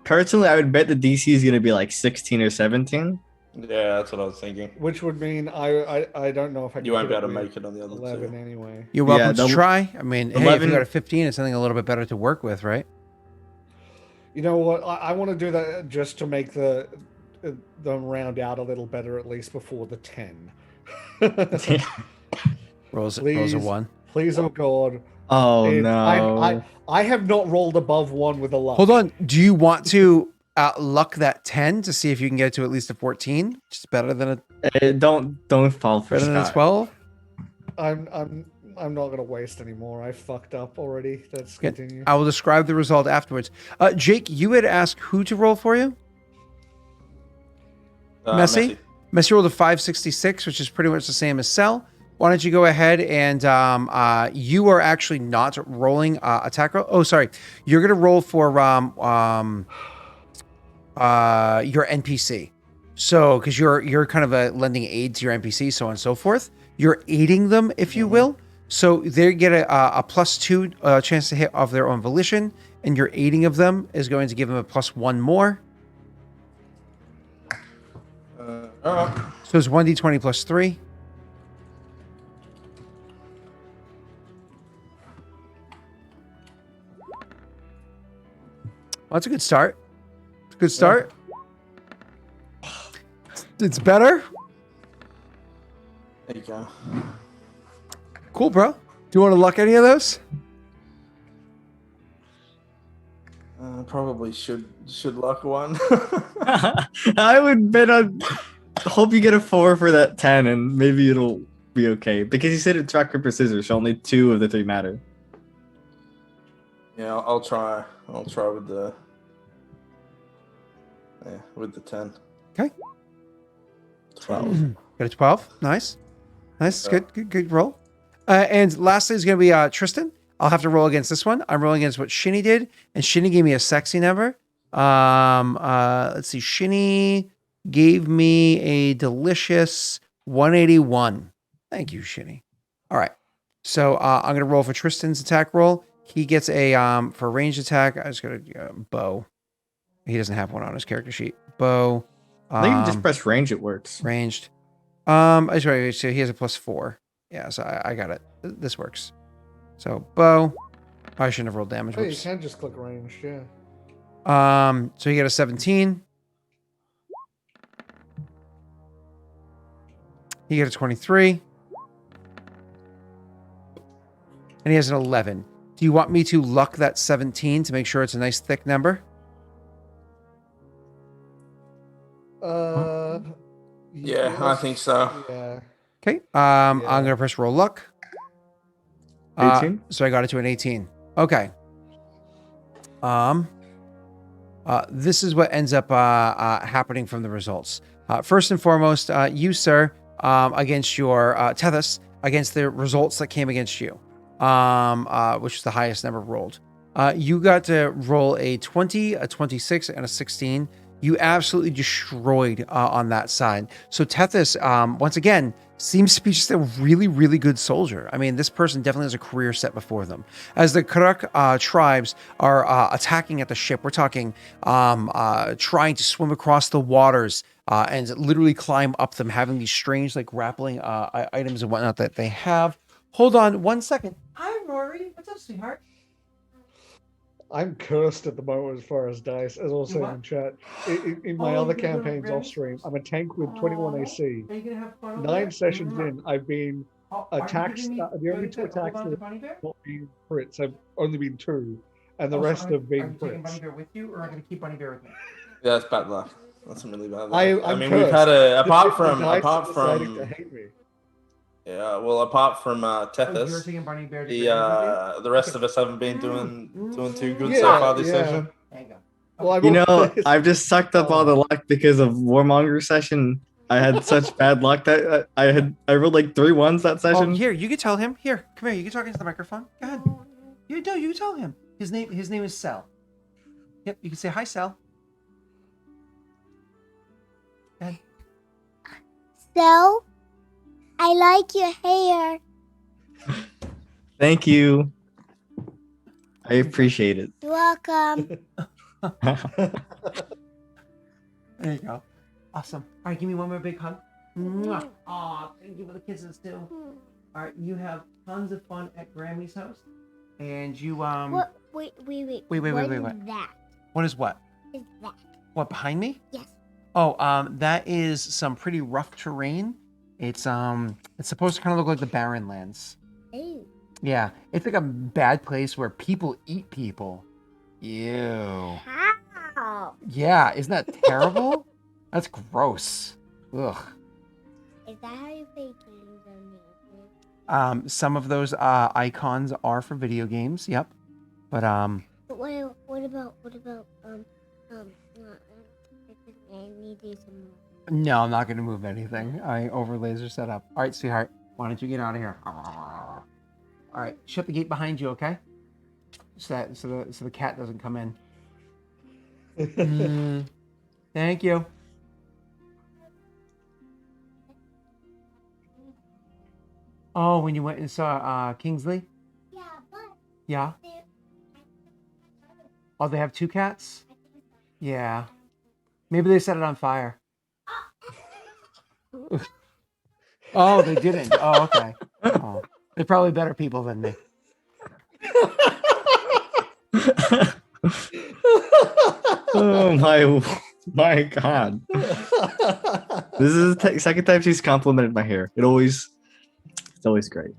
bet the DC is gonna be like 16 or 17. Yeah, that's what I was thinking. Which would mean I don't know if I can. You won't be get able to with make it on the other 11 two. anyway. You're welcome Yeah, to try. I mean, hey, if 11 you got a 15, it's something a little bit better to work with, right? You know what? I want to do that just to make them round out a little better, at least before the 10. Rolls a Please. 1. Please, oh god. Oh no. I have not rolled above 1 with a luck. Hold on. Do you want to luck that 10 to see if you can get to at least a 14? Which is better than a Don't fall for better than a Scott. 12. I'm not gonna waste anymore. I fucked up already. Let's continue. I will describe the result afterwards. Jake, you had asked who to roll for you? Messi? Messi rolled a 566, which is pretty much the same as Cell. Why don't you go ahead and you are actually not rolling attack roll. Oh, sorry. You're going to roll for your NPC. So, because you're kind of lending aid to your NPC, so on and so forth. You're aiding them, if you will. So they get a +2 chance to hit of their own volition, and your aiding of them is going to give them a +1 more. All right. So it's 1d20 plus 3. Well, that's a good start. It's a good start. It's better. There you go. Cool, bro. Do you want to luck any of those? Probably should luck one. I would bet on. Hope you get a 4 for that 10, and maybe it'll be okay. Because you said it's rock paper scissors, so only 2 of the 3 matter. Yeah, I'll try. I'll try with the 10. Okay. 12. Got a 12. Nice. Nice. Yeah. Good roll. And lastly is going to be Tristan. I'll have to roll against this one. I'm rolling against what Shinny did, and Shinny gave me a sexy number. Let's see. Shinny gave me a delicious 181. Thank you, Shinny. All right. So I'm going to roll for Tristan's attack roll. He gets a for ranged attack. I just got a bow. He doesn't have one on his character sheet. Bow. I think you just press range, it works. Ranged. So he has a +4. Yeah, so I got it. This works. So bow. I shouldn't have rolled damage. Oh, you Whoops. can just click range, yeah. So he got a 17. He got a 23. And he has an 11. Do you want me to luck that 17 to make sure it's a nice thick number? Yeah, I think so. Yeah. Okay. I'm gonna press roll luck. 18? So I got it to an 18. Okay. This is what ends up happening from the results. First and foremost, you, sir, against your Tethys, against the results that came against you, which is the highest number rolled. You got to roll a 20, a 26, and a 16. You absolutely destroyed on that side. So Tethys, once again, seems to be just a really, really good soldier. I mean, this person definitely has a career set before them. As the Karak tribes are attacking at the ship, we're talking trying to swim across the waters and literally climb up them, having these strange, like, grappling items and whatnot that they have. Hold on 1 second. Hi, Rory. What's up, sweetheart? I'm cursed at the moment as far as dice, as also in chat. In my other campaigns off stream, I'm a tank with 21 AC. 9 sessions in, I've been attacks. The only 2 attacks that have not been crits have only been 2, and the rest have been crits. Bunny Bear with you, or I'm going to keep Bunny Bear with me? Yeah, that's bad luck. That's some really bad luck. I I'm mean, cursed. we've had a The dice are deciding to from hate me. yeah. Well, apart from Tethys, taking Bunny Bear to Grandma's the rest of us haven't been doing too good so Yeah, far this yeah. session. There you go. Well, I've You know, always- I've just sucked up all the luck because of Warmonger session. I had such bad luck that I rolled like 3 ones that Oh, session. here, you can tell him. Here, come here. You can talk into the microphone. Go ahead. You can tell him. His name is Cell. Yep, you can say hi, Cell. Go ahead. So, I like your hair. Thank you. I appreciate it. You're welcome. There you go. Awesome. All right, give me one more big hug. Mwah. Aw, thank you for the kisses too. All right, you have tons of fun at Grammy's house, and you What? Wait. Wait. What is that? What is what? Is that? What behind me? Yes. Oh, that is some pretty rough terrain. It's supposed to kind of look like the Barren Lands. Ooh. Yeah, it's like a bad place where people eat people. Ew. How? Yeah, isn't that terrible? That's gross. Ugh. Is that how you play games on the Some of those icons are for video games. Yep. But But what about I need to do some more. no, I'm not going to move anything. I overlays are set up. All right, sweetheart. Why don't you get out of here? All right, shut the gate behind you, okay? So the cat doesn't come in. Thank you. Oh, when you went and saw Kingsley? Yeah, but Yeah. Oh, they have 2 cats? Yeah. Maybe they set it on fire. Oh, they didn't. Oh, okay. Oh, they're probably better people than me. Oh my god. This is the second time she's complimented my hair. It's always great.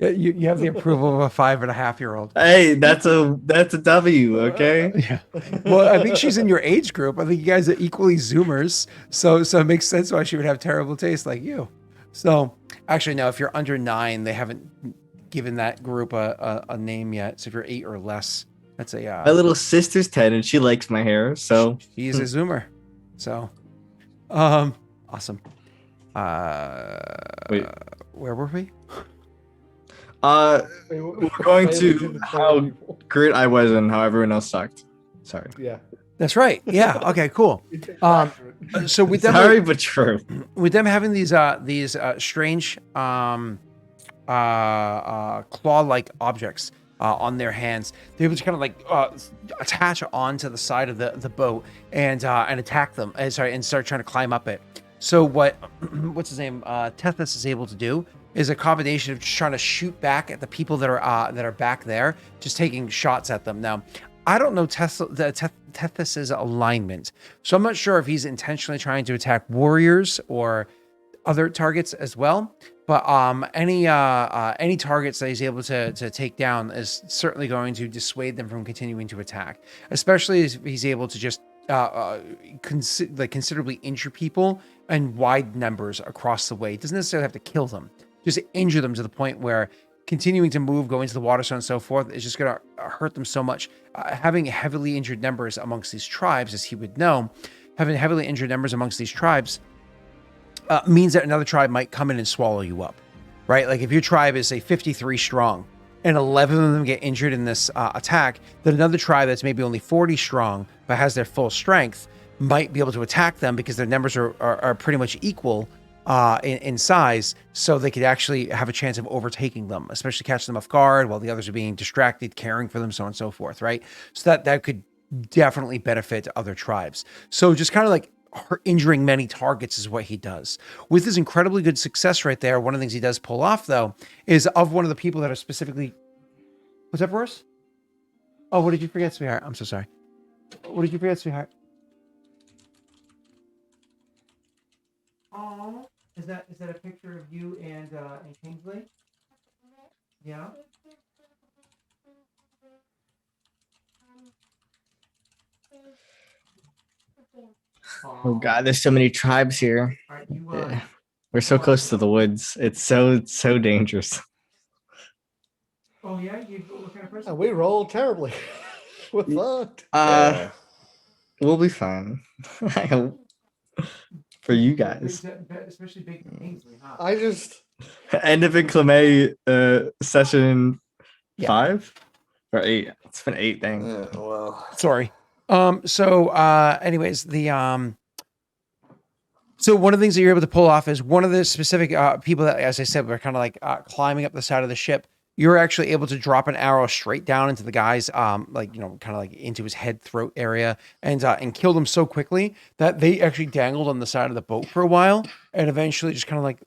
Yeah, you have the approval of a 5.5-year-old. Hey, that's a W, okay? Yeah. Well, I think she's in your age group. I think you guys are equally Zoomers. So it makes sense why she would have terrible taste like you. So actually, no, if you're under 9, they haven't given that group a name yet. So if you're 8 or less, that's a My little sister's 10 and she likes my hair, so she's a Zoomer. So awesome. Wait. Where were we? we're going to how great I was and how everyone else sucked. Sorry. Yeah. That's right. Yeah. Okay. Cool. So with them, Sorry, but true. with them having these strange claw-like objects on their hands, they're able to kind of like attach onto the side of the boat and attack them. And start trying to climb up it. So what's his name? Tethys is able to do is a combination of just trying to shoot back at the people that are back there, just taking shots at them. Now, I don't know Tethys's alignment, so I'm not sure if he's intentionally trying to attack warriors or other targets as well. But any targets that he's able to take down is certainly going to dissuade them from continuing to attack, especially if he's able to just considerably injure people in wide numbers across the way. It doesn't necessarily have to kill them, just injure them to the point where continuing to move, go into the water, so on and so forth, is just going to hurt them so much. Having heavily injured numbers amongst these tribes, as he would know, having heavily injured numbers amongst these tribes means that another tribe might come in and swallow you up, right? Like if your tribe is, say, 53 strong and 11 of them get injured in this attack, then another tribe that's maybe only 40 strong but has their full strength might be able to attack them because their numbers are pretty much equal in size, so they could actually have a chance of overtaking them, especially catch them off guard while the others are being distracted, caring for them, so on and so forth, right? So that could definitely benefit other tribes. So just kind of like injuring many targets is what he does. With his incredibly good success right there, one of the things he does pull off, though, is of one of the people that are specifically... What's up, Royce? Oh, what did you forget, sweetheart? I'm so sorry. What did you forget, sweetheart? Oh, is that a picture of you and Kingsley? Yeah. Oh god, there's so many tribes here. Yeah. We're so close to the woods. It's so dangerous. Oh yeah, what kind of person? And we roll terribly. We're fucked. Yeah. We'll be fine. I hope. For you guys. Especially big Ainsley, huh? I just End of Climë session 5 or 8. It's been 8 thing. Yeah, well. Sorry. Anyways, so one of the things that you're able to pull off is one of the specific people that, as I said, were kind of like climbing up the side of the ship. You're actually able to drop an arrow straight down into the guy's, kind of like into his head, throat area, and killed him so quickly that they actually dangled on the side of the boat for a while, and eventually just kind of like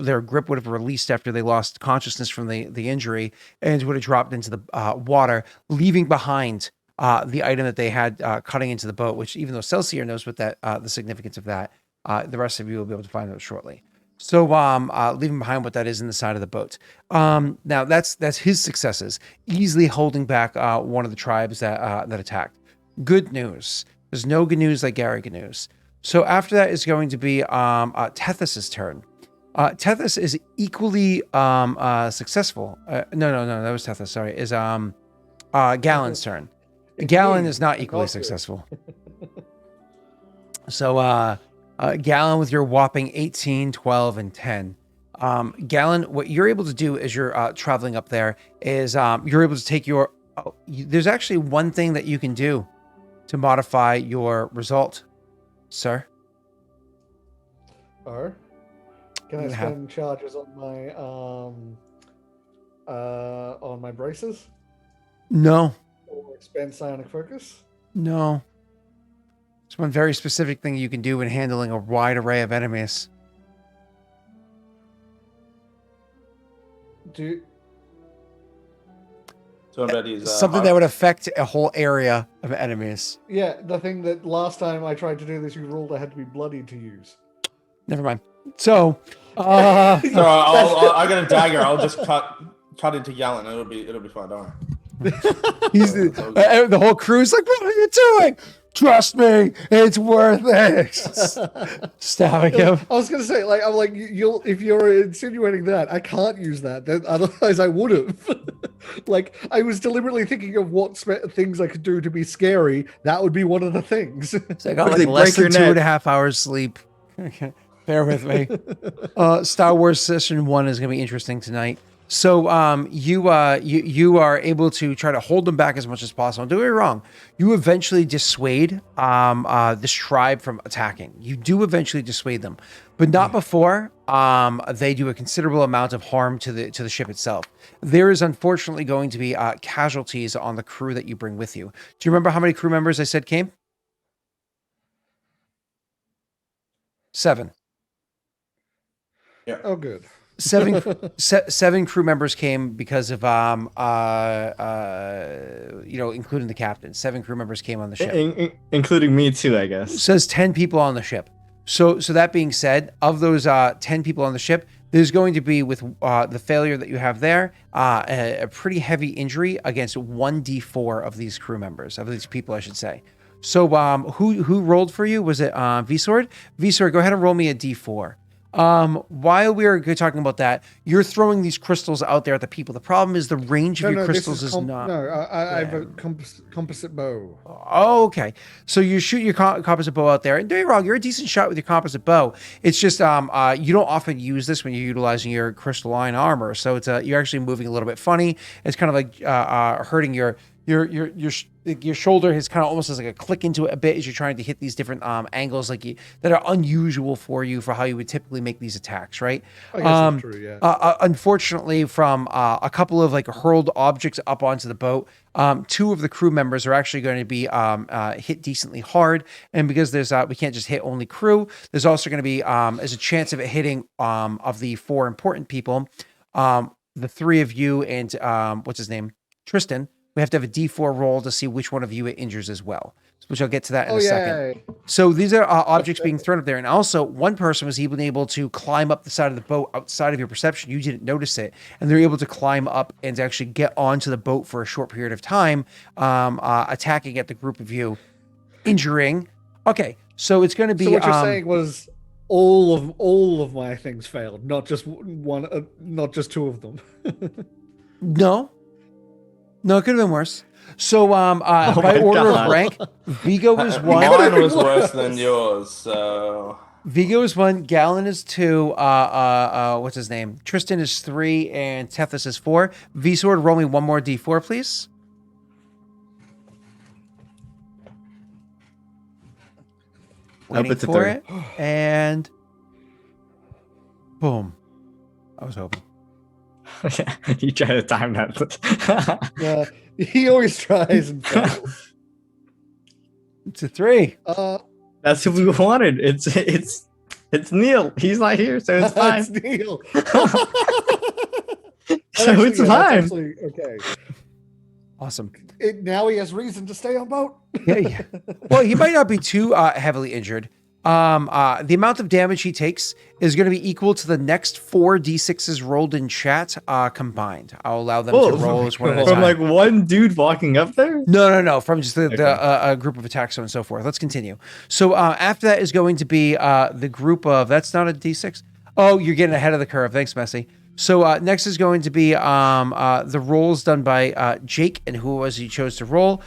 their grip would have released after they lost consciousness from the injury, and would have dropped into the water, leaving behind the item that they had cutting into the boat. Which, even though Celsior knows what that the significance of that, the rest of you will be able to find out shortly. So, leaving behind what that is in the side of the boat. Now that's his successes, easily holding back one of the tribes that attacked. Good news. There's no good news like Gary good news. So after that is going to be Tethys's turn. Tethys is equally successful. No, that was Tethys. Sorry, is Galen's turn. Galen is not equally successful. So. Galen, with your whopping 18, 12, and 10. Galen, what you're able to do as you're traveling up there is you're able to take your... there's actually one thing that you can do to modify your result, sir. Can I spend charges on my braces? No. Or expend psionic focus? No. It's one very specific thing you can do in handling a wide array of enemies. Something that would affect a whole area of enemies. Yeah, the thing that last time I tried to do this, you ruled I had to be bloodied to use. Never mind. So, no, I got a dagger. I'll just cut into Galen. It'll be fine. Don't worry. The whole crew's like, "What are you doing? Trust me, it's worth it." Stabbing him. I was gonna say, I'm like, if you're insinuating that, I can't use that. Otherwise, I would have. I was deliberately thinking of what things I could do to be scary. That would be one of the things. So I got less than 2.5 hours sleep. Bear with me. Star Wars Session 1 is gonna be interesting tonight. So you are able to try to hold them back as much as possible. Don't get me wrong. You eventually dissuade this tribe from attacking. You do eventually dissuade them, but not before they do a considerable amount of harm to the ship itself. There is unfortunately going to be casualties on the crew that you bring with you. Do you remember how many crew members I said came? 7. Yeah. Oh, good. 7 crew members came because of including the captain. 7 crew members came on the ship, including me too, I guess. It says 10 people on the ship. So that being said, of those 10 people on the ship, there's going to be, with the failure that you have there, a pretty heavy injury against 1d4 of these crew members, of these people, I should say. So who rolled for you? Was it V-Sword? V-Sword, go ahead and roll me a d4. While we are talking about that, you're throwing these crystals out there at the people. The problem is the range of your crystals is not. No, I have a composite bow. Oh, okay. So you shoot your composite bow out there, and don't get me wrong, you're a decent shot with your composite bow. It's just you don't often use this when you're utilizing your crystalline armor. So it's you're actually moving a little bit funny. It's kind of like hurting your shoulder has kind of almost as like a click into it a bit as you're trying to hit these different angles that are unusual for you for how you would typically make these attacks, right? I guess that's true, yeah. Unfortunately, from a couple of hurled objects up onto the boat, 2 of the crew members are actually going to be hit decently hard, and because there's we can't just hit only crew, there's also going to be there's a chance of it hitting of the 4 important people, the 3 of you and what's his name, Tristan. We have to have a D4 roll to see which one of you it injures as well, which I'll get to that in a second. So these are objects being thrown up there. And also, one person was even able to climb up the side of the boat outside of your perception. You didn't notice it. And they're able to climb up and to actually get onto the boat for a short period of time, attacking at the group of you, injuring Okay, so it's going to be. So what you're saying was all of my things failed, not just one, not just two of them. No, it could have been worse. So, by my order God. of rank, Viggo is one. Mine was worse than yours, so Viggo is 1, Galen is 2, what's his name? Tristan is 3, and Tethys is 4. V-Sword, roll me one more D4, please. Waiting it's a for 3. it, and boom. I was hoping. You try to time that. Yeah, he always tries and fails. It's a 3. That's who we wanted. It's Neil. He's not here, so it's fine. That's Neil. So it's fine. Actually, okay. Awesome. Now he has reason to stay on boat. Yeah. Well, he might not be too heavily injured. The amount of damage he takes is going to be equal to the next 4 d6s rolled in chat combined. I'll allow them to roll as one at a From time. like one dude walking up there? No. From just the group of attacks, so on and so forth. Let's continue. So after that is going to be the group of. That's not a d6. Oh, you're getting ahead of the curve. Thanks, Messi. So next is going to be the rolls done by Jake and who it was he chose to roll.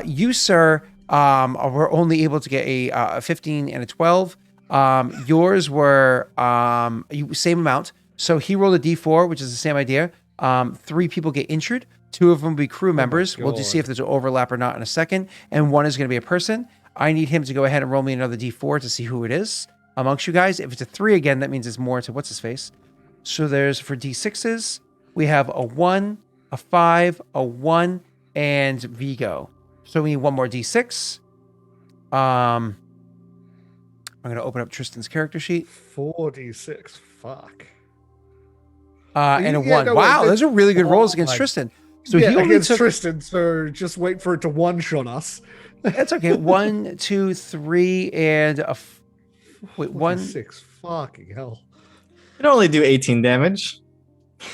You, sir, were only able to get a 15 and a 12. Yours were same amount. So he rolled a d4, which is the same idea. 3 people get injured. 2 of them will be crew members. We'll just see if there's an overlap or not in a second. And 1 is going to be a person. I need him to go ahead and roll me another d4 to see who it is amongst you guys. If it's a 3 again, that means it's more to what's his face. So there's for d6s, we have a 1, a 5, a 1, and Viggo. So we need one more d6. I'm going to open up Tristan's character sheet. 4d6. Fuck. And a Yeah, 1. no, Wow, wait, those are really good rolls against my- Tristan. So Yeah, he only against took. Tristan, so just wait for it to one-shot us. That's okay. 1, 2, 3, and a. Wait, 1. 6. Fucking hell. You only do 18 damage.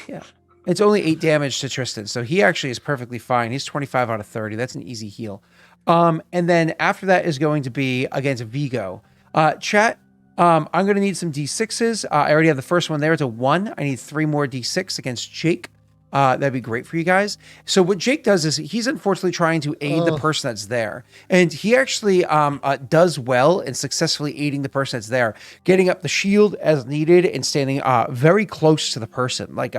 Yeah. It's only 8 damage to Tristan, so he actually is perfectly fine. He's 25 out of 30. That's an easy heal. And then after that is going to be against Viggo. Chat, I'm going to need some d6s. I already have the first one there. It's a 1. I need 3 more d6 against Jake. That'd be great for you guys. So what Jake does is he's unfortunately trying to aid the person that's there. And he actually does well in successfully aiding the person that's there, getting up the shield as needed and standing very close to the person, like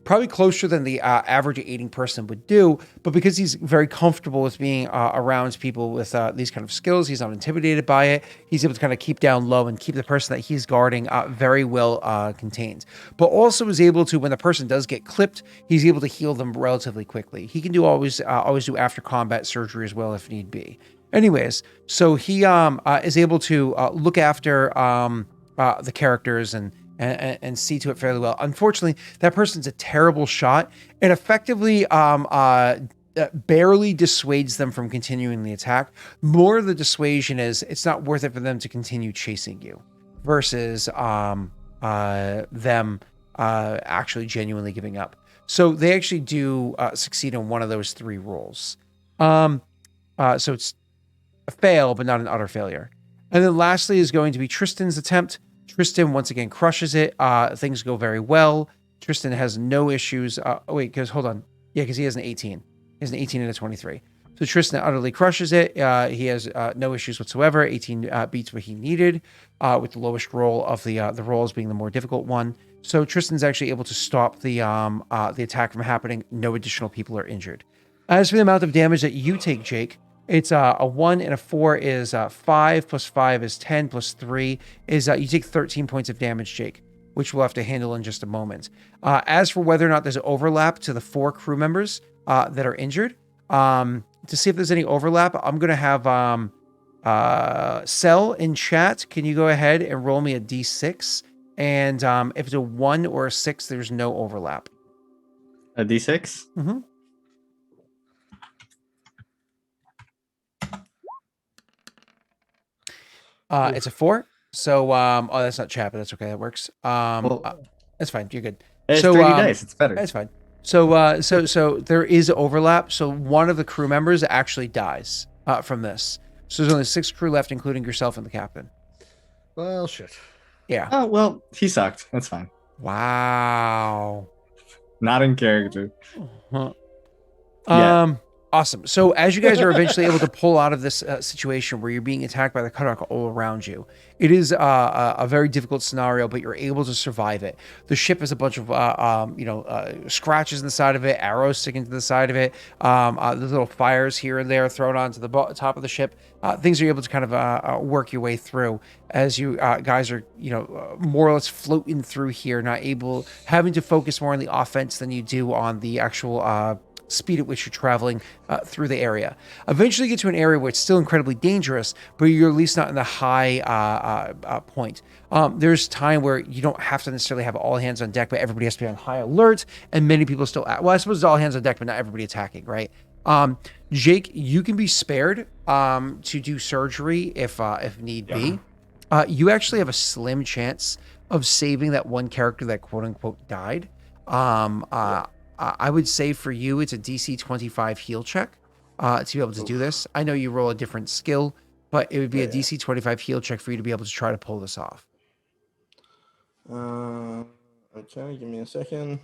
probably closer than the average aiding person would do. But because he's very comfortable with being around people with these kind of skills, he's not intimidated by it. He's able to kind of keep down low and keep the person that he's guarding very well contained. But also is able to, when the person does get clipped, he's able to heal them relatively quickly. He can do always do after combat surgery as well if need be. Anyways, so he is able to look after the characters and see to it fairly well. Unfortunately, that person's a terrible shot and effectively barely dissuades them from continuing the attack. More of the dissuasion is it's not worth it for them to continue chasing you versus them actually genuinely giving up. So they actually do succeed on one of those 3 rolls. So it's a fail, but not an utter failure. And then lastly is going to be Tristan's attempt. Tristan once again crushes it. Things go very well. Tristan has no issues. Because hold on. Yeah, because he has an 18. He has an 18 and a 23. So Tristan utterly crushes it. He has no issues whatsoever. 18 beats what he needed, with the lowest roll of the rolls being the more difficult one. So Tristan's actually able to stop the attack from happening. No additional people are injured. As for the amount of damage that you take, Jake, it's a 1 and a 4 is 5 plus 5 is 10 plus 3 is you take 13 points of damage, Jake, which we'll have to handle in just a moment. As for whether or not there's overlap to the 4 crew members that are injured, to see if there's any overlap, I'm going to have Cell in chat. Can you go ahead and roll me a d6? And if it's a 1 or a 6, there's no overlap. A d6? Mm-hmm. It's a 4. So, that's not chat, but that's okay. That works. That's fine. You're good. It's so 3D dice. It's better. That's fine. So there is overlap. So one of the crew members actually dies from this. So there's only 6 crew left, including yourself and the captain. Well, shit. Yeah. Oh, well, he sucked. That's fine. Wow. Not in character. Huh. Yeah. Awesome. So as you guys are eventually able to pull out of this situation where you're being attacked by the Karak all around you, it is a very difficult scenario, but you're able to survive it. The ship has a bunch of scratches in the side of it, arrows sticking to the side of it. There's little fires here and there thrown onto the top of the ship. Things are able to kind of work your way through as you guys are more or less floating through here, having to focus more on the offense than you do on the actual speed at which you're traveling through the area. Eventually you get to an area where it's still incredibly dangerous, but you're at least not in the high point. There's time where you don't have to necessarily have all hands on deck, but everybody has to be on high alert, and many people still well, I suppose it's all hands on deck, but not everybody attacking, right? Jake, you can be spared to do surgery if need be. You actually have a slim chance of saving that one character that quote unquote died. I would say for you, it's a DC 25 heal check to be able to do this. I know you roll a different skill, but it would be a DC 25 heal check for you to be able to try to pull this off. Okay, give me a second.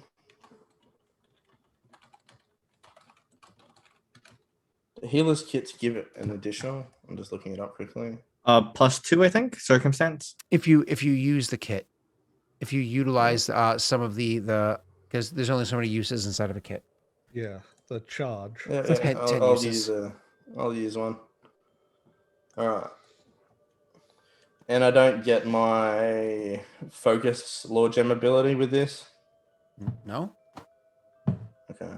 The healer's kits give it an additional. I'm just looking it up quickly. +2, I think, circumstance. If you use the kit, if you utilize some of the because there's only so many uses inside of a kit. Yeah, the charge. Yeah, It's yeah, 10 I'll uses. I'll use one. All right. And I don't get my focus Lord Gem ability with this? No? Okay.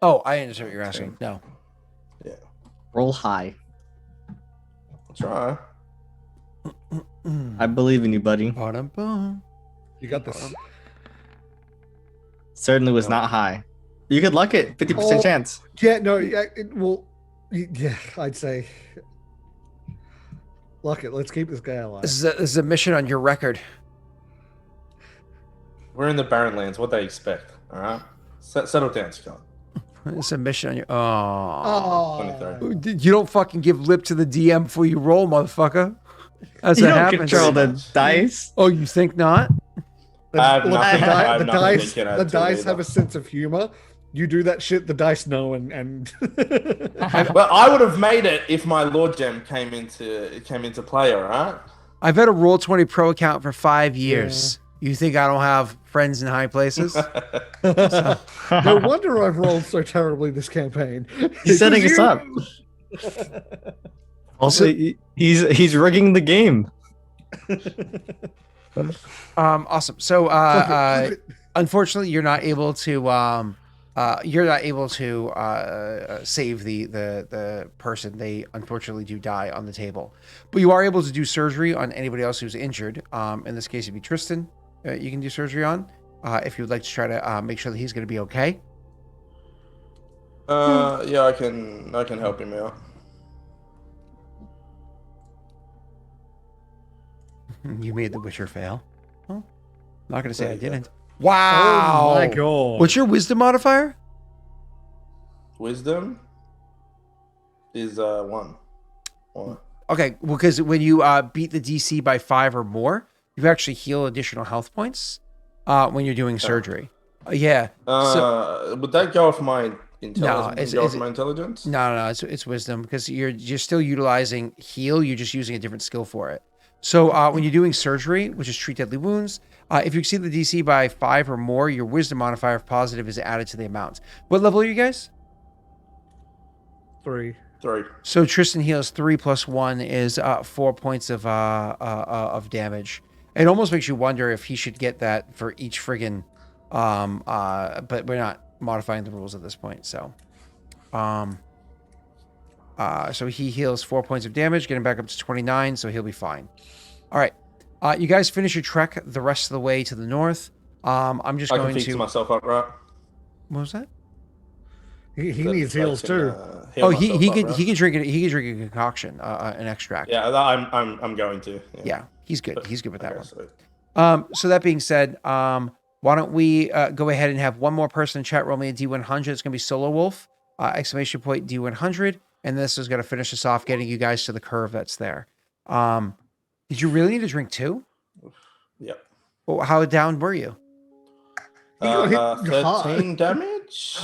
Oh, I understand what you're asking. No. Yeah. Roll high. I'll try. I believe in you, buddy. Ba-dum-bum. You got this. Certainly was not high. You could luck it. 50% chance. Yeah, no, yeah, yeah, I'd say. Luck it. Let's keep this guy alive. This is a mission on your record. We're in the Barren Lands. What they expect, all right? Settle down, Scott. It's a mission on your... Oh. 23. You don't fucking give lip to the DM before you roll, motherfucker. That's You what don't happens. control the dice. Oh, you think not? I have nothing- I have The nothing dice, they can add the to dice it have a either. sense of humor. You do that shit, the dice know, and Well, I would have made it if my Lord Gem came into play, all right? I've had a Roll20 Pro account for 5 years. You think I don't have friends in high places? no wonder I've rolled so terribly this campaign. He's setting us up. Also, he's rigging the game. Awesome. So, unfortunately, you're not able to save the person. They unfortunately do die on the table, but you are able to do surgery on anybody else who's injured. In this case, it'd be Tristan. You can do surgery on if you would like to try to make sure that he's going to be okay. Yeah, I can help him out. You made the Witcher fail. Well, not going to say I There you go. didn't. Wow. Oh my god. What's your wisdom modifier? Wisdom is 1. Okay, well, because when you beat the DC by 5 or more, you actually heal additional health points when you're doing surgery. Yeah. Would that go off my intelligence? No, Intelligence? No, it's wisdom because you're still utilizing heal. You're just using a different skill for it. So when you're doing surgery, which is treat deadly wounds, if you exceed the DC by 5 or more, your wisdom modifier if positive is added to the amount. What level are you guys? 3. 3. So Tristan heals 3 plus 1 is 4 points of damage. It almost makes you wonder if he should get that for each friggin'. But we're not modifying the rules at this point. So, so he heals 4 points of damage, getting back up to 29. So he'll be fine. All right. You guys finish your trek the rest of the way to the north. I'm just I going can fix to. myself up, right? What was that? He That needs I heals can, too. heal Oh, myself he up, can right? he can drink it. He can drink a concoction, an extract. Yeah, I'm going to. Yeah, he's good. He's good with that Okay, one. sweet. So that being said, why don't we go ahead and have one more person in chat roll me a D100. It's going to be Solo Wolf, exclamation point D100. and this is going to finish us off, getting you guys to the curve that's there. Did you really need to drink 2? Yep. Well, how down were you? He got hit 13 hard. damage.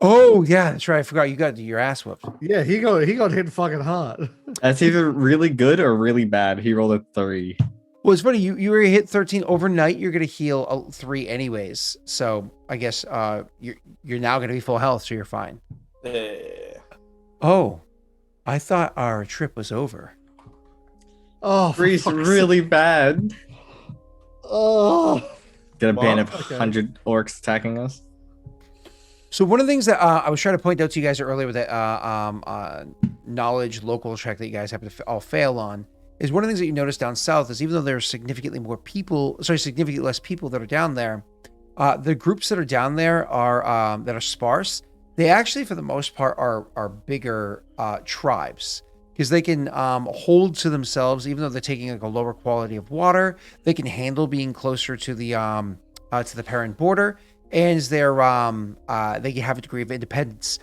Oh yeah, that's right. I forgot you got your ass whooped. Yeah, he got hit fucking hard. That's either really good or really bad. He rolled a 3. Well, it's funny. You were hit 13 overnight. You're gonna heal 3 anyways. So I guess you're now gonna be full health, so you're fine. Yeah. Oh, I thought our trip was over. Oh, for 3's fuck's really bad. Oh. Get a band of Okay. 100 orcs attacking us. So one of the things that I was trying to point out to you guys earlier with that knowledge local check that you guys happen to all fail on is one of the things that you notice down south is even though there's significantly less people that are down there, the groups that are down there are that are sparse. They actually, for the most part, are bigger tribes because they can hold to themselves, even though they're taking like a lower quality of water. They can handle being closer to the parent border. And they're they have a degree of independence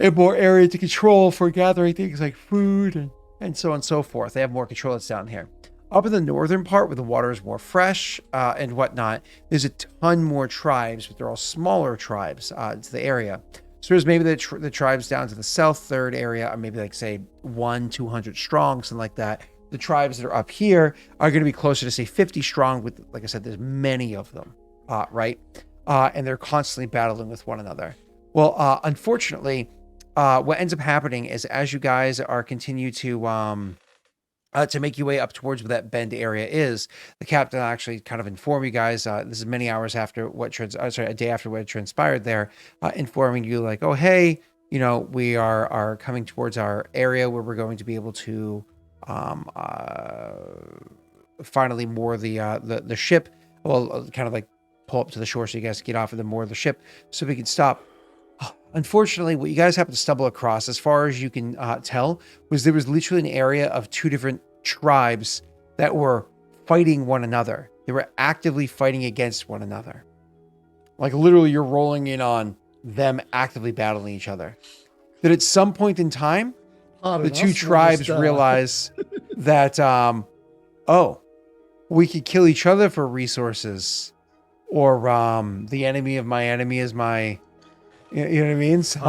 and more area to control for gathering things like food and so on and so forth. They have more control that's down here. Up in the northern part where the water is more fresh and whatnot, there's a ton more tribes, but they're all smaller tribes to the area. So there's maybe the tribes down to the south third area are maybe like say 200 strong, something like that. The tribes that are up here are going to be closer to say 50 strong with, like I said, there's many of them, right? And they're constantly battling with one another. Well, unfortunately, what ends up happening is as you guys are continue to make your way up towards where that bend area is, the captain actually kind of inform you guys. This is many hours after a day after what transpired there, informing you like, oh hey, we are coming towards our area where we're going to be able to finally moor the ship. Well, kind of like pull up to the shore so you guys can get off of the moor of the ship so we can stop. Unfortunately, what you guys happen to stumble across, as far as you can tell, was there was literally an area of 2 different tribes that were fighting one another. They were actively fighting against one another. Like literally you're rolling in on them actively battling each other. That at some point in time, the 2 tribes realize that, we could kill each other for resources. Or the enemy of my enemy is my, you know what I mean? So,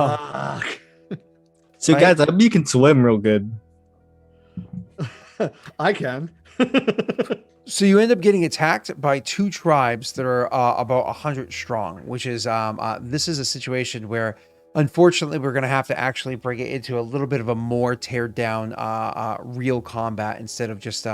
So guys, I hope you can swim real good. I can. so you end up getting attacked by 2 tribes that are about 100 strong, which is this is a situation where, unfortunately, we're going to have to actually bring it into a little bit of a more teared down real combat instead of just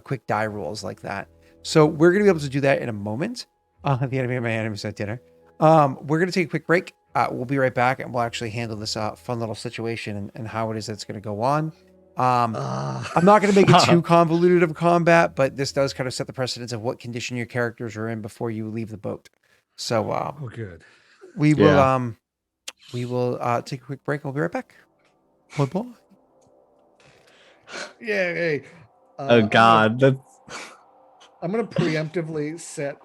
quick die rolls like that. So we're going to be able to do that in a moment. The enemy of my enemy is at dinner. We're going to take a quick break. We'll be right back and we'll actually handle this fun little situation and how it is that's going to go on. I'm not going to make it too convoluted of a combat, but this does kind of set the precedence of what condition your characters are in before you leave the boat. So Oh, good. we will take a quick break and we'll be right back. Bye-bye. Yeah. Hey. Oh God, that's I'm gonna preemptively set